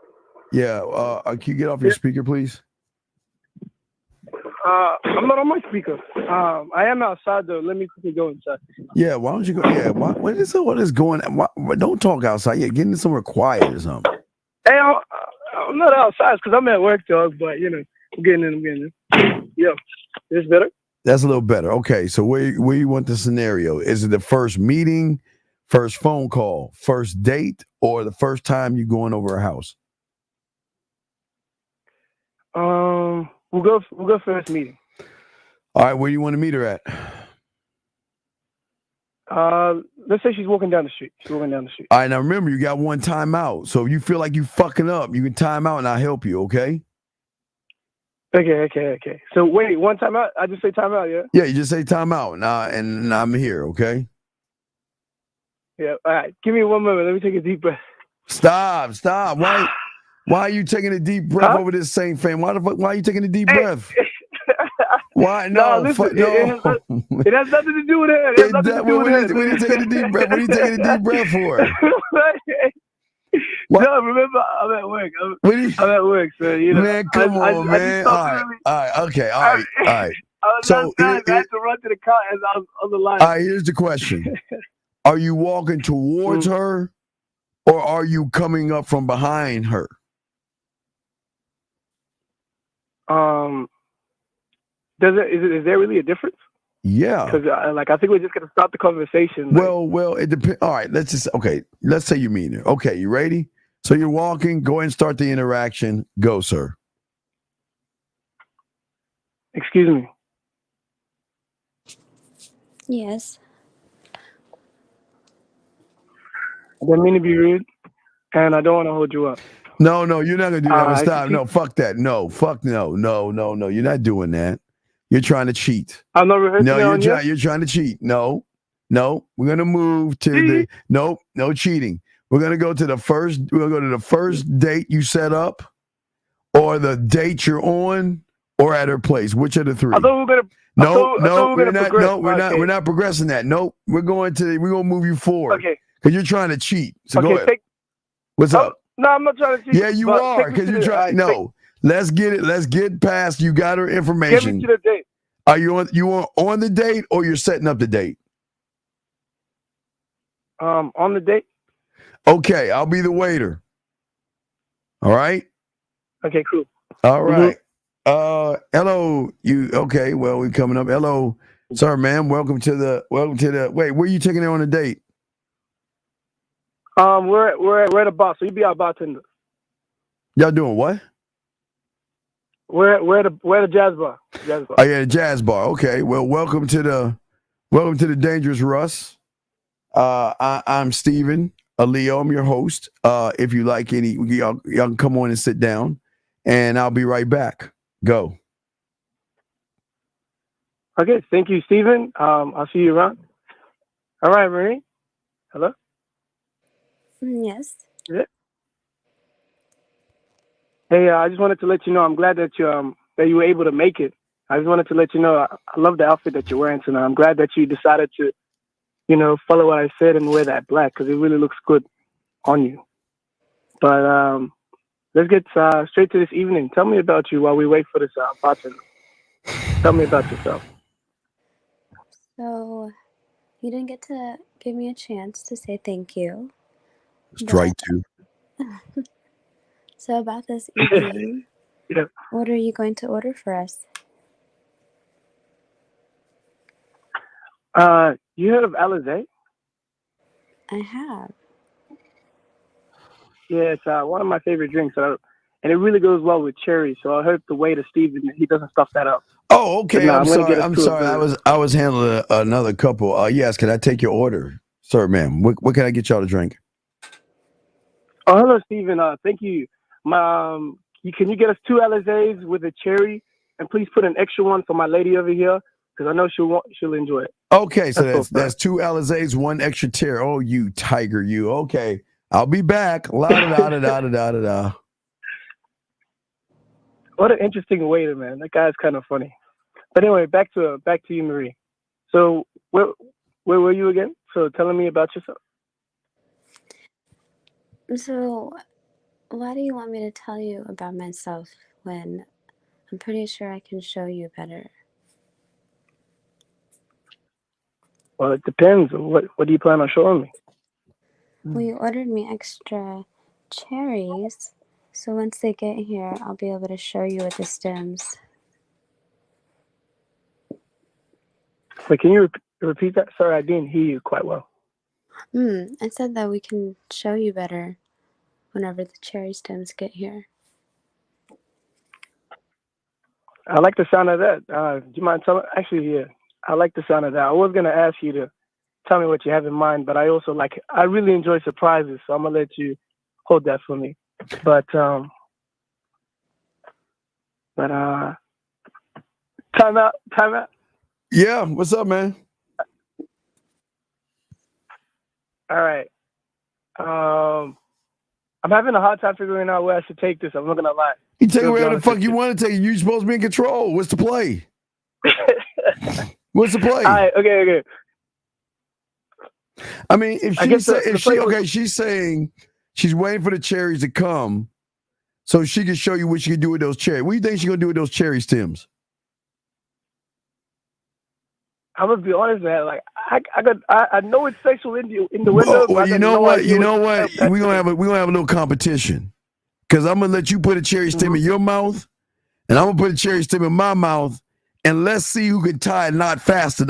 Yeah. Can you get off your speaker, please? I'm not on my speaker. I am outside though. Let me quickly go inside. Yeah. Why don't you go? Yeah. What is going on? Don't talk outside. Yeah. Get into somewhere quiet or something. Hey, I'm not outside because I'm at work, dog. But I'm getting in. Yo, is this better? That's a little better. Okay. So where you want the scenario? Is it the first meeting, first phone call, first date, or the first time you going over a house? We'll go first meeting. All right, where do you want to meet her at? Let's say she's walking down the street. All right, now remember, you got one time out. So if you feel like you fucking up, you can time out and I'll help you, okay? Okay. So wait, one time out? I just say time out, yeah? Yeah, you just say time out and I'm here, okay? Yeah, all right. Give me 1 moment. Let me take a deep breath. Stop. Why are you taking a deep breath over this same fan? Why are you taking a deep breath? Why? No, listen, no. It has nothing to do with it. What are you taking a deep breath? What are you taking a deep breath for? No, remember, I'm at work. I'm at work, so Man, come on, man. All right, okay, all right. I was I had to run to the car as I was on the line. All right, here's the question: are you walking towards her, or are you coming up from behind her? Is there really a difference? Yeah. Because I think we're just gonna stop the conversation. Well, it depends. All right, let's say you mean it. Okay, you ready? So you're walking. Go ahead and start the interaction. Go, sir. Excuse me. Yes. I didn't mean to be rude, and I don't want to hold you up. No, you're not gonna do that. Stop. No, fuck that. No, fuck no. You're not doing that. You're trying to cheat. I'm not rehearsing. No, you're trying to cheat. No. We're gonna move to no cheating. We're gonna go to the first date you set up, or the date you're on, or at her place? Which of the three? I thought we were gonna. We're not progressing that. Nope. We're gonna move you forward. Okay. Because you're trying to cheat. So go ahead. What's up? No, I'm not trying to cheat. Yeah, you are. Because you're trying. No. Let's get it. Let's get past. You got her information. Give me to the date. Are you on the date, or you're setting up the date? On the date. Okay, I'll be the waiter. All right. Okay, cool. All right. Hello. Okay? Well, we're coming up. Hello, sir, ma'am. Welcome to the. Wait, where are you taking her on a date? We're at a bar, so you be our bartender. Y'all doing what? We're at a jazz bar. Oh yeah, the jazz bar. Okay. Well, welcome to the Dangerous Russ. I'm Steven, Leo. I'm your host. If you like y'all can come on and sit down, and I'll be right back. Go. Okay. Thank you, Steven. I'll see you around. All right, Marie. Hello. Yes. Yeah. Hey, I just wanted to let you know I'm glad that you were able to make it. I just wanted to let you know I love the outfit that you're wearing tonight. I'm glad that you decided to, follow what I said and wear that black because it really looks good on you. But let's get straight to this evening. Tell me about you while we wait for this bartender. Tell me about yourself. So, you didn't get to give me a chance to say thank you. Strike two. So about this evening, yeah. What are you going to order for us? You heard of Alizé? I have. Yeah, it's one of my favorite drinks, and it really goes well with cherry. So I heard the way to Steven, he doesn't stuff that up. Oh, okay. No, I'm sorry. I'm sorry. I was handling another couple. Yes, can I take your order, sir, ma'am? What can I get y'all to drink? Oh, hello, Steven. Thank you. Can you get us 2 Alizés with a cherry, and please put an extra one for my lady over here because I know she'll enjoy it. Okay, so that's 2 Alizés, 1 extra cherry. Oh, you tiger, you. Okay, I'll be back. La da da da da da da da. What an interesting waiter, man. That guy's kind of funny. But anyway, back to you, Marie. So where were you again? So telling me about yourself. So, why do you want me to tell you about myself when I'm pretty sure I can show you better? Well, it depends. What do you plan on showing me? Well, you ordered me extra cherries, so once they get here, I'll be able to show you with the stems. Wait, can you repeat that? Sorry, I didn't hear you quite well. I said that we can show you better whenever the cherry stems get here. I like the sound of that. Do you mind telling? Actually, yeah, I like the sound of that. I was gonna ask you to tell me what you have in mind, but I really enjoy surprises, so I'm gonna let you hold that for me. But time out. Yeah, what's up, man? All right. I'm having a hard time figuring out where I should take this. I'm not gonna lie. You take it wherever the fuck you want to take it. You're supposed to be in control. What's the play? What's the play? All right. Okay. I mean, she's saying she's waiting for the cherries to come so she can show you what she can do with those cherries. What do you think she's gonna do with those cherry stems? I'm gonna be honest, man. Like I know it's sexual in the window. Well, you know what? We're gonna have a little competition because I'm gonna let you put a cherry stem in your mouth, and I'm gonna put a cherry stem in my mouth, and let's see who can tie a knot faster.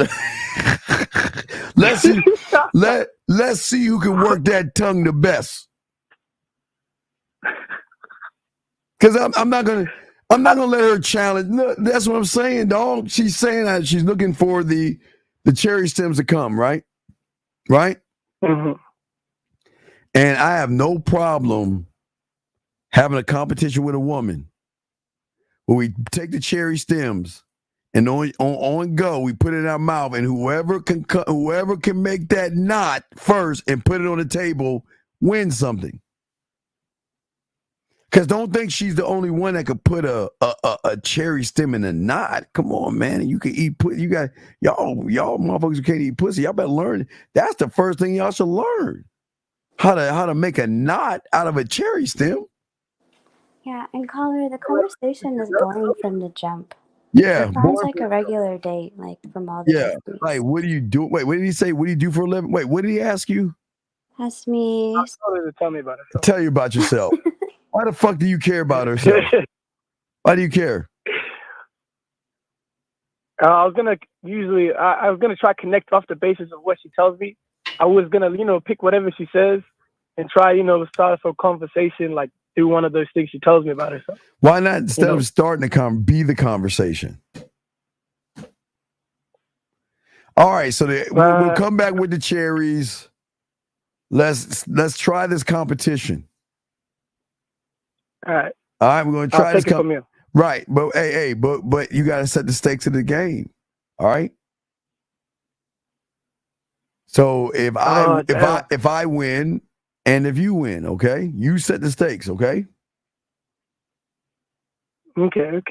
Let's see who can work that tongue the best. Because I'm not gonna let her challenge. No, that's what I'm saying, dog. She's saying that she's looking for the cherry stems to come, right? Right? Mm-hmm. And I have no problem having a competition with a woman where we take the cherry stems and on go, we put it in our mouth, and whoever can make that knot first and put it on the table wins something. Because don't think she's the only one that could put a cherry stem in a knot. Come on, man. You can eat pussy. You got y'all motherfuckers who can't eat pussy. Y'all better learn. That's the first thing y'all should learn. How to make a knot out of a cherry stem. Yeah, and caller, the conversation is boring from the jump. Yeah. It sounds like a regular date, like from all the Yeah. histories. Like, what do you do? Wait, what did he say? What do you do for a living? Wait, what did he ask you? Ask me. Tell me about it. Tell you about yourself. Why the fuck do you care about herself? Why do you care? I was gonna try to connect off the basis of what she tells me. I was gonna, pick whatever she says and try, start off a conversation like through one of those things she tells me about herself. Why not instead of starting to be the conversation? All right, so we'll come back with the cherries. Let's try this competition. All right. All right, we're gonna try this. From you. Right, but but you gotta set the stakes of the game. All right. So if I win and if you win, okay, you set the stakes, okay? Okay.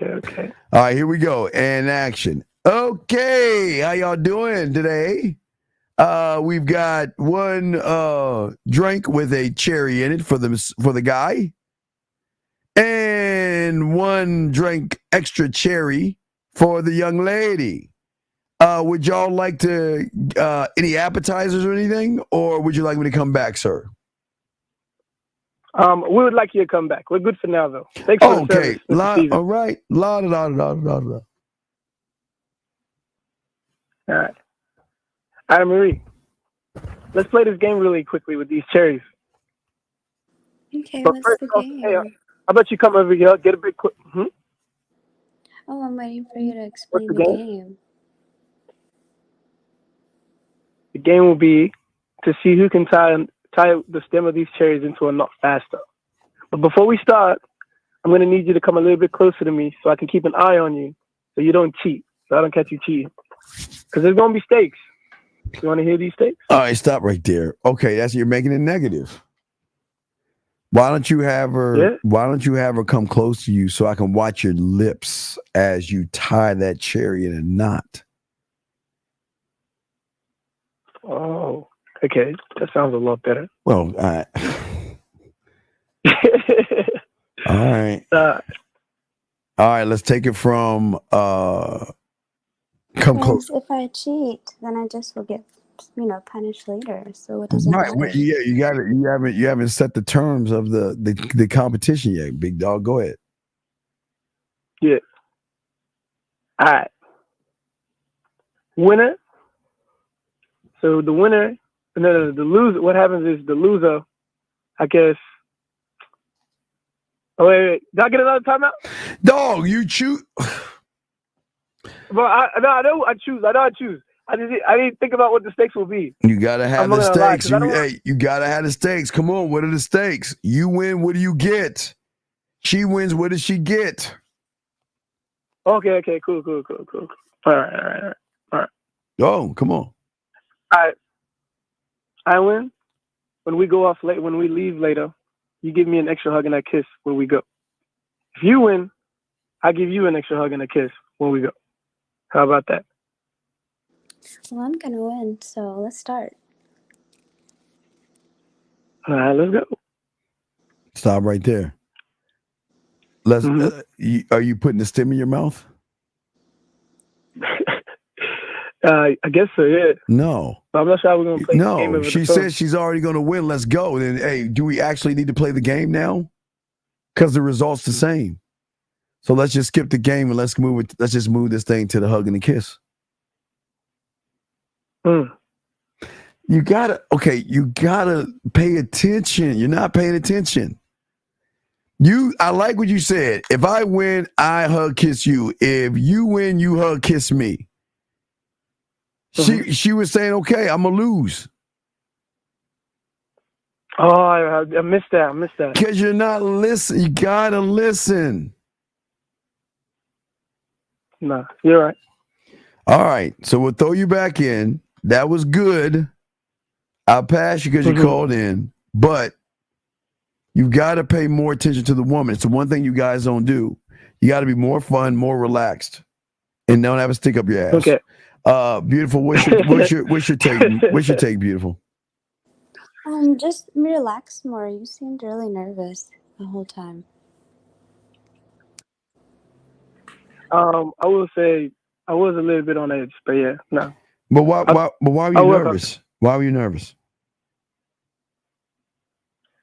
All right, here we go. And action. Okay, how y'all doing today? We've got one drink with a cherry in it for the guy, and one drink extra cherry for the young lady. Would y'all like to any appetizers or anything, or would you like me to come back, sir? We would like you to come back. We're good for now, though. Thanks for the service, Mr. Steven. All right. La. All right. All right, Marie. Let's play this game really quickly with these cherries. Okay, but what's first, the game? Hey, how about you come over here, get a bit quick. Oh, I'm waiting for you to explain the game. The game will be to see who can tie the stem of these cherries into a knot faster. But before we start, I'm going to need you to come a little bit closer to me so I can keep an eye on you so you don't cheat, so I don't catch you cheating. Because there's going to be stakes. You want to hear these stakes? All right, stop right there. Okay, you're making it negative. Why don't you have her? Yeah. Why don't you have her come close to you so I can watch your lips as you tie that cherry in a knot? Oh, okay. That sounds a lot better. Well, all right. All right, let's take it from come close. If I cheat, then I just will get, punished later. So what does it matter? Yeah, you got it. You haven't set the terms of the competition yet, big dog. Go ahead. Yeah. All right. Winner. So the winner, the loser. What happens is the loser, I guess. Oh wait. Did I get another timeout? Dog, you choose. Well, I know I choose. I didn't think about what the stakes will be. You gotta have the stakes. You gotta have the stakes. Come on, what are the stakes? You win, what do you get? She wins, what does she get? Okay, cool. All right. Oh, come on. All right. I win. When we go off late, when we leave later, you give me an extra hug and a kiss when we go. If you win, I give you an extra hug and a kiss when we go. How about that? Well, I'm gonna win, so let's start. All right, let's go. Stop right there. Let's. Are you putting the stem in your mouth? I guess so. Yeah. No. I'm not sure how we're gonna play. No, the game she said she's already gonna win. Let's go. Then, hey, do we actually need to play the game now? Because the result's the same. So let's just skip the game and let's just move this thing to the hug and the kiss. You gotta pay attention. You're not paying attention. I like what you said. If I win, I hug kiss you. If you win, you hug kiss me. She was saying, okay, I'm gonna lose. Oh, I missed that. Because you're not listening. You gotta listen. No, you're right. All right, so we'll throw you back in. That was good. I'll pass you because you called in. But You got to pay more attention to the woman. It's the one thing you guys don't do. You got to be more fun, more relaxed, and don't have a stick up your ass. Okay. Beautiful. What's your take? What's your take, beautiful? Just relax more. You seemed really nervous the whole time. I will say I was a little bit on edge, but yeah, no. But why were you nervous? Why were you nervous?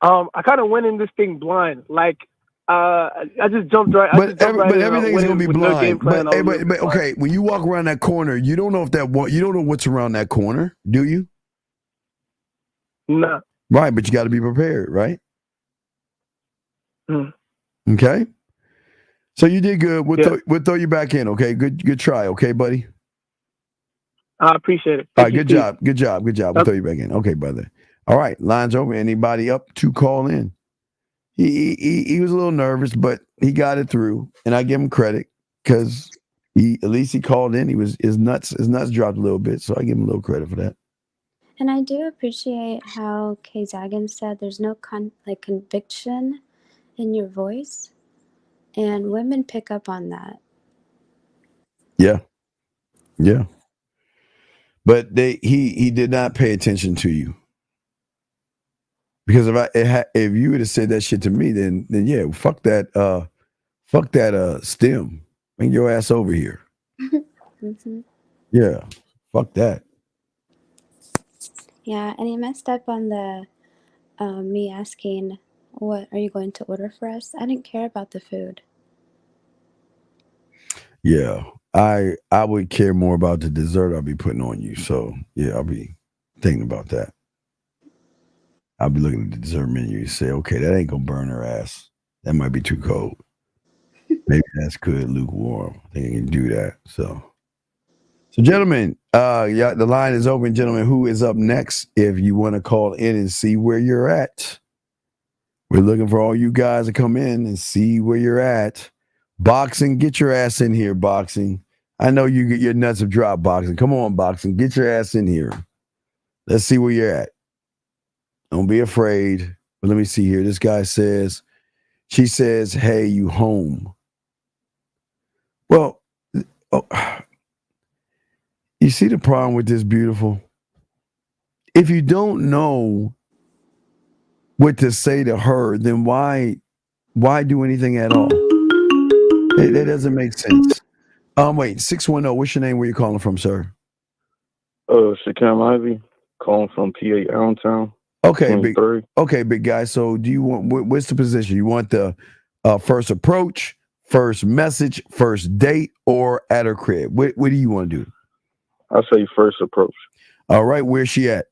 I kind of went in this thing blind. Like, I just jumped right. But everything's gonna be with blind. No game plan. But okay, when you walk around that corner, you don't know you don't know what's around that corner, do you? No. Right, but you got to be prepared, right? Mm. Okay. So you did good. We'll throw you back in. Okay. Good try. Okay, buddy. I appreciate it. All right. Good job. We'll throw you back in. Okay, brother. All right. Line's open. Anybody up to call in? He was a little nervous, but he got it through, and I give him credit because at least he called in. His nuts dropped a little bit, so I give him a little credit for that. And I do appreciate how Kay Zagan said there's no conviction in your voice, and women pick up on that. Yeah. But he did not pay attention to you. Because if you would have said that shit to me, then yeah, fuck that stem. Bring your ass over here. Mm-hmm. Yeah, fuck that. Yeah, and he messed up on the me asking, "What are you going to order for us?" I didn't care about the food. Yeah, I would care more about the dessert I'll be putting on you. So yeah, I'll be thinking about that. I'll be looking at the dessert menu and say, okay, that ain't gonna burn her ass. That might be too cold. Maybe that's good, lukewarm. I think I can do that. So gentlemen, yeah, the line is open, gentlemen. Who is up next? If you want to call in and see where you're at, we're looking for all you guys to come in and see where you're at. Boxing, get your ass in here, boxing. I know you get your nuts have dropped, boxing. Come on, boxing, get your ass in here. Let's see where you're at. Don't be afraid. But let me see here. This guy says, she says, hey, you home. Well, you see the problem with this, beautiful? If you don't know what to say to her, then why do anything at all? That doesn't make sense. Wait, 610, what's your name? Where you calling from, sir? Shakam Ivy, calling from PA Allentown. Okay, big guy. So do you want, what's the position? You want the first approach, first message, first date, or at her crib? What do you want to do? I say first approach. All right, where's she at?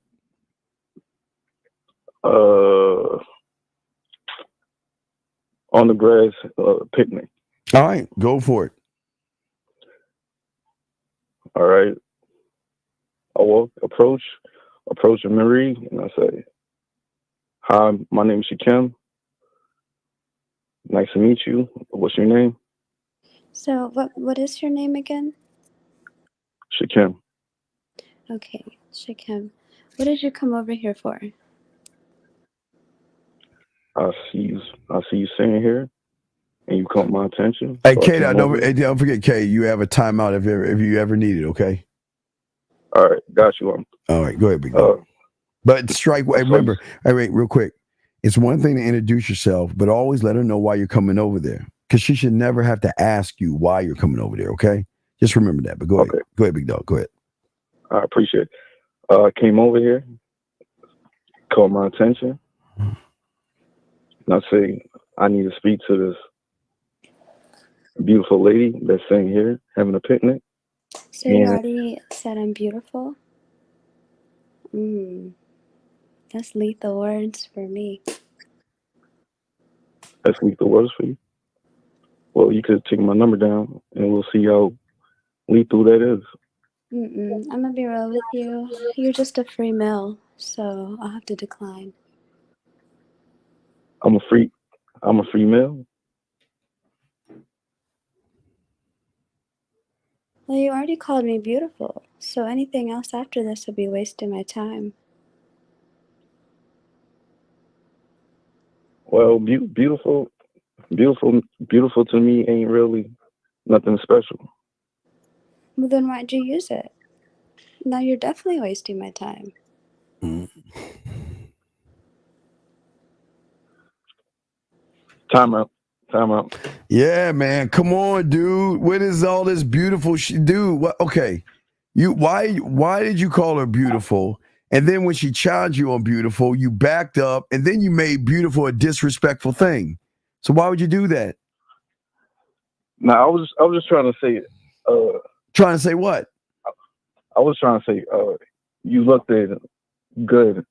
On the grass, picnic. All right, go for it. All right. I walk, approach Marie, and I say, hi, my name is Shakim. Nice to meet you. What's your name? So what is your name again? Shakim. Okay, Shakim. What did you come over here for? I see you sitting here, and you caught my attention. Hey, so Kay, don't forget, Kay, you have a timeout if you ever need it, okay? All right, got you. All right, go ahead, big dog. But strike, remember, wait, real quick. It's one thing to introduce yourself, but always let her know why you're coming over there. Because she should never have to ask you why you're coming over there, okay? Just remember that. But go ahead. Go ahead, big dog. Go ahead. I appreciate it. I came over here, caught my attention. And I say, I need to speak to this beautiful lady that's sitting here having a picnic. So you already said I'm beautiful? That's lethal words for me. That's lethal words for you? Well, you could take my number down and we'll see how lethal that is. I'm gonna be real with you. You're just a free male, so I'll have to decline. I'm a free male? Well, you already called me beautiful, so anything else after this would be wasting my time. Well, beautiful to me ain't really nothing special. Well, then why'd you use it? Now you're definitely wasting my time. Time out. Yeah, man. Come on, dude. What is all this beautiful dude? What? Okay. Why did you call her beautiful? And then when she challenged you on beautiful, you backed up, and then you made beautiful a disrespectful thing. So why would you do that? No, I was just trying to say. Trying to say what? I was trying to say. You looked good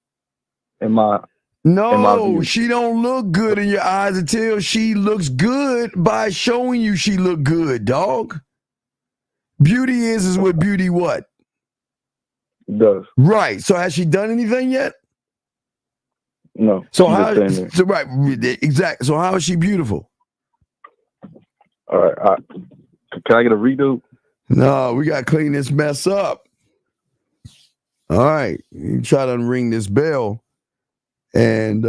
in my. No, she don't look good in your eyes until she looks good by showing you she look good, dog. Beauty is what beauty what? Does. Right. So has she done anything yet? No. So she's how? just saying So right, exactly. So how is she beautiful? All right. Can I get a redo? No, we got to clean this mess up. All right. You try to unring this bell and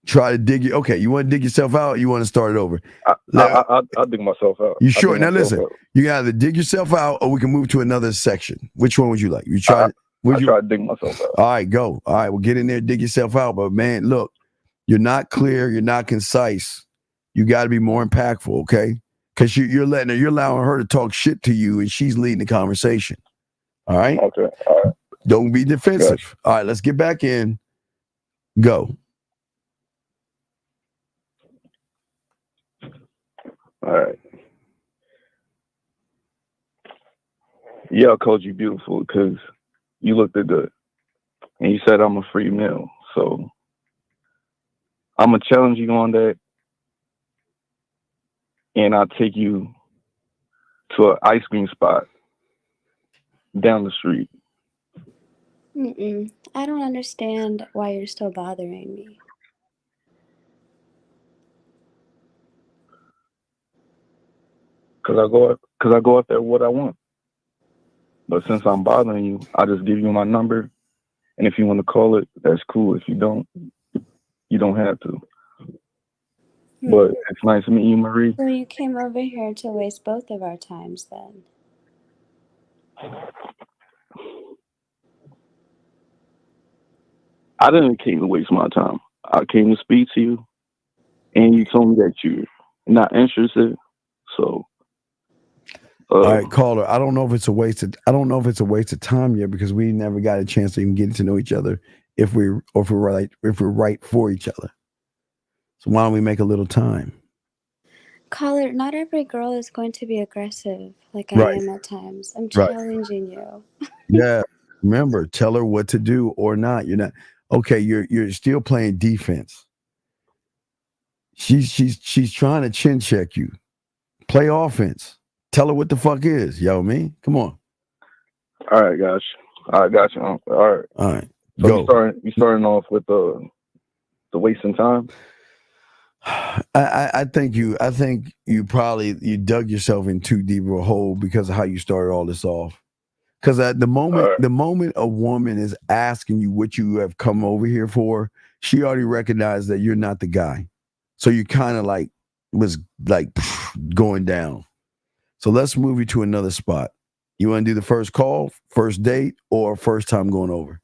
try to dig it. Okay, you want to dig yourself out? You want to start it over? I'll dig myself out. You sure? Now listen, you can either dig yourself out or we can move to another section. Which one would you like? You try. I try to dig myself out. All right, go. All right, well, get in there, dig yourself out. But man, look, you're not clear. You're not concise. You got to be more impactful, okay? Because you're allowing her to talk shit to you, and she's leading the conversation. All right. Okay. All right. Don't be defensive. Gotcha. All right, let's get back in. Go. All right. Yeah, Coach, you beautiful because you looked good. And you said I'm a free meal. So I'm going to challenge you on that. And I'll take you to an ice cream spot down the street. I don't understand why you're still bothering me. Because I go up there what I want. But since I'm bothering you, I'll just give you my number. And if you want to call it, that's cool. If you don't, you don't have to. But it's nice to meet you, Marie. So you came over here to waste both of our times then? I didn't came to waste my time. I came to speak to you, and you told me that you're not interested. So, all right, caller. I don't know if it's a waste of time yet because we never got a chance to even get to know each other if we're right for each other. So why don't we make a little time? Caller, not every girl is going to be aggressive like I am at times. I'm challenging you. Yeah. Remember, tell her what to do or not. You're not okay. You're still playing defense. She's trying to chin check you. Play offense. Tell her what the fuck is. Yo, me? Come on. All right, guys. I got you. All right. All right. So go. You starting off with the wasting time? I think you dug yourself in too deep of a hole because of how you started all this off. Because at the moment a woman is asking you what you have come over here for, she already recognized that you're not the guy. So you kind of was going down. So let's move you to another spot. You want to do the first call, first date, or first time going over?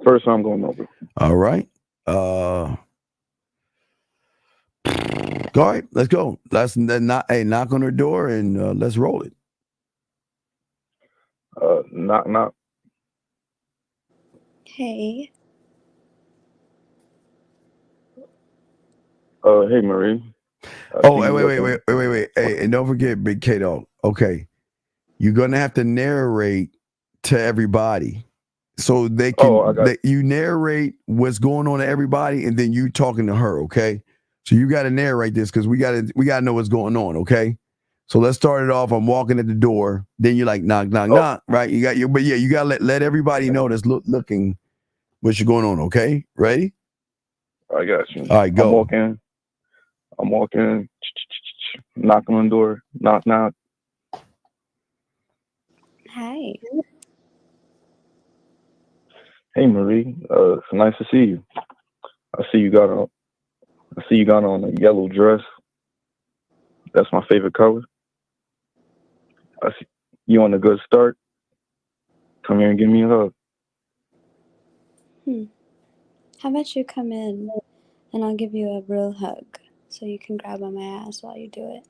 First time going over. All right. All right, let's go. Let's knock on her door and let's roll it. Knock. Hey. Hey, Marie. Wait. Hey, and don't forget Big K-Dog. Okay. You're going to have to narrate to everybody. So they can you narrate what's going on to everybody and then you talking to her, okay? So you got to narrate this because we got to know what's going on, okay? So let's start it off. I'm walking at the door. Then you're like, knock, knock, right? You got you got to let everybody know that's looking what's going on, okay? Ready? I got you. All right, go. I'm walking, knocking on the door, knock. Hi. Hey Marie, it's nice to see you. I see you got on a yellow dress. That's my favorite color. I see you on a good start. Come here and give me a hug. How about you come in and I'll give you a real hug so you can grab on my ass while you do it.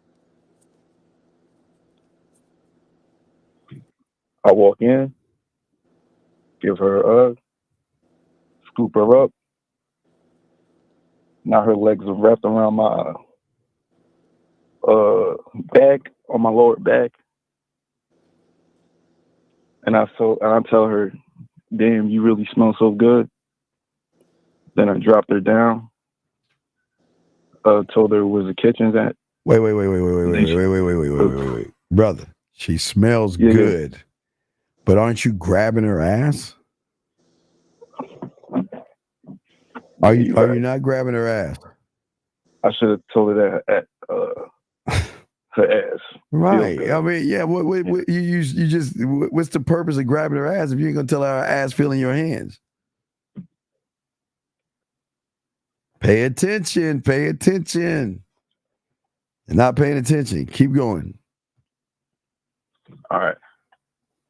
I walk in, give her a hug, scoop her up. Now her legs are wrapped around my back, on my lower back. And I tell her, damn, you really smell so good. Then I dropped her down. Told her where the kitchen's at. Wait, brother. She smells good, but aren't you grabbing her ass? Are you not grabbing her ass? I should have told her that at her ass. Right. I mean, yeah. What you just? What's the purpose of grabbing her ass if you ain't gonna tell her ass feel in your hands? Pay attention. Pay attention. You're not paying attention. Keep going. All right.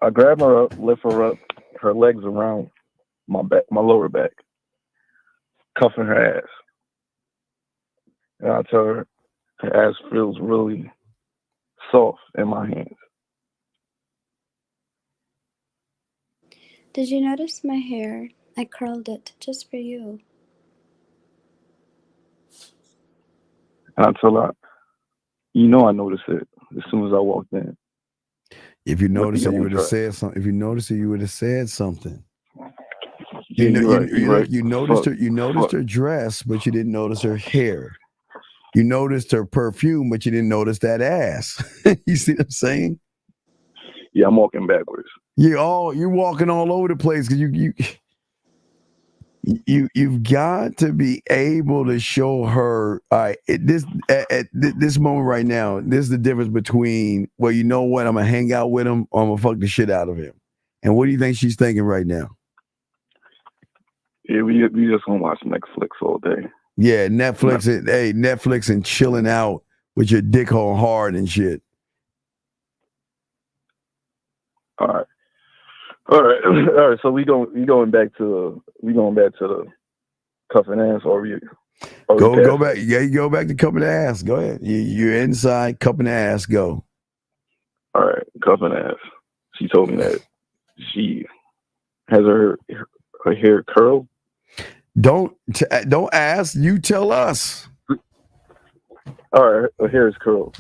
I grab her up, lift her up, her legs around my back, my lower back, cuffing her ass. And I tell her ass feels really soft in my hands. Did you notice my hair? I curled it just for you. And I tell her, you know, I noticed it as soon as I walked in. If you noticed it, you would have said something. If you noticed it, you would have said something. You noticed her. You noticed her dress, but you didn't notice her hair. You noticed her perfume, but you didn't notice that ass. You see what I'm saying? Yeah, I'm walking backwards. You're walking all over the place because you've got to be able to show her. All right, at this moment right now, this is the difference between, well, you know what? I'm gonna hang out with him, or I'm gonna fuck the shit out of him. And what do you think she's thinking right now? Yeah, we just gonna watch Netflix all day. Yeah, Netflix and chilling out with your dick hole hard and shit. All right. So we going back to the cuffing ass, or we go back. Yeah, you go back to cupping the ass. Go ahead. You're inside cupping the ass. Go. All right, cuffing ass. She told me that she has her hair curled. Don't ask. You tell us. All right, her hair is curled.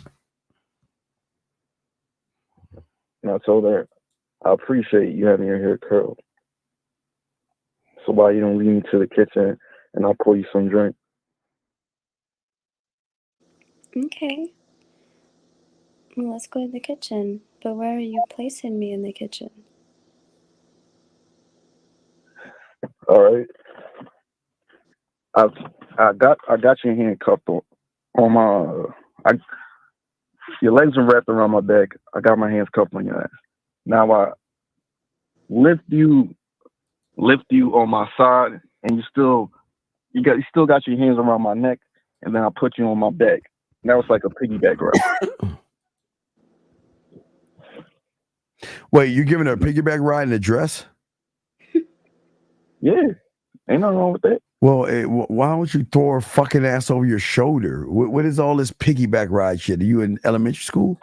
And I told her, I appreciate you having your hair curled. So why you don't lead me to the kitchen and I'll pour you some drink? Okay. Well, let's go to the kitchen. But where are you placing me in the kitchen? All right. I got your hand cupped on my your legs are wrapped around my back. I got my hands cupped on your ass. Now I lift you on my side, and you still got your hands around my neck, and then I put you on my back. Now it's like a piggyback ride. Wait, you giving her a piggyback ride in a dress? Yeah, ain't nothing wrong with that. Well, why don't you throw her fucking ass over your shoulder? What is all this piggyback ride shit? Are you in elementary school?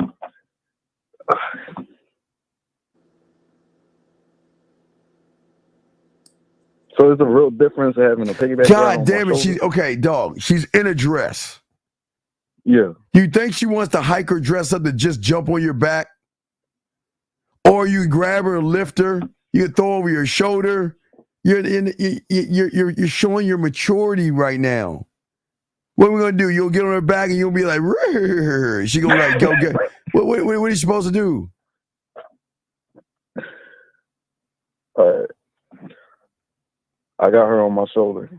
So there's a real difference having a piggyback ride on my damn it, shoulder? She's in a dress. Yeah. You think she wants to hike her dress up to just jump on your back? Or you grab her, lift her, you throw over your shoulder. You're showing your maturity right now. What are we gonna do? You'll get on her back and you'll be like, rrr. She gonna like go get. What are you supposed to do? All right. I got her on my shoulder.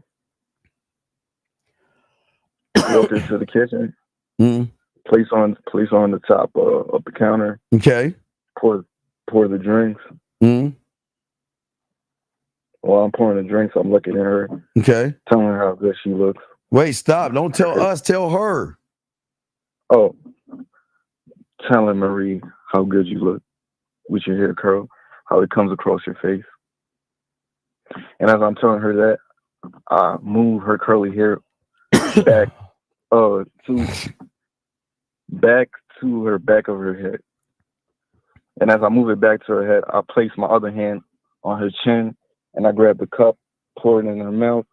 Walk her to the kitchen. Mm-hmm. Place on the top of the counter. Okay. Pour the drinks. Mm-hmm. While I'm pouring a drink, so I'm looking at her, Okay. telling her how good she looks. Wait, stop. Don't tell us. Tell her. Oh, telling Marie how good you look with your hair curl, how it comes across your face. And as I'm telling her that, I move her curly hair back to her back of her head. And as I move it back to her head, I place my other hand on her chin and I grab the cup, pour it in her mouth,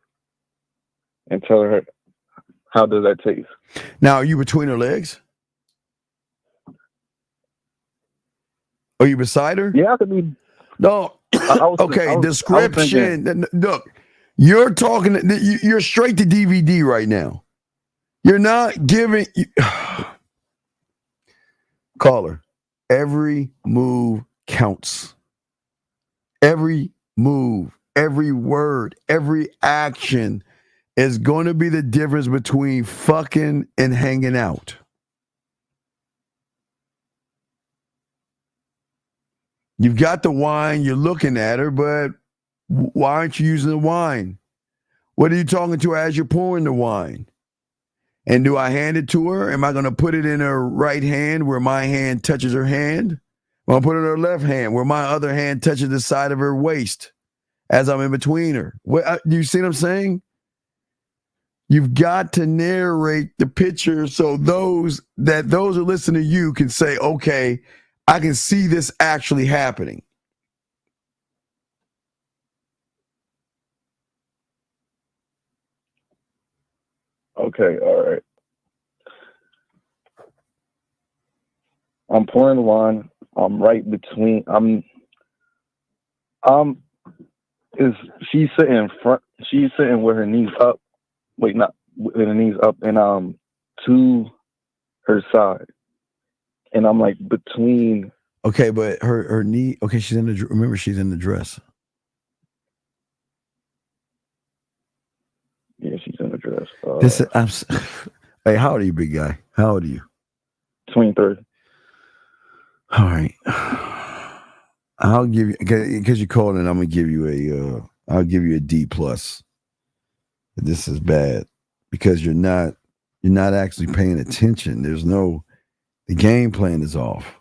and tell her, how does that taste? Now, are you between her legs? Are you beside her? Yeah, I could be. No. Okay, description. Look, you're talking, you're straight to DVD right now. You're not giving. Caller, every move counts. Every move, every word, every action is going to be the difference between fucking and hanging out. You've got the wine, you're looking at her, but why aren't you using the wine? What are you talking to her as you're pouring the wine? And do I hand it to her? Am I going to put it in her right hand where my hand touches her hand? Or I'll put it in her left hand where my other hand touches the side of her waist as I'm in between her? Do you see what I'm saying? You've got to narrate the picture so those are listening to you can say, okay, I can see this actually happening. Okay, all right. I'm pouring the wine. I'm right between. She's sitting in front. She's sitting with her knees up. Wait, not with her knees up and to her side, and I'm like between. Okay, but her knee. Okay, she's in the. Remember, she's in the dress. Yeah, she's in the dress. Hey, how old are you, big guy? How old are you? 23rd. All right. I'll give you, because you called in, I'm gonna give you I'll give you a D plus. This is bad because you're not actually paying attention. The game plan is off.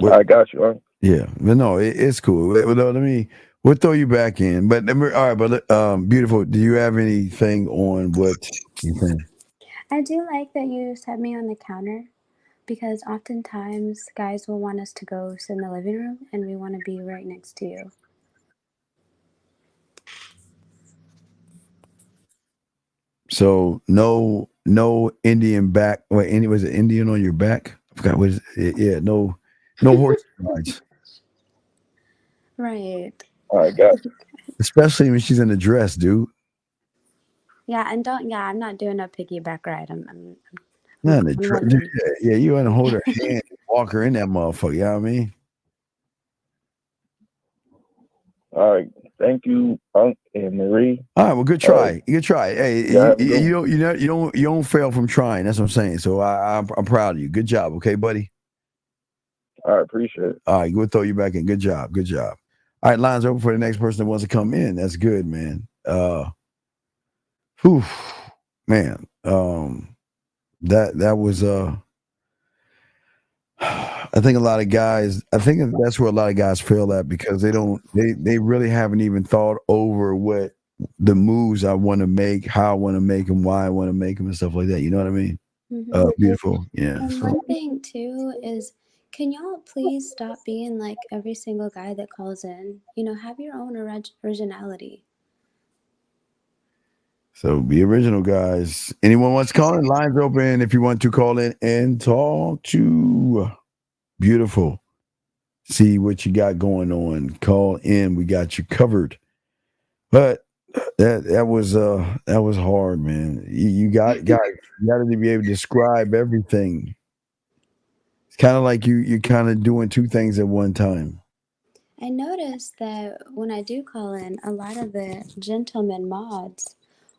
I got you. Right? Yeah, but no, it's cool. We'll throw you back in. But all right, but beautiful. Do you have anything on what you think? I do like that you set me on the counter because oftentimes guys will want us to go sit in the living room and we want to be right next to you. So no Indian back. Wait, was it Indian on your back? I forgot. Was it? Yeah, no horse rides. Right. All right, got you. Especially when she's in a dress, dude. Yeah, and I'm not doing a piggyback ride. I'm Not in a dress. Yeah, you want to hold her hand and walk her in that motherfucker. You know what I mean? All right, thank you, Unc and Marie. All right, well, good try. Good try. Hey, yeah, you don't fail from trying. That's what I'm saying. So I'm proud of you. Good job, okay, buddy. I appreciate it. All right, we'll throw you back in. Good job. Good job. All right, lines open for the next person that wants to come in. That's good, man. Whew, man. That was I think that's where a lot of guys fail at because they really haven't even thought over what the moves I want to make, how I want to make them, why I want to make them, and stuff like that. You know what I mean? Mm-hmm. Beautiful. Yeah. And one thing too is, can y'all please stop being like every single guy that calls in? Have your own originality. So be original, guys. Anyone wants to call in? Lines open if you want to call in and talk to Beautiful. See what you got going on. Call in. We got you covered. But that was hard, man. You got to be able to describe everything. It's kind of like you're kind of doing two things at one time. I noticed that when I do call in, a lot of the gentlemen mods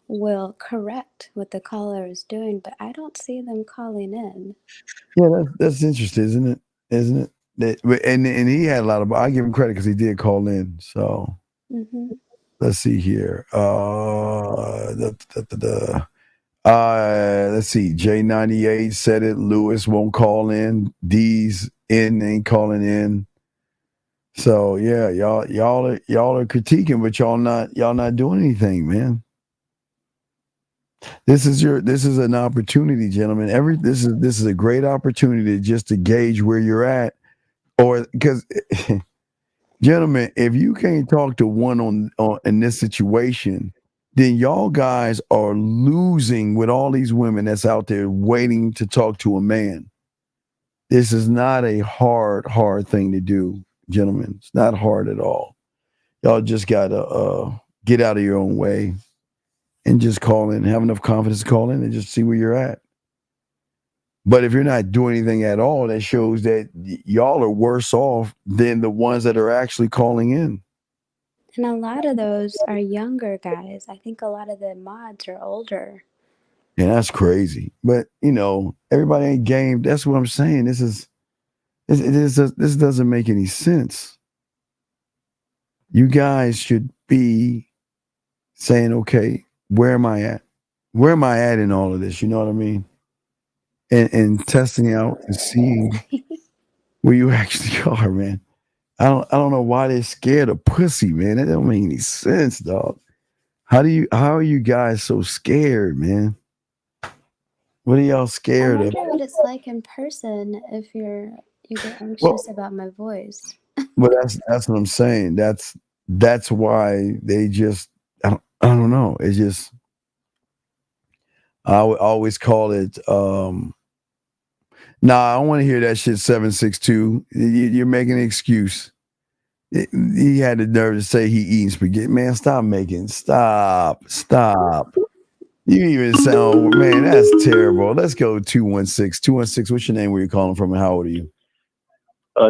will correct what the caller is doing, but I don't see them calling in. Yeah, that's interesting, isn't it? And he had a lot of. I give him credit because he did call in. So let's see here. Let's see. J98 said it. Lewis won't call in. D's in ain't calling in. So yeah, y'all are critiquing, but y'all not doing anything, man. This is an opportunity, gentlemen. This is a great opportunity just to gauge where you're at, or because, gentlemen, if you can't talk to one on in this situation, then y'all guys are losing with all these women that's out there waiting to talk to a man. This is not a hard thing to do, gentlemen. It's not hard at all. Y'all just gotta get out of your own way and just call in, have enough confidence to call in and just see where you're at. But if you're not doing anything at all, that shows that y'all are worse off than the ones that are actually calling in. And a lot of those are younger guys. I think a lot of the mods are older. Yeah, that's crazy. But everybody ain't game. That's what I'm saying. This doesn't make any sense. You guys should be saying, okay, where am I at? Where am I at in all of this? You know what I mean? And testing out and seeing where you actually are, man. I don't know why they're scared of pussy, man. That don't make any sense, dog. How are you guys so scared, man? What are y'all I scared of? wonder what it's like in person if you get anxious about my voice. Well, that's what I'm saying. That's why they just I don't know. It's just I would always call it nah, I don't want to hear that shit 762. You're making an excuse. He had the nerve to say he eating spaghetti. Man, stop. You even sound, man, that's terrible. Let's go 216. 216, what's your name? Where you calling from and how old are you?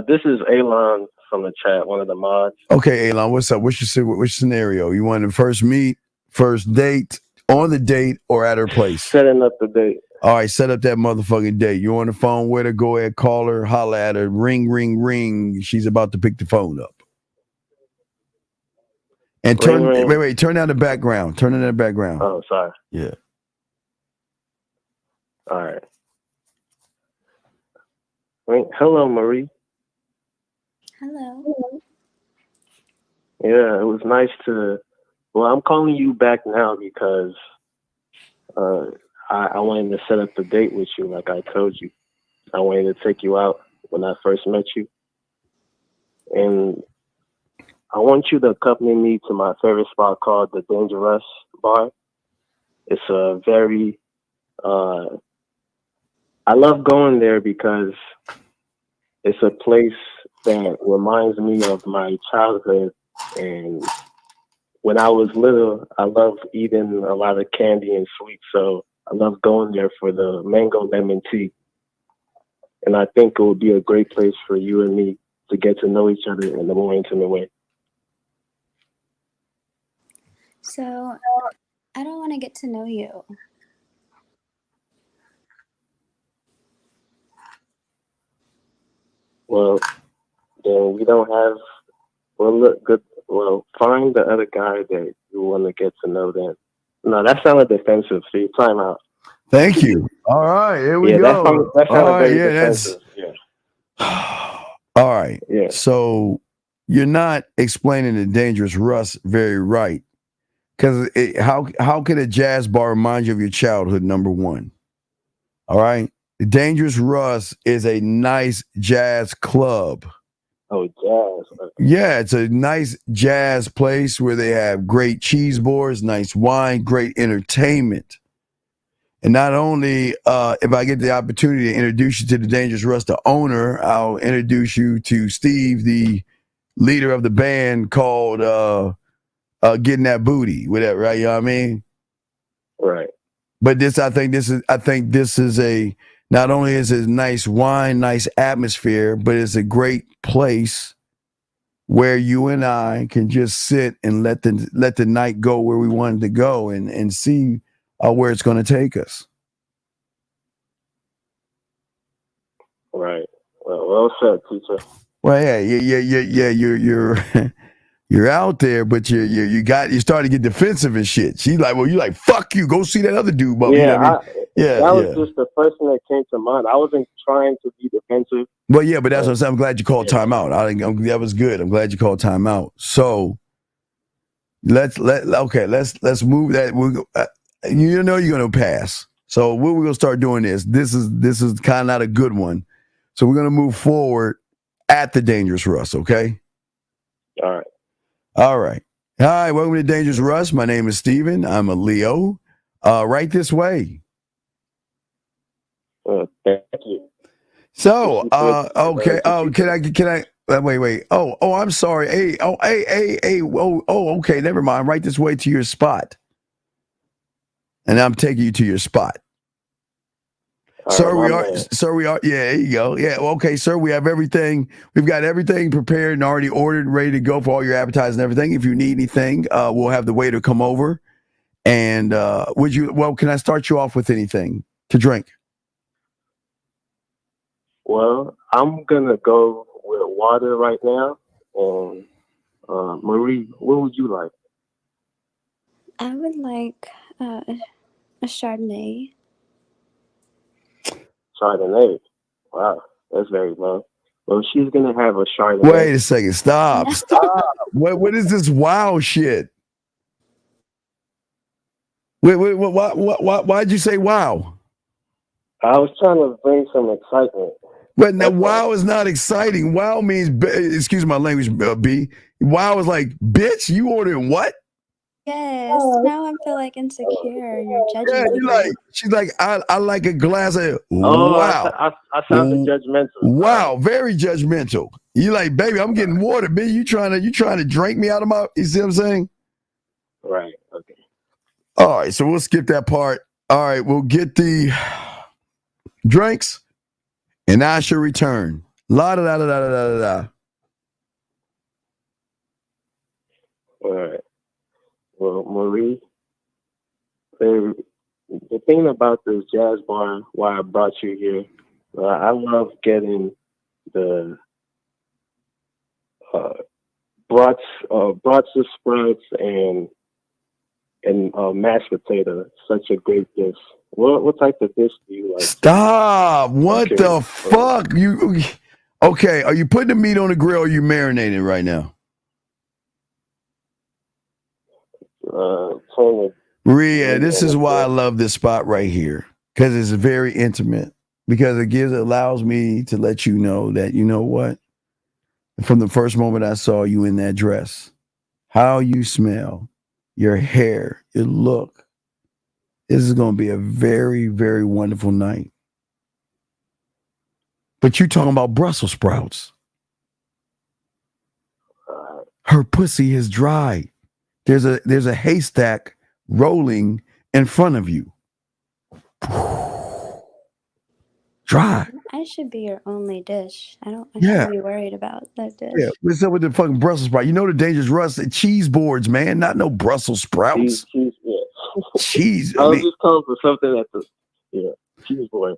This is Alon from the chat, one of the mods. Okay, Alon, what's up? What's your scenario? You want to first meet, first date, on the date, or at her place? Setting up the date. All right, set up that motherfucking date. You on the phone with her, go ahead, call her, holla at her, ring, ring, ring. She's about to pick the phone up. And ring. Turn down the background. Turn down the background. Oh, sorry. Yeah. All right. Ring. Hello, Marie. Hello. Yeah, it was nice to. Well, I'm calling you back now because I wanted to set up the date with you, like I told you. I wanted to take you out when I first met you, and I want you to accompany me to my favorite spot called the Dangerous Bar. It's a very, I love going there because it's a place that reminds me of my childhood. And when I was little, I loved eating a lot of candy and sweets. So I love going there for the mango lemon tea. And I think it would be a great place for you and me to get to know each other in a more intimate way. So I don't want to get to know you. Well, then we don't have. Well, look good. Well, find the other guy that you want to get to know. Then, no, that sounded defensive. See, time out. Thank you. All right, here we go. That sounded very defensive. All right. Yeah. So you're not explaining the Dangerous Russ very right. Because how can a jazz bar remind you of your childhood, number one? All right. The Dangerous Russ is a nice jazz club. Oh, jazz. Yeah, it's a nice jazz place where they have great cheese boards, nice wine, great entertainment. And not only, if I get the opportunity to introduce you to the Dangerous Russ, the owner, I'll introduce you to Steve, the leader of the band called Getting That Booty, whatever, right? You know what I mean? Right. But I think this is a, not only is it nice wine, nice atmosphere, but it's a great place where you and I can just sit and let the night go where we wanted to go and see where it's going to take us. Right. Well said, teacher. Well, yeah. You're out there, but you starting to get defensive and shit. She's like, well, you like, fuck you. Go see that other dude, but you know what I mean? That was just the first thing that came to mind. I wasn't trying to be defensive. Well, yeah, but that's what I'm saying. I'm glad you called timeout. That was good. I'm glad you called timeout. So let's move that. You know you're gonna pass. So what we're gonna start doing is this is kind of not a good one. So we're gonna move forward at the Dangerous Russ. Okay. All right. All right. Hi, welcome to Dangerous Russ. My name is Steven. I'm a Leo. Right this way. Thank you. So, okay. Oh, can I? Wait. Oh, I'm sorry. Hey. Okay. Never mind. Right this way to your spot, and I'm taking you to your spot. Sir, we are. Yeah, there you go. Yeah. Okay, sir. We have everything. We've got everything prepared and already ordered, and ready to go for all your appetizers and everything. If you need anything, we'll have the waiter come over. And can I start you off with anything to drink? Well, I'm gonna go with water right now. And Marie, what would you like? I would like a Chardonnay. Chardonnay. Wow, that's very low. Well, she's gonna have a Chardonnay. Wait a second. Stop. What is this wow shit? Wait. Why'd you say wow? I was trying to bring some excitement. But now, wow is not exciting. Wow means, excuse my language, B. Wow is like, bitch, you ordering what? Yes. Now I feel like insecure and you're judging me. She's like, I like a glass of wow. I sounded judgmental. Wow, very judgmental. You like, baby, I'm getting water, B. You trying to drink me out of my, you see what I'm saying? Right. Okay. All right, so we'll skip that part. All right, we'll get the drinks, and I shall return. La da da da da da da. All right. Well, Marie, the thing about this jazz bar, why I brought you here, I love getting the brats of sprouts and mashed potato. Such a great dish. What type of dish do you like? Stop! What the fuck? You okay? Are you putting the meat on the grill? Or are you marinating right now? Maria, this is why I love this spot right here, because it's very intimate. Because it allows me to let you know that, you know what? From the first moment I saw you in that dress, how you smell, your hair, your look. This is going to be a very, very wonderful night. But you talking about Brussels sprouts. Her pussy is dry. There's a haystack rolling in front of you. Dry. I should be your only dish. I shouldn't be worried about that dish. Yeah, what's up with the fucking Brussels sprout? You know the Dangerous Russ, cheese boards, man, not no Brussels sprouts. Cheese, yeah. Cheese. I was just calling for something cheese board.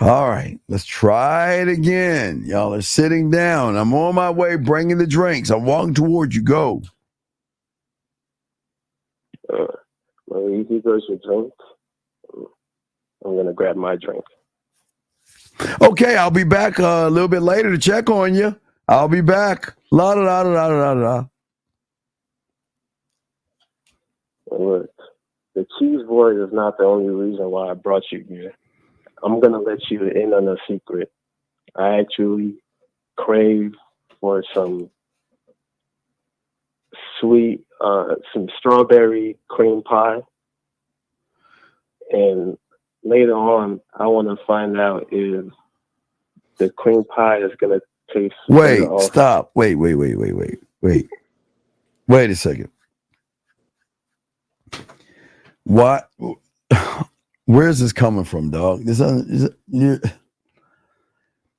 All right, let's try it again. Y'all are sitting down. I'm on my way bringing the drinks. I'm walking towards you. Go. Well, you goes your drink. I'm going to grab my drink. Okay, I'll be back a little bit later to check on you. I'll be back. La da da da da da da. Look, the cheese board is not the only reason why I brought you here. I'm going to let you in on a secret. I actually crave for some sweet, some strawberry cream pie. And later on, I want to find out if the cream pie is going to taste. Wait, stop. Wait. Wait a second. What? Where's this coming from, dog?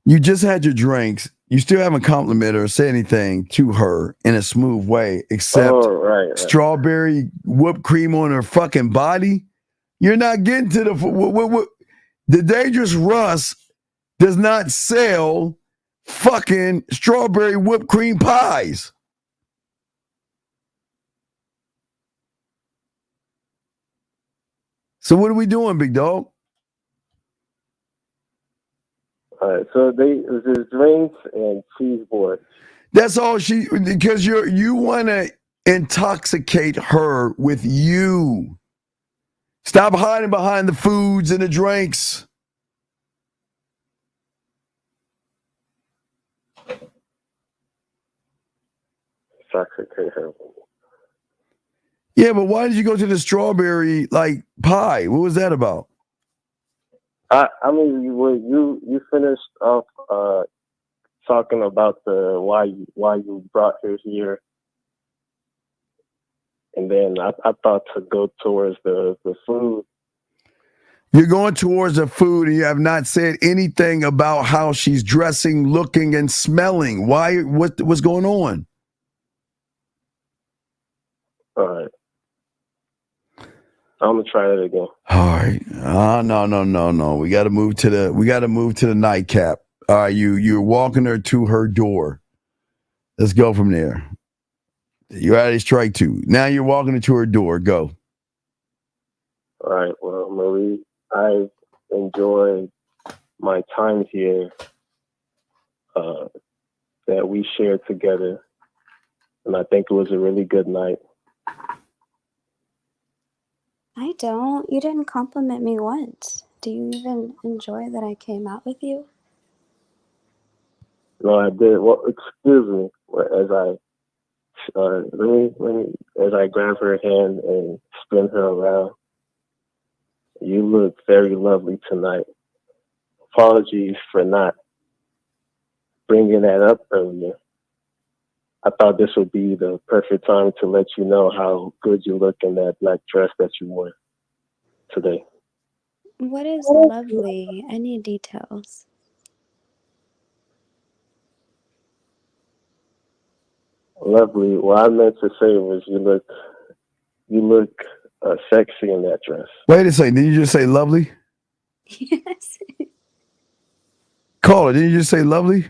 You just had your drinks. You still haven't complimented or said anything to her in a smooth way, except strawberry whipped cream on her fucking body. You're not getting to the Dangerous Russ does not sell fucking strawberry whipped cream pies. So what are we doing, big dog? All right, so there's drinks and cheese boards. That's all because you want to intoxicate her with you. Stop hiding behind the foods and the drinks. Intoxicate her. Yeah, but why did you go to the strawberry pie? What was that about? I mean, you finished off talking about the why you brought her here, and then I thought to go towards the food. You're going towards the food, and you have not said anything about how she's dressing, looking, and smelling. Why? What's going on? All right. I'm gonna try it again. All right. No. We got to move to the nightcap. All right. You're walking her to her door. Let's go from there. You're at a strike two. Now you're walking her to her door. Go. All right. Well, Marie, I've enjoyed my time here that we shared together, and I think it was a really good night. I don't. You didn't compliment me once. Do you even enjoy that I came out with you? No, I did. Well, excuse me. As I as I grab her hand and spin her around. You look very lovely tonight. Apologies for not bringing that up earlier. I thought this would be the perfect time to let you know how good you look in that black dress that you wore today. What is lovely? I need details. Lovely. What I meant to say was you look sexy in that dress. Wait a second. Did you just say lovely? Yes. Caller, did you just say lovely?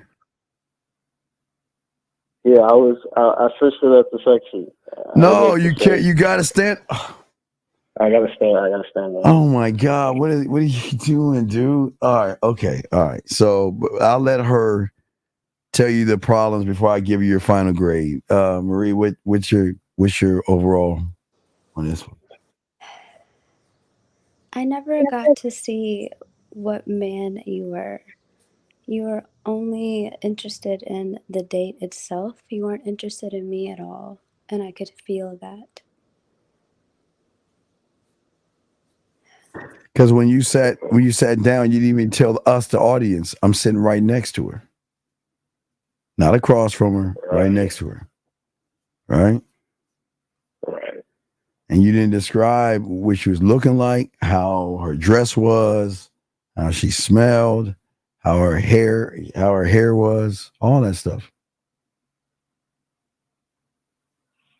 Yeah, I switched it up to sexy. No, you can't. You gotta stand. I gotta stand there. Oh my God, what are you doing, dude? All right, okay, all right. So I'll let her tell you the problems before I give you your final grade. Marie, what's your overall on this one? I never got to see what man you were. You were only interested in the date itself. You weren't interested in me at all. And I could feel that. Because when you sat down, you didn't even tell us, the audience, I'm sitting right next to her. Not across from her, right next to her. Right? Right. And you didn't describe what she was looking like, how her dress was, how she smelled, how her hair was, all that stuff.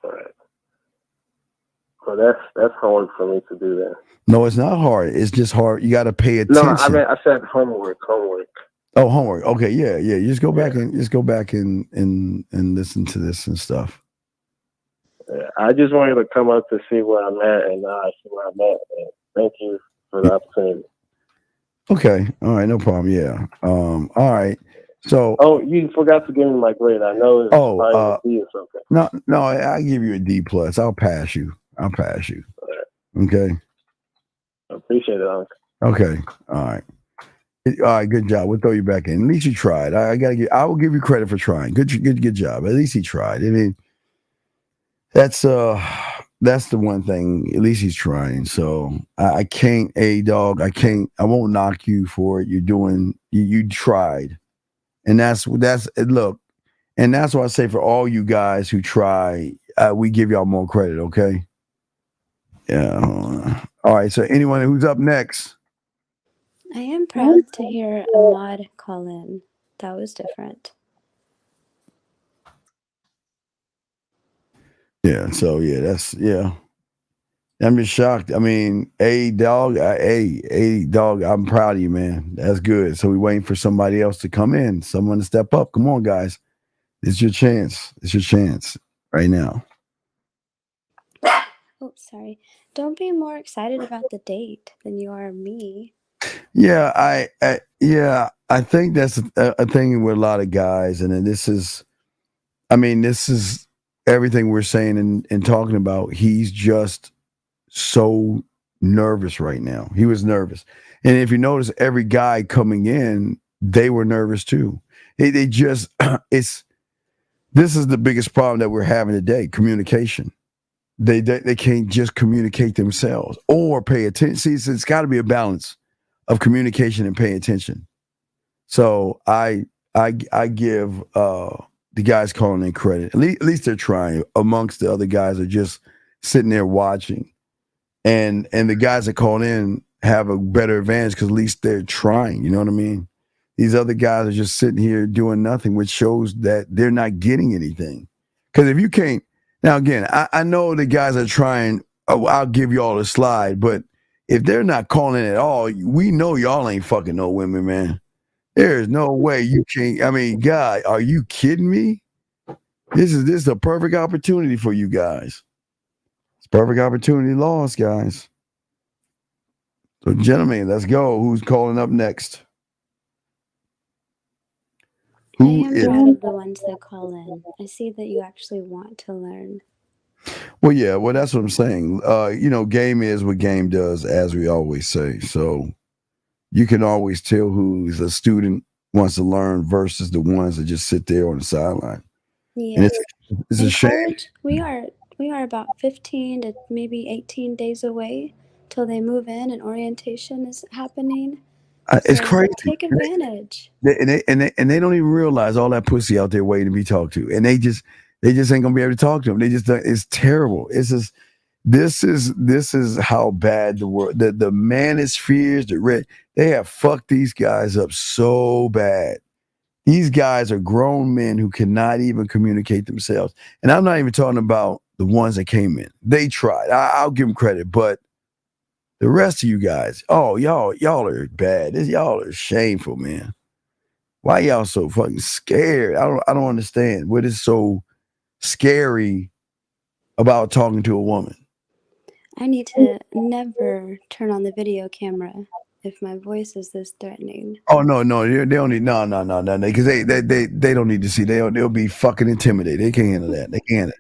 Right. Well, that's hard for me to do that. No, it's not hard. It's just hard. You got to pay No, attention. I said homework. Oh, homework. Okay, yeah. You just go back and listen to this and stuff. Yeah, I just wanted to come up to see where I'm at, and I see where I'm at. And thank you for the opportunity. Okay. All right. No problem. Yeah. All right. So. Oh, you forgot to give me my grade. I know it's probably a B or something. No. I give you a D plus. I'll pass you. Right. Okay. I appreciate it, Uncle. Okay. All right. Good job. We'll throw you back in. At least you tried. I will give you credit for trying. Good job. At least he tried. I mean, that's the one thing. At least he's trying. So I can't, I won't knock you for it. You're doing, you tried. And that's look, and that's why I say for all you guys who try, we give y'all more credit. Okay. Yeah. All right. So anyone who's up next. I am proud to hear Ahmad call in. That was different. Yeah. So yeah, I'm just shocked. I mean, dog, I'm proud of you, man. That's good. So we're waiting for somebody else to come in, someone to step up. Come on, guys. It's your chance. It's your chance right now. Oh, sorry. Don't be more excited about the date than you are me. Yeah, I think that's a thing with a lot of guys, and then this is everything we're saying and talking about. He's just so nervous right now. He was nervous, and if you notice, every guy coming in, they were nervous too. They just it's this is the biggest problem that we're having today: communication. They can't just communicate themselves or pay attention. See, it's got to be a balance of communication and paying attention. So I give the guys calling in credit. At least they're trying. Amongst the other guys are just sitting there watching, and the guys that call in have a better advantage because at least they're trying. You know what I mean? These other guys are just sitting here doing nothing, which shows that they're not getting anything. Because if you can't, now again, I know the guys are trying. Oh, I'll give y'all a slide, but if they're not calling at all, we know y'all ain't fucking no women, man. There's no way you can't. I mean, God, are you kidding me? This is a perfect opportunity for you guys. It's perfect opportunity lost, guys. So, gentlemen, let's go. Who's calling up next? I am proud of the ones that call in. I see that you actually want to learn. Well, yeah, well, that's what I'm saying. Game is what game does, as we always say. So you can always tell who's a student wants to learn versus the ones that just sit there on the sideline. And Yes. it's In a shame. college, we are about 15 to maybe 18 days away till they move in and orientation is happening. It's So crazy. take advantage. They don't even realize all that pussy out there waiting to be talked to, and they just ain't gonna be able to talk to them. They just it's terrible. It's just this is how bad the world the manospheres they have fucked these guys up so bad. These guys are grown men who cannot even communicate themselves, and I'm not even talking about the ones that came in. They tried. I'll give them credit, but the rest of you guys, oh y'all are bad. Y'all are shameful, man. Why y'all so fucking scared? I don't understand what is so scary about talking to a woman. I need to never turn on the video camera if my voice is this threatening. Oh no, they don't need no, because they don't need to see. They'll be fucking intimidated. They can't handle that. They can't.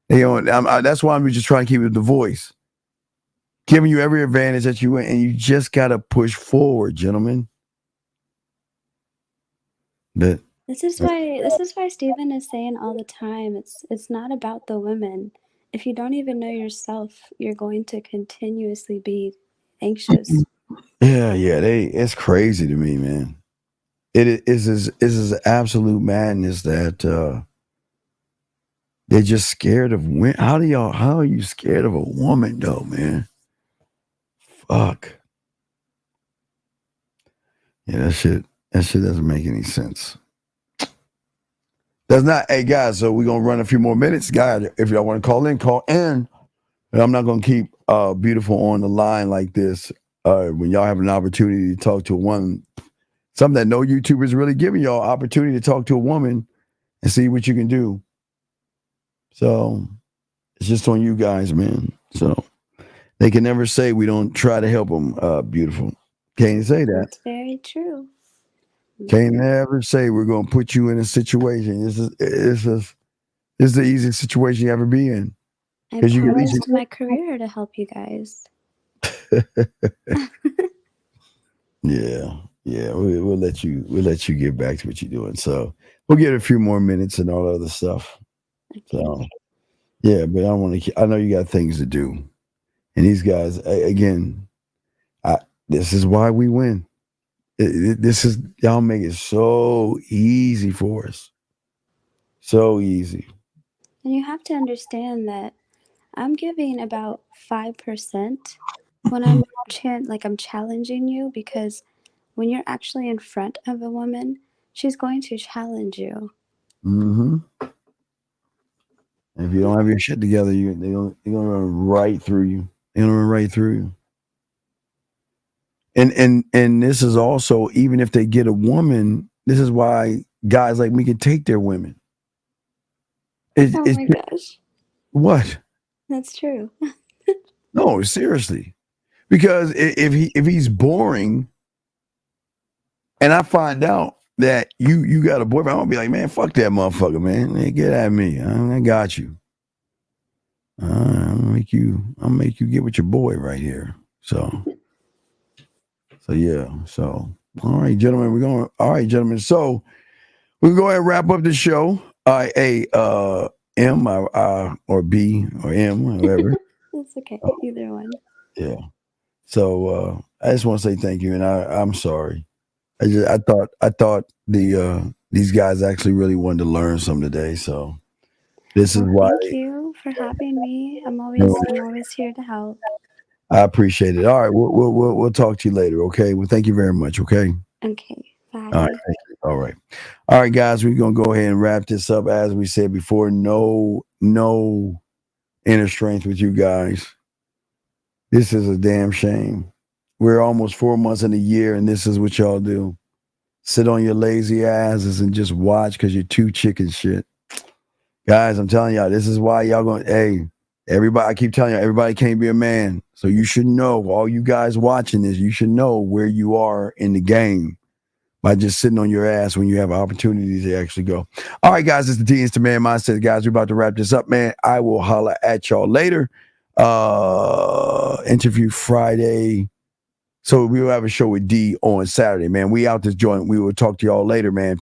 They don't. That's why I'm just trying to keep it the voice, giving you every advantage that you want, and you just gotta push forward, gentlemen. But This is why Steven is saying all the time, it's not about the women. If you don't even know yourself, you're going to continuously be anxious. yeah, it's crazy to me, man. It is absolute madness that they're just scared of women. How are you scared of a woman though, man? Fuck. Yeah, that shit doesn't make any sense. That's not, hey guys, so we're gonna run a few more minutes. Guys, if y'all want to call in, call in. And I'm not gonna keep beautiful on the line like this. When y'all have an opportunity to talk to a woman, something that no YouTuber is really giving y'all opportunity to talk to a woman and see what you can do. So it's just on you guys, man. So they can never say we don't try to help them. Beautiful. Can't say that. That's very true. Can't never say we're gonna put you in a situation. This is the easiest situation you ever be in. I Because you can at least paused my career to help you guys. Yeah, we'll let you get back to what you're doing. So we'll get a few more minutes and all other stuff. So yeah, but I know you got things to do, and these guys again. This is why we win. This is y'all make it so easy for us, so easy. And you have to understand that I'm giving about 5% when I'm I'm challenging you, because when you're actually in front of a woman, she's going to challenge you. Mm-hmm. If you don't have your shit together, they're gonna run right through you. They're gonna run right through you. And this is also, even if they get a woman, this is why guys like me can take their women. Oh my gosh. What? That's true. No, seriously. Because if he's boring, and I find out that you got a boyfriend, I'm gonna be like, man, fuck that motherfucker, man. Hey, get at me. I got you. I'll make you get with your boy right here. So yeah. So all right, gentlemen, So we'll go ahead and wrap up the show. M or B or M, whatever. That's okay. Either one. Yeah. So I just want to say thank you, and I'm sorry. I thought these guys actually really wanted to learn something today. So this is why. Thank you for having me. I'm always here to help. I appreciate it. All right, we'll talk to you later. Okay. Well, thank you very much. Okay. Okay. Bye. All right. Thank you. All right, guys. We're gonna go ahead and wrap this up. As we said before, no inner strength with you guys. This is a damn shame. We're almost 4 months in a year, and this is what y'all do. Sit on your lazy asses and just watch because you're too chicken shit. Guys, I'm telling y'all, this is why y'all going, hey, everybody, I keep telling you, everybody can't be a man. So you should know, all you guys watching this, you should know where you are in the game by just sitting on your ass when you have opportunities to actually go. All right, guys, it's the D, it's the Man Mindset. Guys, we're about to wrap this up, man. I will holler at y'all later. Interview Friday. So we will have a show with D on Saturday, man. We out this joint. We will talk to y'all later, man.